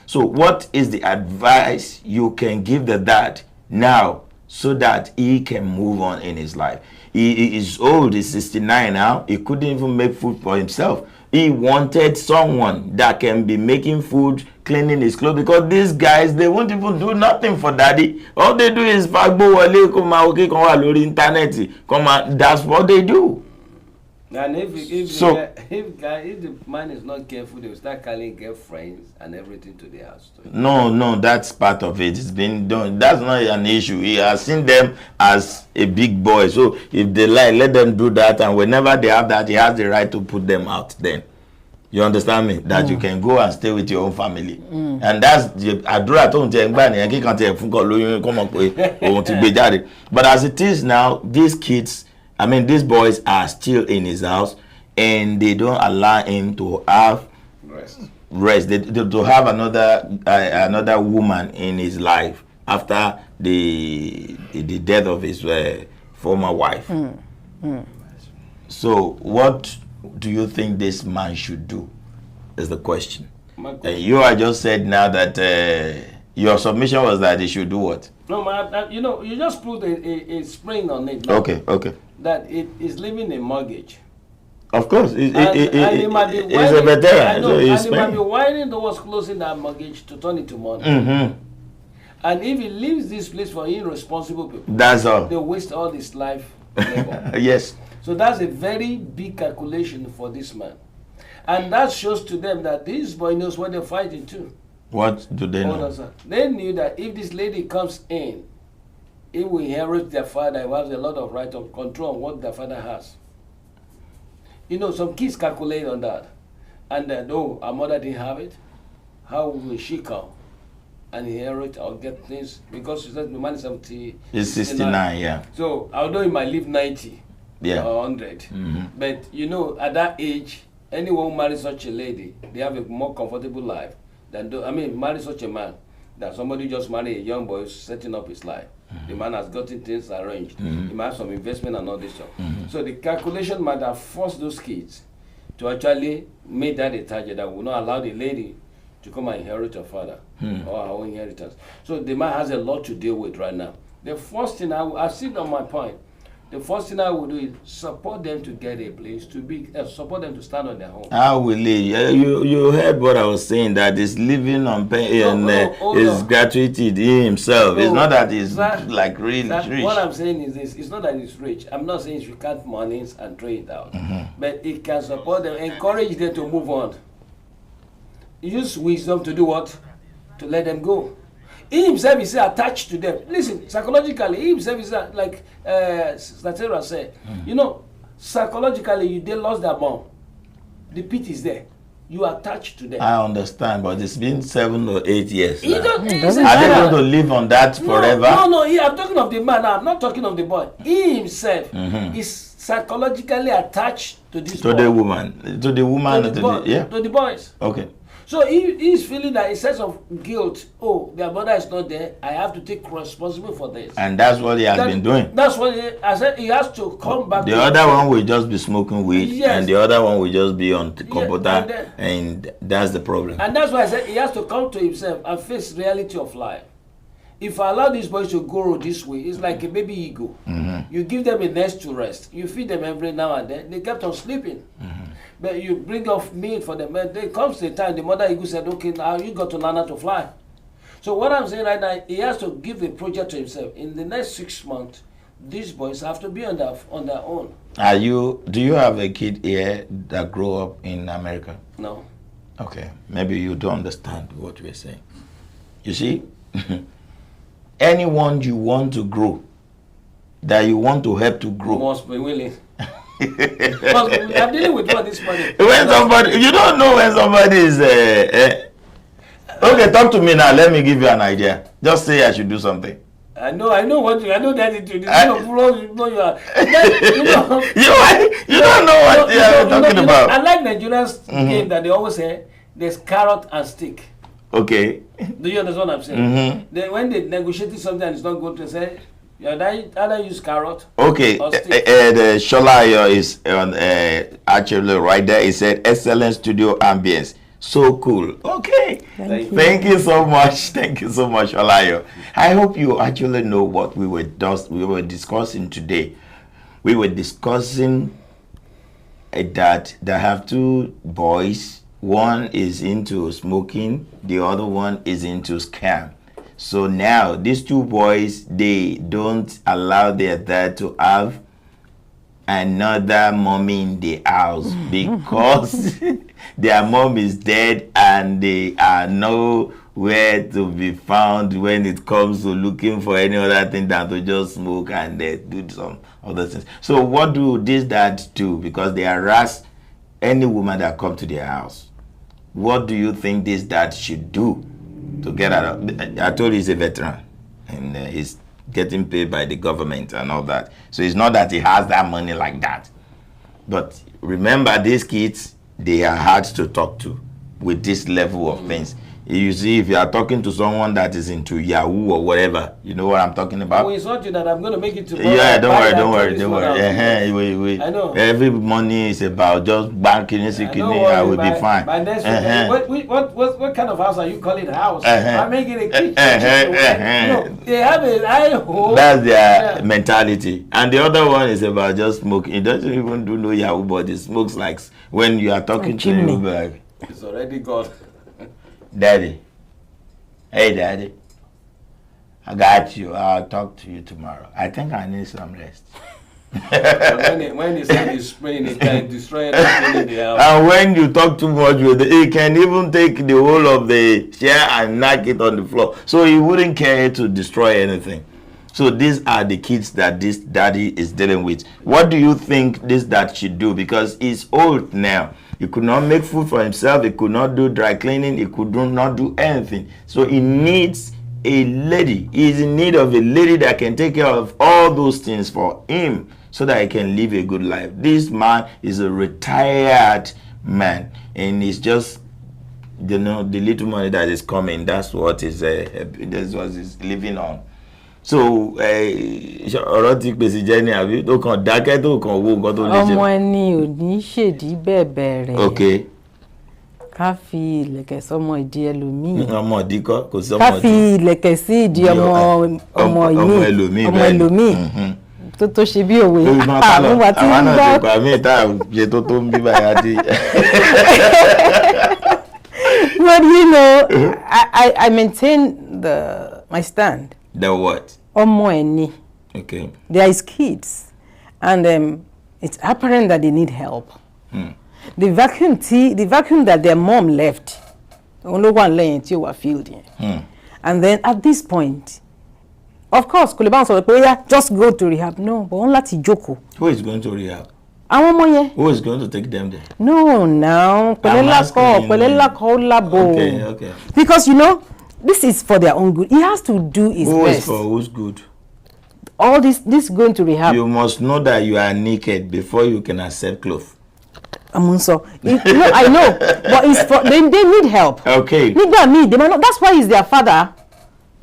So what is the advice you can give the dad now so that he can move on in his life? He is old, he's 69 now. He couldn't even make food for himself. He wanted someone that can be making food, cleaning his clothes, because these guys, they won't even do nothing for daddy. All they do is fagbo wale, come out, okay, come out, internet, come out. That's what they do. And if the man is not careful, they will start calling girlfriends and everything to the house. No, that's part of it. It's been done. That's not an issue. He has seen them as a big boy. So if they lie, let them do that. And whenever they have that, he has the right to put them out then. You understand me? That you can go and stay with your own family. And that's the àdúrà tó ń tẹ gbà nìyẹn kí kan tẹ fún kọ lóyún kó mọ̀ pé òun ti gbé jáde. But as it is now, these boys are still in his house and they don't allow him to have rest. They to have another woman in his life after the death of his former wife. So what do you think this man should do is the question. You are just said now that your submission was that he should do what? No, man, you just put a spring on it. Okay. That it is living a mortgage. Of course, he's a veteran. And he might be whining towards closing that mortgage to turn it to money. And if he leaves this place for irresponsible people, that's all. They waste all his life labor. Yes. So that's a very big calculation for this man. And that shows to them that this boy knows what they're fighting too. What do they know? They knew that if this lady comes in, it will inherit their father. He has a lot of right of control on what their father has. Some kids calculate on that. And our mother didn't have it. How will she come and inherit or get things? Because she said the man is 70. He's 69, yeah. So although he might live 90 or 100, but at that age, anyone who marries such a lady, they have a more comfortable life than marry such a man that somebody just marry a young boy who's setting up his life. The man has gotten things arranged. He might have some investment and all this stuff. So the calculation might have forced those kids to actually make that a target that will not allow the lady to come and inherit her father or her own inheritance. So the man has a lot to deal with right now. The first thing I've seen on my point, the first thing I would do is support them to get a place to be, support them to stand on their own. How will he? You heard what I was saying, that he's living on pay and is gratuity himself. It's not that he's like really rich. What I'm saying is this: it's not that he's rich. I'm not saying he should count monies and throw it out, but it can support them, encourage them to move on. Use wisdom to do what? To let them go. He himself is attached to them. Listen, psychologically, he himself is like Statera said. Psychologically, they lost their mom. The pit is there. You are attached to them. I understand, but it's been 7 or 8 years. Are they going to live on that forever? No. I'm talking of the man now. I'm not talking of the boy. He himself is psychologically attached to this boy. To the woman. To the boys. Okay. So he's feeling that a sense of guilt. Oh, their mother is not there. I have to take responsibility for this. And that's what he has been doing. That's what I said. He has to come back. The other one will just be smoking weed, and the other one will just be on the computer, and that's the problem. And that's why I said he has to come to himself and face reality of life. If I allow these boys to grow this way, it's like a baby ego. You give them a nest to rest. You feed them every now and then. They kept on sleeping. But you bring off meat for them. And there comes the time the mother eagle said, okay, now you got to learn how to fly. So what I'm saying right now, he has to give a project to himself. In the next 6 months, these boys have to be on their own. Do you have a kid here that grew up in America? No. Okay, maybe you don't understand what we're saying. You see, anyone you want to grow, that you want to help to grow, must be willing. I'm dealing with what this money. When somebody, you don't know when somebody is. Okay, talk to me now. Let me give you an idea. Just say I should do something. I know that it is. You don't know what they are talking about. I like Nigerians game that they always say there's carrot and stick. Okay. Do you understand what I'm saying? Then when they negotiate something and it's not good, to say, either use carrot. Okay. The Sholayo is actually right there. It said excellent studio ambience. So cool. Okay. Thank you so much. Thank you so much, Sholayo. I hope you actually know what we were discussing today. We were discussing that they have 2 boys. One is into smoking, the other one is into scam. So now these 2 boys, they don't allow their dad to have another mommy in the house because their mom is dead and they are nowhere to be found when it comes to looking for any other thing than to just smoke and do some other things. So what do these dads do? Because they harass any woman that come to their house. What do you think this dad should do to get out of? I told you he's a veteran and he's getting paid by the government and all that. So it's not that he has that money like that. But remember, these kids, they are hard to talk to with this level of things. You see, if you are talking to someone that is into Yahoo or whatever, you know what I'm talking about? Oh, it's not you that I'm going to make it to. Yeah, don't worry. I know. Every money is about just banking, I will be fine. By next week, what kind of house are you calling house? I'm making a kitchen. They have a high home. That's their mentality. And the other one is about just smoking. It doesn't even do no Yahoo, but it smokes like when you are talking to him. Like, it's already gone. Daddy. Hey, Daddy. I got you. I'll talk to you tomorrow. I think I need some rest. when the sun is spraying, it can destroy everything in the house. And when you talk too much with it, it can even take the whole of the chair and knock it on the floor. So he wouldn't care to destroy anything. So these are the kids that this daddy is dealing with. What do you think this dad should do? Because he's old now. He could not make food for himself. He could not do dry cleaning. He could not do anything. So he needs a lady. He is in need of a lady that can take care of all those things for him so that he can live a good life. This man is a retired man, and he's just, the little money that is coming, that's what he's living on. So ọ̀rọ̀ ti pèsè jẹ́ ní àbí tó kàn dákẹ́ tó kàn wo nǹkan tó lè ṣe. ọmọ ẹni ò ní ṣèdí bẹ̀bẹ̀ rẹ̀. Okay. Ká fi ìlẹ̀kẹ̀ sọmọ ìdí ẹlòmíì. ọmọ ìdí kọ́ kò sí ọmọ ìdí. Ká fi ìlẹ̀kẹ̀ sí ìdí ọmọ ẹlòmíì tó ṣe bí òwe. àwọn náà ti pa mí tá ṣe tó ń bí báyà dé. But you know, I maintain my stand. The what? Ọmọ ẹni. Okay. There is kids, and it's apparent that they need help. The vacuum that their mom left, only one lane till we filled in. And then at this point, of course, just go to rehab. No, but only láti jókòó. Who is going to rehab? Àwọn ọmọ yẹn. Who is going to take them there? No, now. Okay. Because this is for their own good. He has to do his best. Who is for whose good? All this going to rehab. You must know that you are naked before you can accept clothes. I know, but it's for they need help. Okay. They might not. That's why he's their father.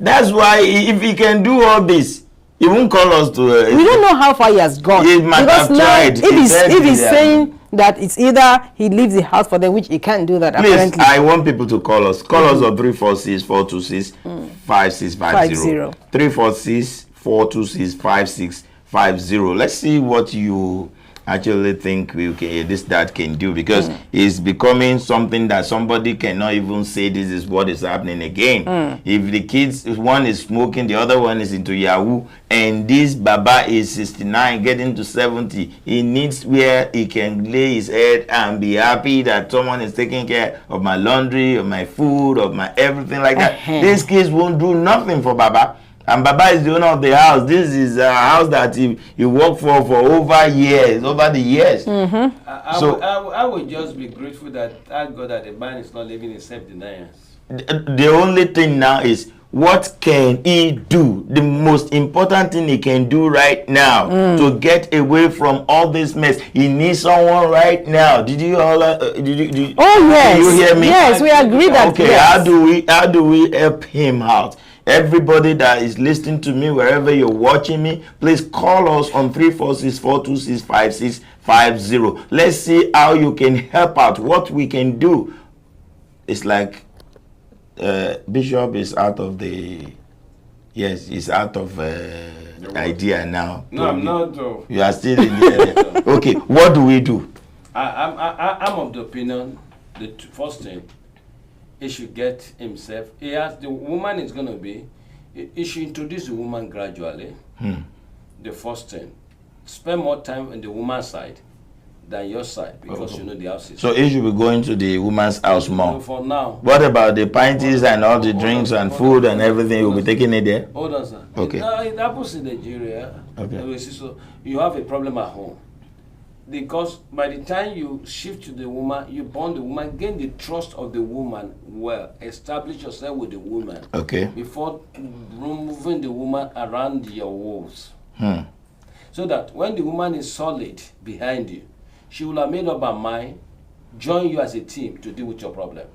That's why if he can do all this, he won't call us to. We don't know how far he has gone. He might have tried. If he's saying that it's either he leaves the house for them, which he can't do that. Please, apparently. I want people to call us. Call us on 346-426-5650. 346-426-5650. Let's see what you actually think this dad can do, because it's becoming something that somebody cannot even say this is what is happening again. If the kids, if one is smoking, the other one is into Yahoo, and this baba is 69 getting to 70, he needs where he can lay his head and be happy that someone is taking care of my laundry, of my food, of my everything like that. These kids won't do nothing for baba. And Baba is the owner of the house. This is a house that he worked for over the years. I would just be grateful that thank God that the man is not living in self-deniance. The only thing now is, what can he do? The most important thing he can do right now to get away from all this mess. He needs someone right now. Did you all? Did you? Oh yes. Did you hear me? Yes, we agree that. Okay. Yes. How do we help him out? Everybody that is listening to me, wherever you're watching me, please call us on 346-426-5650. Let's see how you can help out, what we can do. It's like Bishop is out of the... Yes, he's out of idea now. No, I'm not though. You are still in the area. Okay, what do we do? I'm of the opinion, the first thing, he should get himself. The woman is going to be. He should introduce the woman gradually. The first thing, spend more time on the woman's side than your side because you know the house is. So he should be going to the woman's house more. For now. What about the pinties and all the drinks and food and everything? You'll be taking it there? Hold on, sir. Okay. It happens in Nigeria. Okay. So you have a problem at home. Because by the time you shift to the woman, you bond the woman, gain the trust of the woman well, establish yourself with the woman. Okay. Before moving the woman around your walls. So that when the woman is solid behind you, she will have made up her mind, join you as a team to deal with your problem.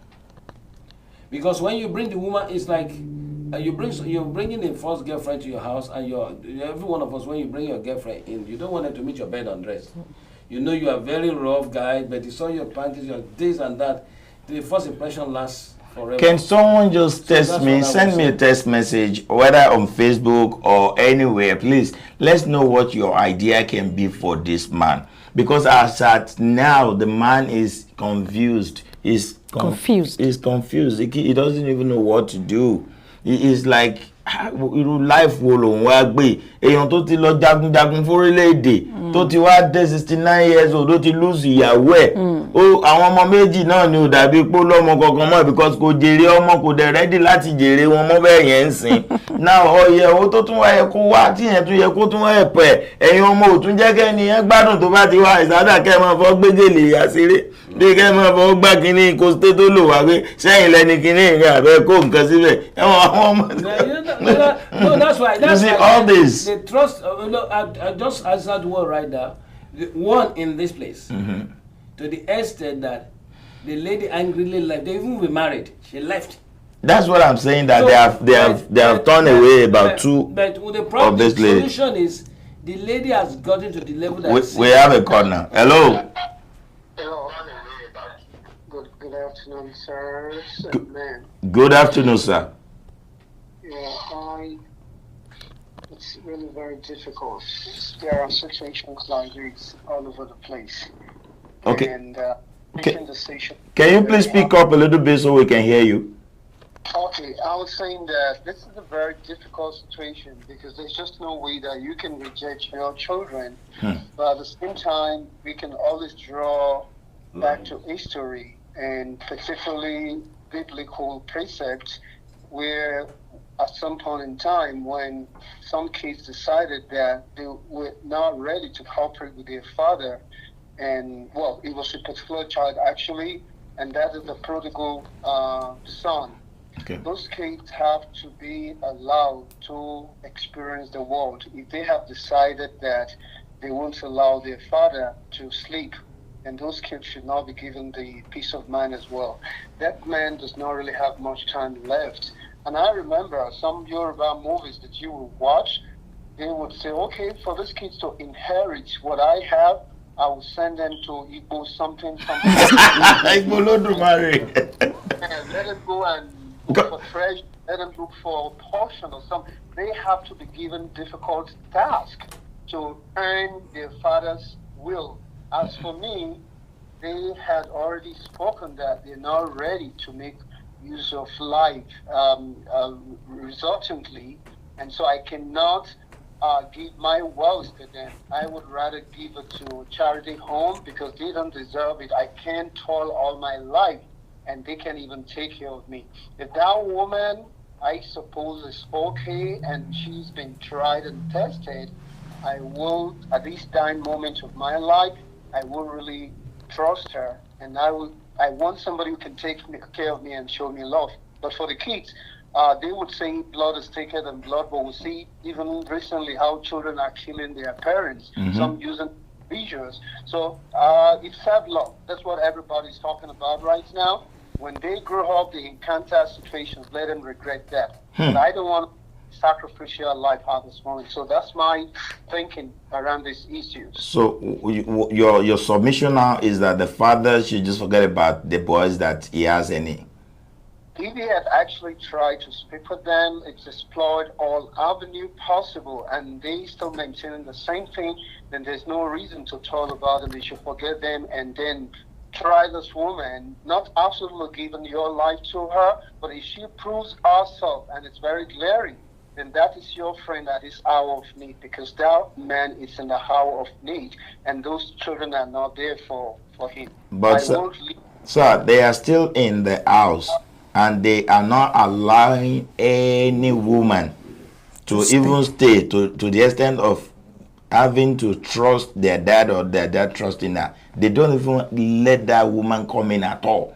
Because when you bring the woman, it's like you're bringing a first girlfriend to your house, and every one of us, when you bring your girlfriend in, you don't want her to meet your bed undressed. You know you are a very rough guy, but you saw your panties, your this and that. The first impression lasts forever. Can someone just text me, send me a text message, whether on Facebook or anywhere, please? Let's know what your idea can be for this man. Because as at now, the man is confused. He's confused. He's confused. He doesn't even know what to do. He is like, life wo lòun wá gbé èèyàn tó ti lọ jagunjagun fórílẹ̀-èdè tó ti wá dé 69 years old tó ti lose ìyàwó ẹ̀ àwọn ọmọ méjì náà ni ò dàbí pé lọ́mọ kankan mọ́ because kò jèrè ọmọ kò dẹ̀ ready láti jèrè wọn mọ́ bẹ́ẹ̀ yẹn ń sìn náà ọyẹ owó tó tún wá yẹ kó wá tí yẹn tún yẹ kó tún wá ẹ̀pẹ̀ ẹ̀yin ọmọ ò tún jẹ́ kẹ́ni yẹn gbádùn tó bá ti wá ìsádà kẹ́ máa fọ́ gbégèlè àṣírí bí kẹ́ máa fọ́ gbá kínní kó sté tó lò wá pé sẹ́yìn lẹ́ni kínní ìrìn àbẹ́ kó nǹkan síbẹ̀ ẹ̀wọ̀n àwọn ọmọ. No, that's why. You see, all this. The trust. I just answered one right now. The one in this place, to the extent that the lady angrily left. They even were married. She left. That's what I'm saying. That so, they have turned away about two of this lady. The solution is the lady has gotten to the level that we have a call now. Hello. Hello. Good afternoon, sir. Good afternoon, sir. Yeah, it's really very difficult. There are situations like this all over the place. Okay. And can you please speak up a little bit so we can hear you? Okay, I was saying that this is a very difficult situation because there's just no way that you can reject your children. But at the same time, we can always draw back to history and particularly biblical precepts where at some point in time when some kids decided that they were not ready to cooperate with their father, and well, it was a particular child actually, and that is the prodigal son. Okay. Those kids have to be allowed to experience the world. If they have decided that they won't allow their father to sleep, and those kids should not be given the peace of mind as well. That man does not really have much time left. And I remember some Yoruba movies that you would watch, they would say, okay, for these kids to inherit what I have, I will send them to Igbo something. Igbo Lodumare. And let them go and look for treasure, let them look for a portion or something. They have to be given difficult tasks to earn their father's will. As for me, they had already spoken that they're not ready to make use of life resultantly, and so I cannot give my wealth to them. I would rather give it to charity home because they don't deserve it. I can't toil all my life and they can't even take care of me. If that woman, I suppose, is okay and she's been tried and tested, I will, at this dying moment of my life, I will really trust her, and I want somebody who can take care of me and show me love. But for the kids, they would say blood is thicker than blood, but we see even recently how children are killing their parents, some using seizures. So it's sad love. That's what everybody's talking about right now. When they grow up, they encounter situations, let them regret that. But I don't want sacrificial life at this moment. So that's my thinking around these issues. So your submission now is that the father should just forget about the boys that he has any. If he had actually tried to speak with them, it's explored all avenue possible, and they still maintaining the same thing, then there's no reason to talk about them. They should forget them and then try this woman, not absolutely giving your life to her, but if she proves herself, and it's very glaring, then that is your friend at his hour of need, because that man is in the hour of need, and those children are not there for him. But sir, they are still in the house, and they are not allowing any woman to even stay to the extent of having to trust their dad or their dad trusting her. They don't even let that woman come in at all.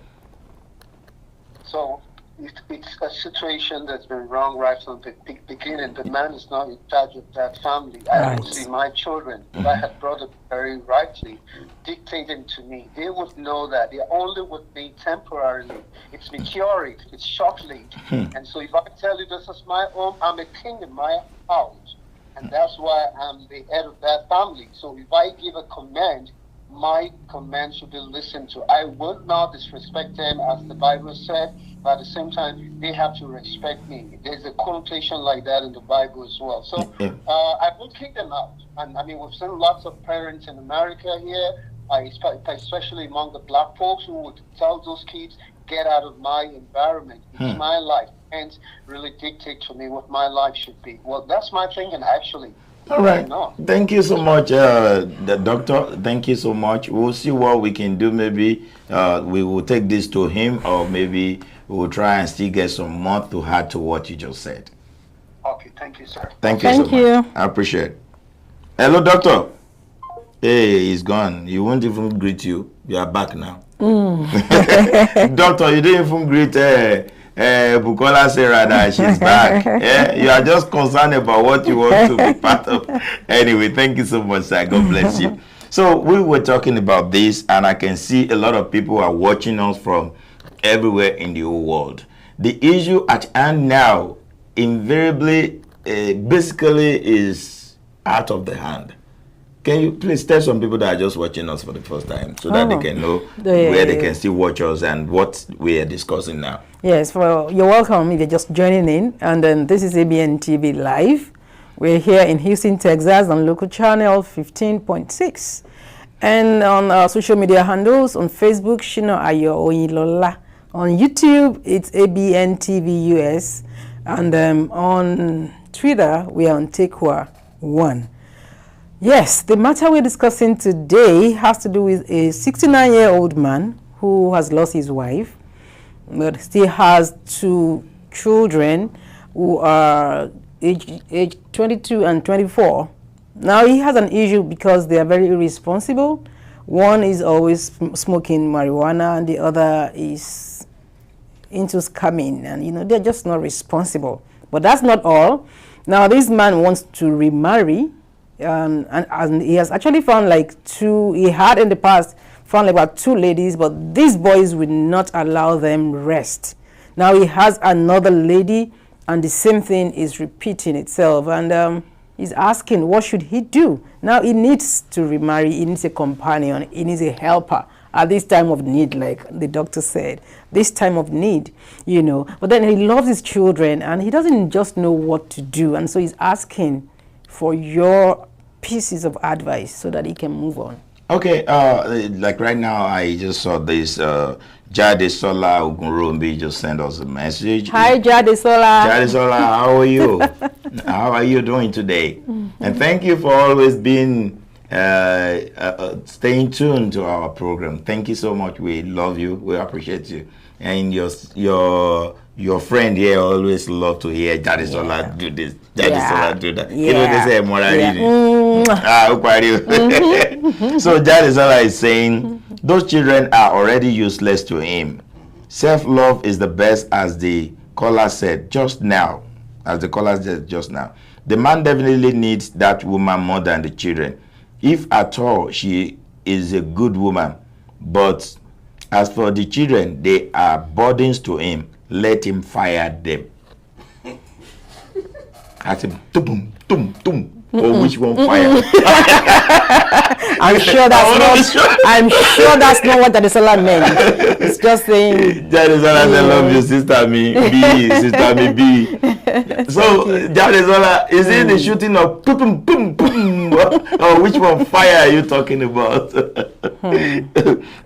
So it's a situation that's been wrong right from the beginning. The man is not in charge of that family. I would see my children, if I had brought up very rightly, dictating to me, they would know that they only would be temporarily. It's meteoric, it's short-lived. And so if I tell you this is my home, I'm a king in my house. And that's why I'm the head of that family. So if I give a command, my command should be listened to. I would not disrespect them, as the Bible said, but at the same time, they have to respect me. There's a connotation like that in the Bible as well. So I won't kick them out. And I mean, we've seen lots of parents in America here, especially among the black folks, who would tell those kids, get out of my environment. It's my life. And really dictate to me what my life should be. Well, that's my thinking, actually. All right. Thank you so much, the doctor. Thank you so much. We'll see what we can do. Maybe we will take this to him, or maybe we will try and still get some more to add to what you just said. Okay. Thank you, sir. Thank you so much. I appreciate it. Hello, doctor. Hey, he's gone. He won't even greet you. You are back now. Doctor, you didn't even greet Bukola Sarah that she's back. You are just concerned about what you want to be part of. Anyway, thank you so much, sir. God bless you. So we were talking about this, and I can see a lot of people are watching us from everywhere in the whole world. The issue at hand now invariably basically is out of the hand. Can you please tell some people that are just watching us for the first time, so that they can know where they can still watch us and what we are discussing now? Yes, well, you're welcome if you're just joining in. And then this is Abntv Live. We're here in Houston, Texas on local channel 15.6. And on our social media handles, on Facebook, Shino Ayo Oyilola. On YouTube, it's Abntv US. And on Twitter, we are on Tekwa1. Yes, the matter we're discussing today has to do with a 69-year-old man who has lost his wife, but still has 2 children who are age 22 and 24. Now, he has an issue because they are very irresponsible. One is always smoking marijuana, and the other is into scamming, and they're just not responsible. But that's not all. Now, this man wants to remarry. And he has actually found he had in the past found about 2 ladies, but these boys will not allow them rest. Now he has another lady, and the same thing is repeating itself, and he's asking, what should he do? Now he needs to remarry, he needs a companion, he needs a helper at this time of need, like the doctor said, this time of need, but then he loves his children, and he doesn't just know what to do, and so he's asking for your pieces of advice so that he can move on. Okay, like right now, I just saw this. Jade Sola Ogunrombi just sent us a message. Hi, Jade Sola. Jade Sola, how are you? How are you doing today? And thank you for always being staying tuned to our program. Thank you so much. We love you. We appreciate you. And your friend here always love to hear Jade Sola do this, Jade Sola do that. They say more So Jade Sola is saying those children are already useless to him. Self-love is the best, as the caller said just now. The man definitely needs that woman more than the children. If at all, she is a good woman. But as for the children, they are burdens to him. Let him fire them. Ask him, or which one fire? I'm sure that's not what Jadisola meant. It's just saying. Jadisola said, "Love you, sister me B." So Jadisola, is it the shooting of or which one fire are you talking about?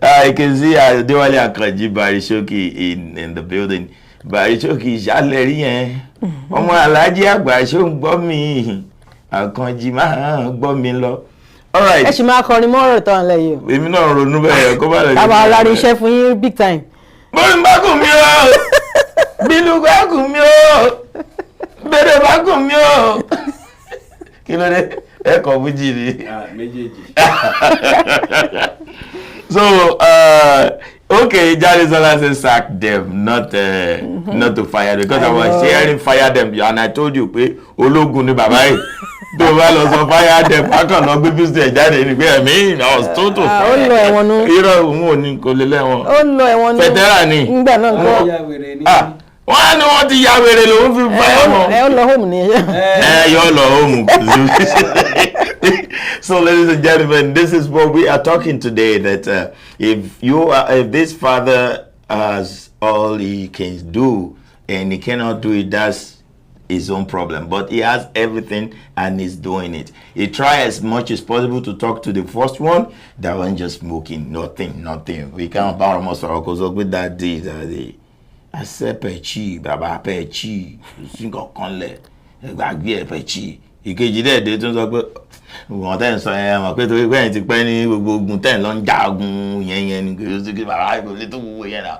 I can see Dewali Akraji Barishoki in the building. Bàríṣókì ìṣàlẹ̀ rí yẹn ọmọ alájí àgbà ṣó ń gbọ́ mi àkànjì máa gbọ́ mi lọ. ẹ ṣì máa kọrin mọ́rọ̀ tán lẹ́yìn. èmi náà ronú bẹ́ẹ̀ kó bá lè. àwọn alárí iṣẹ́ fún yín big time. bóyá bá kùn mí o bínú bá kùn mí o bẹ́ẹ̀ bá kùn mí o kí ló dé ẹ kọ fújì ni. méjèèjì. So okay, Jarisola said sack them, not to fire them, because I was hearing fire them and I told you pé ológun ni bàbá yìí tó bá lọ sọ fire them akàn lọ gbé business jáde ní pé ẹ̀mí I was total. ó lọ ẹ̀wọ̀n nu. irọ́ òun ò ní kò lè lẹ́wọ̀n. ó lọ ẹ̀wọ̀n nu. fẹ̀tẹ́rà ni. nígbà náà kọ́. wọ́n á ní wọ́n ti ya wèrè lòun fi fire wọn. ẹ ó lọ home ni. yóò lọ home. So, ladies and gentlemen, this is what we are talking today. That if this father has all he can do and he cannot do it, that's his own problem. But he has everything and he's doing it. He tried as much as possible to talk to the first one. That one just smoking, nothing. We can't bound almost because with that day, I said pechi, baba pechi, single conle, gbagbe pechi. Ìkejì dẹ̀ tó ń sọ pé wọ́n tẹ́ ń sọ ẹ̀ mọ̀ pé torí pé ẹ̀yìn ti pẹ́ ní gbogbo ogun tẹ́ ń lọ ń jagun yẹn ni kí bàbá ìgbòlé tó wúwo yẹn náà.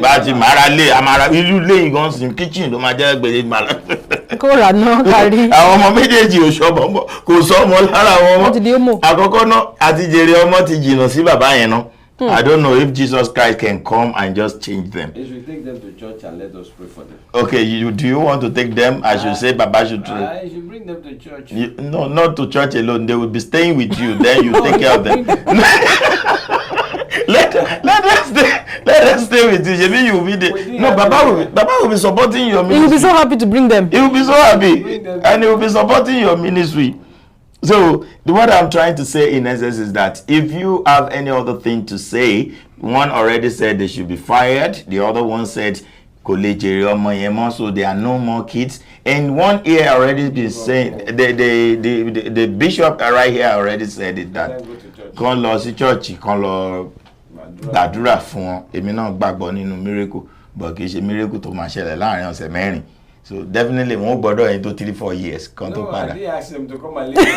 bá ti mara lé amara ìlú lé ìgan sí kitchen ló máa jẹ́ gbèdé mara. kó rà náà kárí. àwọn ọmọ méjèèjì ò sọmọ kò sọmọ lára àwọn ọmọ. àkọ́kọ́ náà àti jèrè ọmọ ti jìnnà sí bàbá yẹn náà. I don't know if Jesus Christ can come and just change them. You should take them to church and let us pray for them. Okay, do you want to take them? I should say Baba should. I should bring them to church. No, not to church alone. They will be staying with you. Then you take care of them. let us stay with you. Maybe you will be there. No, Baba will be supporting your ministry. He will be so happy to bring them. He will be so happy, and he will be supporting your ministry. So what I'm trying to say in essence is that if you have any other thing to say, one already said they should be fired. The other one said, so there are no more kids. And one here already been saying, the bishop right here already said it that kan lọ sí church kan lọ gbàdúrà fún èmi náà gbàgbọ́ nínú miracle but kì í ṣe miracle tó máa ṣẹlẹ̀ láàrin ọ̀sẹ̀ mẹ́rin. So definitely wọ́n gbọ́dọ̀ ẹni tó 3-4 years kan tó padà. No, I didn't ask them to come and live.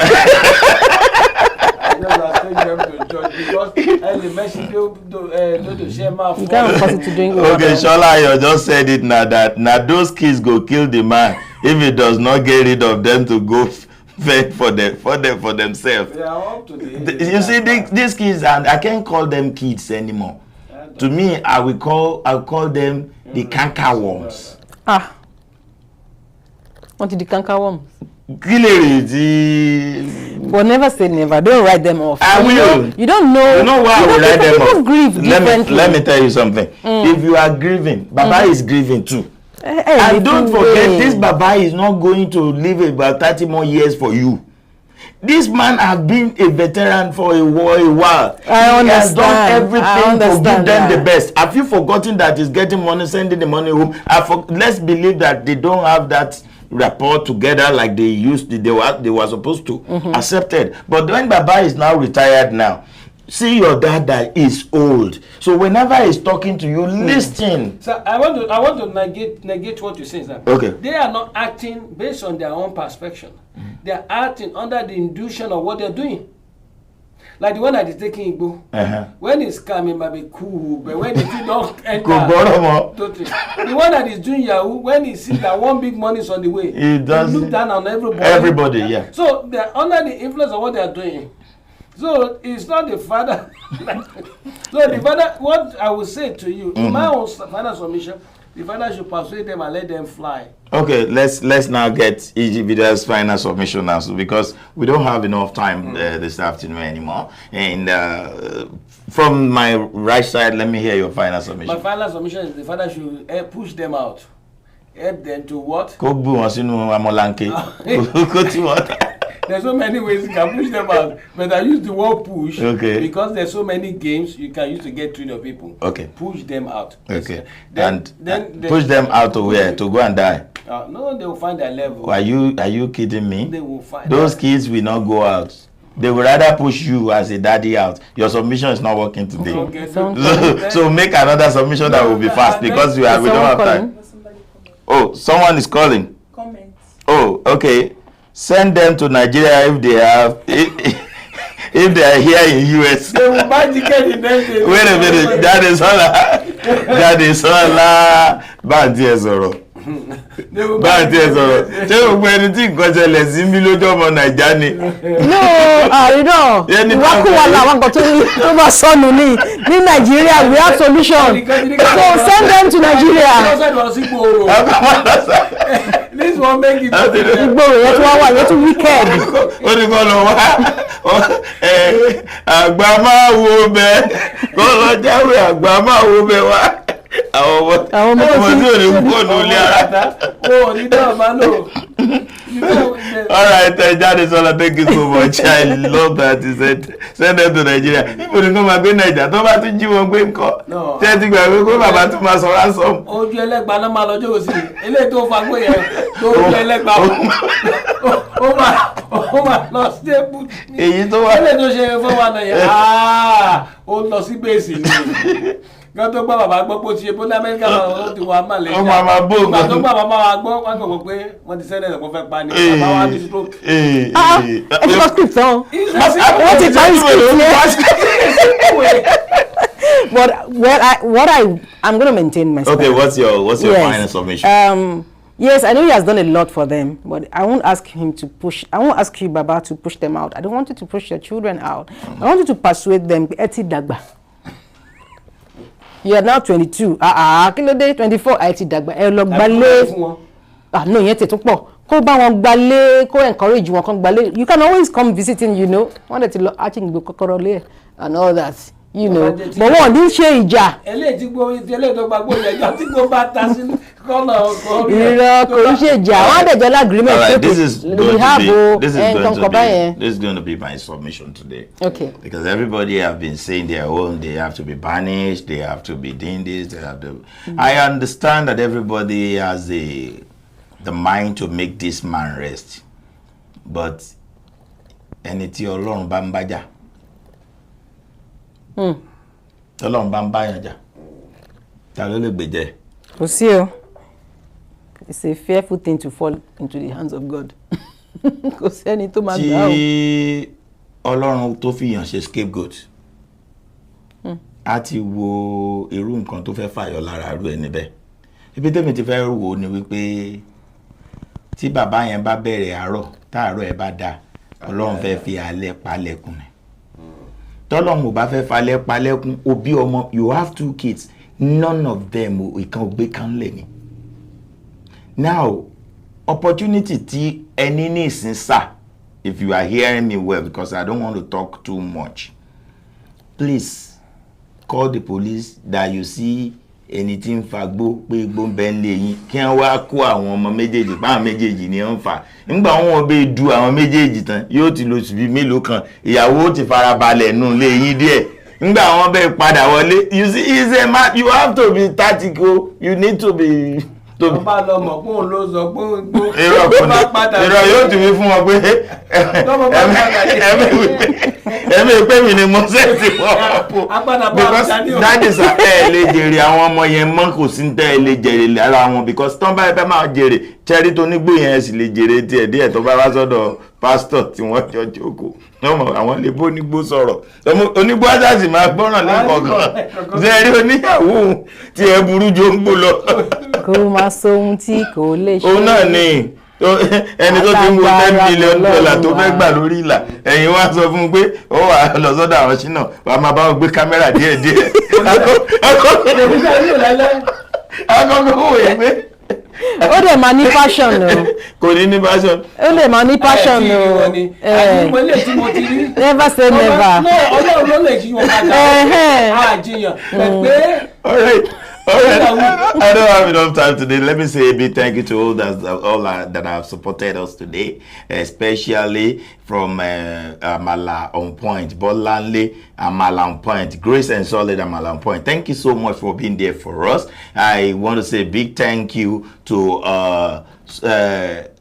I just take them to church because the message to share my phone. You can't force it to drink. Okay, Shola, you just said it now that now those kids go kill the man if he does not get rid of them to go fend for themselves. They are up to the You see, these kids, and I can't call them kids anymore. To me, I'll call them the canker worms. What did the canker worms? But never say never. Don't write them off. I will. You don't know. You know why I will write them off? Grieve let me tell you something. If you are grieving, Baba is grieving too. And don't forget, this Baba is not going to live about 30 more years for you. This man has been a veteran for a while. I understand. He has done everything to give them the best. Have you forgotten that he's getting money, sending the money home? Let's believe that they don't have that rapport together like they used to, they were supposed to accepted. But when Baba is now retired now, see your dad that is old. So whenever he's talking to you, listen. So I want to negate what you say, sir. Okay. They are not acting based on their own perception. They are acting under the induction of what they're doing. Like the one that is taking Igbo. When he's coming, might be cool, but when he don't enter, totally. The one that is doing Yahoo, when he sees that one big money is on the way, he look down on everybody. Everybody, yeah. So they're under the influence of what they are doing. So it's not the father. So the father, what I will say to you, in my own final submission, the father should persuade them and let them fly. Okay, let's now get Ejibida's final submission now, so because we don't have enough time this afternoon anymore. And from my right side, let me hear your final submission. My final submission is the father should push them out. Help them to what? There's so many ways you can push them out, but I use the word push because there's so many games you can use to get rid of people. Okay. Push them out. Okay. Then push them out to where? To go and die? No, they will find their level. Are you kidding me? They will find those kids will not go out. They would rather push you as a daddy out. Your submission is not working today. Okay. So make another submission that will be fast because we don't have time. Oh, someone is calling. Comment. Oh, okay. Send them to Nigeria if they have. If they are here in US. They will buy ticket in next day. Wait a minute. That is all. That is all. Báńtì ẹ sọ̀rọ̀. Báńtì ẹ sọ̀rọ̀. Ṣé gbogbo ẹni tí nǹkan ṣẹlẹ̀ sí mi lójú ọmọ Nàìjíríà ni? No, àrídọ̀. Ìwákùwà làwọn nǹkan tó bá sọnù ní Nigeria we have solution. So send them to Nigeria. This one make it. Ìgboro yẹn tí wọ́n wà yẹn tún wicked. Ó ní kọ́ lọ wá àgbà máa wo bẹ́ẹ̀ kọ́ lọ jáwé àgbà máa wo bẹ́ẹ̀ wá. Àwọn ọmọ tí ò ní fóònù ilé ara. Ó ní náà máa lò. All right, Jadesola, thank you so much. I love that you said send them to Nigeria. People don't come and Nigeria. Tó bá tún jí wọn gbé ńkọ́. Ṣé ti gbà pé bàbá tún máa sọ ransom. Ojú ẹlẹ́gbàá náà máa lọ jókòó sí. Eléyìí tó fagbó yẹn tó ojú ẹlẹ́gbàá. Ó máa lọ sí ebú. Èyí tó wà. Eléyìí tó ṣe fún wa náà yẹn. Ó lọ sí bẹ́ẹ̀sì ni. Gan tó gbọ́ bàbá gbọ́ pé ó ti ṣe bóńdé Amẹ́ríkà náà ó ti wà Malaysia. Ó máa bó ìgbà tó gbọ́ bàbá wa gbọ́ wọ́n gbọ́ pé wọ́n ti sẹ́lẹ̀ ẹ̀kọ́ fẹ́ pa ni bàbá wa ti stroke. Ẹ ti kọ́ script tán. Wọ́n ti parí script yẹn. But I'm going to maintain myself. Okay, what's your final submission? Yes, I know he has done a lot for them, but I won't ask him to push. I won't ask you, Baba, to push them out. I don't want you to push your children out. I want you to persuade them. Eti dagba. You are now 22. Kí ló dé 24. Eti dagba. Ẹ lọ gbálé. No, yẹn tètè pọ̀. Kó bá wọn gbálé, kó encourage wọn kan gbálé. You can always come visiting, you know. Wọ́n dẹ̀ ti lọ Achingbo kọ́kọ́rọ́ lé and all that. You know, but wọ́n ní ṣe ìjà. Eléyìí tí tó gbàgbọ́ ìyẹn tí kò bá ta sí kọ́nà ọkọ̀ rẹ̀. Irọ́ kò ń ṣe ìjà. Wọ́n dẹ̀ jẹ́ agreement. All right, this is going to be my submission today. Okay. Because everybody have been saying their own. They have to be banished. They have to be doing this. They have to. I understand that everybody has the mind to make this man rest, but ẹni tí Ọlọ́run bá ń bá jà. Ọlọ́run bá ń bá yàn jà. Ta ló lè gbèjẹ́? Kò sí o. It's a fearful thing to fall into the hands of God. Kò sẹ́ni tó máa gbà o. Tí Ọlọ́run tó fi yàn ṣe scapegoat. A ti wo irú nǹkan tó fẹ́ fàyọ lára irú ẹni bẹ́ẹ̀. Ibi tẹ́mi ti fẹ́ wò ni wípé tí bàbá yẹn bá bẹ̀rẹ̀ àárọ̀ táàárọ̀ ẹ̀ bá dáa Ọlọ́run fẹ́ fi alẹ́ palẹ̀kùn ni. Tọ́lọ́run ò bá fẹ́ falẹ̀ palẹ̀kùn òbí ọmọ, you have 2 kids, none of them ìkan ò gbé kan lẹ̀ ni. Now opportunity tí ẹni ní ìsìn sá, if you are hearing me well, because I don't want to talk too much, please call the police that you see ẹni tí ń fa gbó pé gbó ń bẹ ń lé yín kí wọ́n wá kó àwọn ọmọ méjèèjì báwọn méjèèjì ni wọ́n fà nígbà wọn bẹ du àwọn méjèèjì tán yóò ti lóṣù bíi mélòó kan ìyàwó ti fara balẹ̀ nù lé yín díẹ̀ nígbà wọn bẹ padà wọlé. You see, it's a man, you have to be tactical, you need to be. Tó bá lọ mọ̀ pé òun ló sọ pé gbó bá padà irọ́ yóò tún fi fún wọn pé ẹ̀mí pé mi ni mo sẹ́ẹ̀tì wọ́n because that is ẹ̀ lè jèrè àwọn ọmọ yẹn mọ́ kò sí tẹ́ ẹ lè jèrè lára wọn because tán báyìí fẹ́ máa jèrè tẹ́rí tó nígbó yẹn sì lè jèrè tiẹ̀ díẹ̀ tó bá wá sọ́dọ̀ pásítọ̀ tí wọ́n jọ jókòó àwọn lè bó onígbó sọ̀rọ̀ onígbó ajáàsì máa gbọ́ràn lẹ́kọ̀ọ̀kan sẹ́ẹ̀rí oníyàwó tí ẹ burú jo ń gbó lọ. Kò máa sọ ohun tí kò lè ṣe. Òun náà ni ẹni tó ti ń wo $10 million tó fẹ́ gbà lórí ìlà ẹ̀yin wá sọ fún un pé ó wà lọ sọ́dọ̀ àwọn ṣínà wà á máa bá wọn gbé kámẹ́rà díẹ̀díẹ̀. Akọ́kọ́ wò yẹn pé. Ó dẹ̀ máa ní passion o. Kò ní ní passion. Ó lè máa ní passion o. Never say never. Ọlọ́run ló lè jí wọn padà. Àjiyàn. All right. I don't have enough time today. Let me say a big thank you to all that have supported us today, especially from Amala on Point, Bolanle, Amala on Point, Grace and Solid Amala on Point. Thank you so much for being there for us. I want to say a big thank you to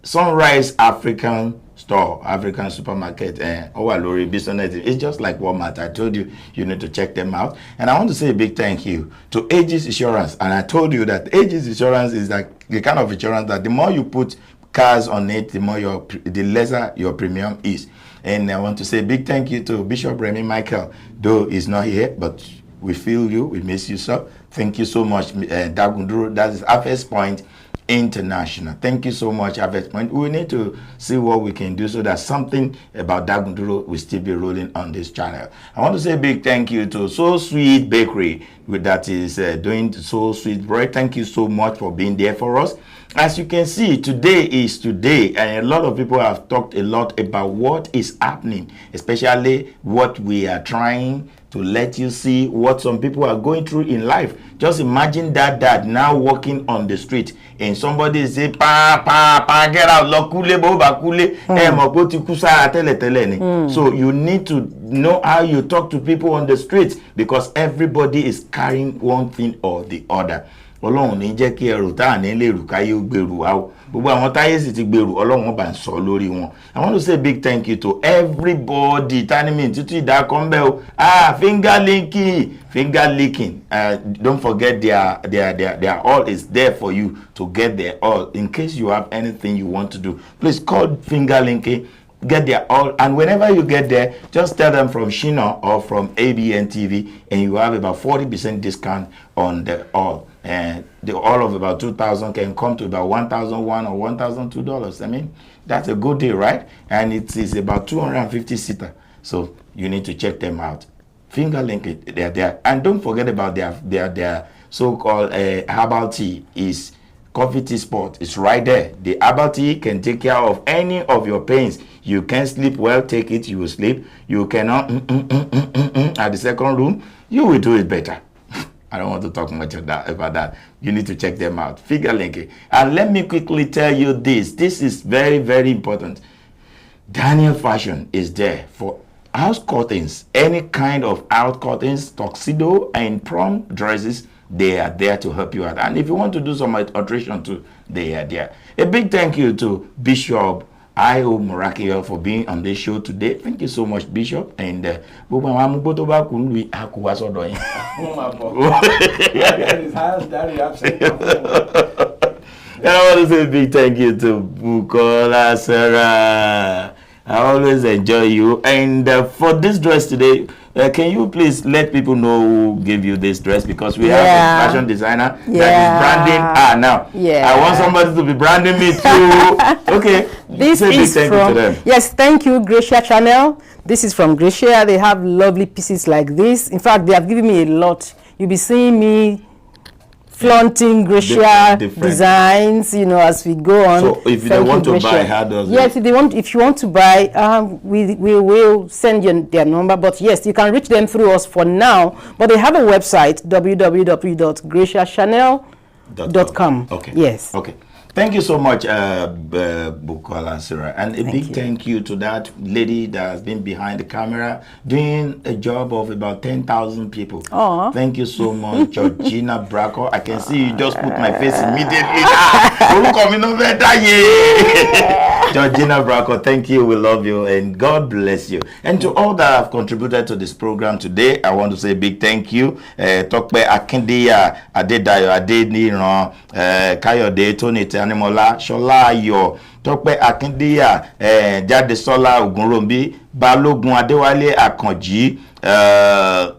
Sunrise African store, African supermarket, or business. It's just like Walmart. I told you, you need to check them out. And I want to say a big thank you to Aegis Insurance. And I told you that Aegis Insurance is like the kind of insurance that the more you put cars on it, the lesser your premium is. And I want to say a big thank you to Bishop Remy Michael, though he's not here, but we feel you, we miss you, sir. Thank you so much, Dagunduro. That is Harvest Point International. Thank you so much, Harvest Point. We need to see what we can do so that something about Dagunduro will still be rolling on this channel. I want to say a big thank you to So Sweet Bakery that is doing So Sweet bread. Thank you so much for being there for us. As you can see, today is today, and a lot of people have talked a lot about what is happening, especially what we are trying to let you see what some people are going through in life. Just imagine that dad now walking on the street and somebody say, pa, get out, lokule, boba kule, So you need to know how you talk to people on the street, because everybody is carrying one thing or the other. Ọlọ́run ní jẹ́ kí ẹrù tá ní lè rù káyé ó gbèrú wa o. Gbogbo àwọn táyé sì ti gbèrú, Ọlọ́run bá ń sọ lórí wọn. I want to say a big thank you to everybody. Tani mi títí ìdá kan bẹ́ o. Finger licking. Don't forget their all is there for you to get their all. In case you have anything you want to do, please call finger linking. Get their all, and whenever you get there, just tell them from Shino or from Abntv, and you have about 40% discount on the all. And the all of about 2,000 can come to about $1,001 or $1,002. I mean, that's a good deal, right? And it is about 250 seater, so you need to check them out. Finger link it, they're there, and don't forget about their so-called herbal tea is Coffee Tea Spot. It's right there. The herbal tea can take care of any of your pains. You can't sleep well, take it, you will sleep. You cannot at the second room, you will do it better. I don't want to talk much about that. You need to check them out. Figure linking. And let me quickly tell you this. This is very, very important. Daniel Fashion is there for house curtains, any kind of house curtains, tuxedo and prom dresses. They are there to help you out. And if you want to do some alteration too, they are there. A big thank you to Bishop I.O. Morakio for being on this show today. Thank you so much, Bishop. And I want to say a big thank you to Bukola Sarah. I always enjoy you. And for this dress today, can you please let people know who gave you this dress? Because we have a fashion designer that is branding now. Yeah. I want somebody to be branding me too. Okay. This is from, yes, thank you, Gracia Channel. This is from Gracia. They have lovely pieces like this. In fact, they have given me a lot. You'll be seeing me flaunting Gracia designs, you know, as we go on. So if they want to buy, how does yes, if you want to buy, we will send you their number. But yes, you can reach them through us for now. But they have a website, www.graciachannel.com. Okay. Yes. Okay. Thank you so much, Bukola Sarah. And a big thank you to that lady that has been behind the camera doing a job of about 10,000 people. Aww. Thank you so much, Georgina Bracco. I can see you just put my face immediately. Georgina Bracco, thank you. We love you and God bless you. And to all that have contributed to this program today, I want to say a big thank you. Tokpe Akindiya, Adedayo, Adeniran, Kayode, Tony Animola, Shola Ayo, Tokpe Akindiya, Jadesola Ogunrombi, Balogun Adewale Akanji,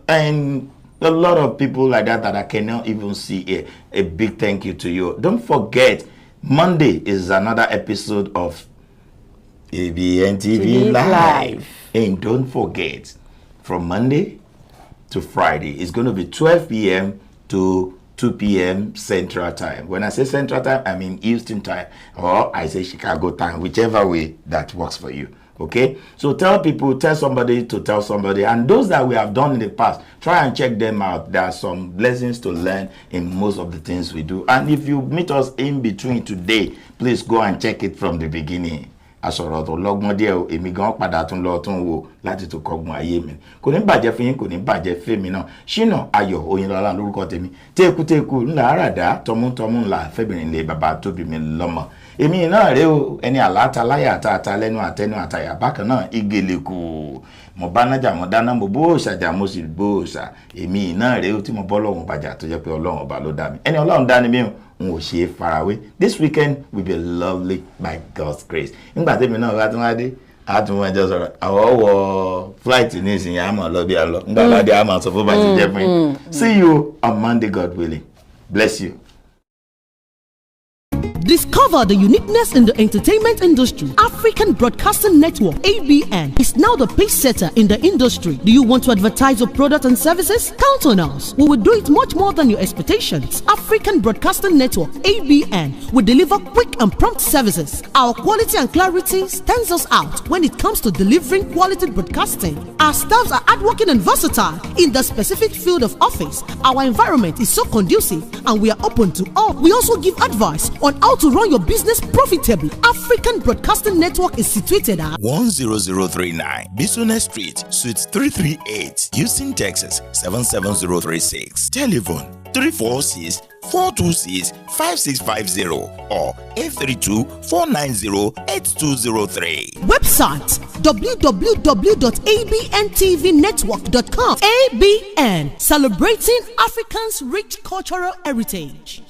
and a lot of people like that I cannot even see. A big thank you to you. Don't forget, Monday is another episode of Abntv Live. And don't forget, from Monday to Friday, it's going to be 12 p.m. to 2 p.m. Central Time. When I say Central Time, I mean Eastern Time, or I say Chicago Time, whichever way that works for you. Okay? So tell people, tell somebody to tell somebody. And those that we have done in the past, try and check them out. There are some lessons to learn in most of the things we do. And if you meet us in between today, please go and check it from the beginning. asọ̀rọ̀ tó lọ́gbọ́n díẹ̀ o èmi gan padà tún lọ tún wò láti tó kọ́gbọ́n ayé mi kò ní bàjẹ́ fún yín kò ní bàjẹ́ fèmí náà Ṣínà Ayọ̀ Oyinlọ́lá lórúkọ tèmi téèkútéèkú ńlá àràdá tọmútọmú ńlá fẹ́bìnrin lé bàbá tó bí mi lọ́mọ èmi náà rèé o ẹni àláta láyà àtàtà lẹ́nu àtẹnu àtàyà bákan náà igeleku mo bá nájà mo dáná mo bó òṣàjà mo sì bó òṣà èmi náà rèé o tí mo bọ́ lọ́hùn bàjà tó jẹ́ pé Ọlọ́run ọba ló dá mi ẹni Ọlọ́run dá ni mí o n ò ṣe é farawé this weekend will be lovely by God's grace nígbà tèmi náà wá tún wá dé àtúnwọ̀n ẹjọ́ sọ̀rọ̀ àwọn wọ flight ní ìsinyìí àmọ́ lọ bí a lọ nígbà bá dé àmọ́ sọ fún bá ti jẹ́ fún yín see you on Monday God willing bless you. Discover the uniqueness in the entertainment industry. African Broadcasting Network, ABN, is now the pace setter in the industry. Do you want to advertise your product and services? Count on us. We will do it much more than your expectations. African Broadcasting Network, ABN, will deliver quick and prompt services. Our quality and clarity stands us out when it comes to delivering quality broadcasting. Our staffs are hardworking and versatile in the specific field of office. Our environment is so conducive and we are open to all. We also give advice on how to run your business profitably. African Broadcasting Network is situated at 10039 Bisonet Street, Suite 338, Houston, Texas 77036. Telephone 346-426-5650 or 832-490-8203. Website www.abntvnetwork.com. ABN, celebrating Africans' rich cultural heritage.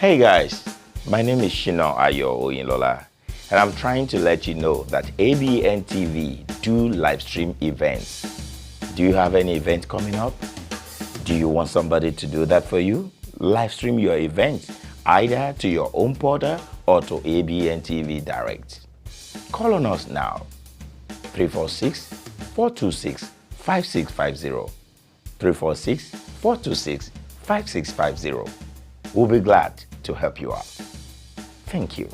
Hey guys, my name is Shina Ayo Oyinlola, and I'm trying to let you know that Abntv do live stream events. Do you have any event coming up? Do you want somebody to do that for you? Live stream your event either to your own portal or to Abntv Direct. Call on us now, 346-426-5650, 346-426-5650. We'll be glad to help you out. Thank you.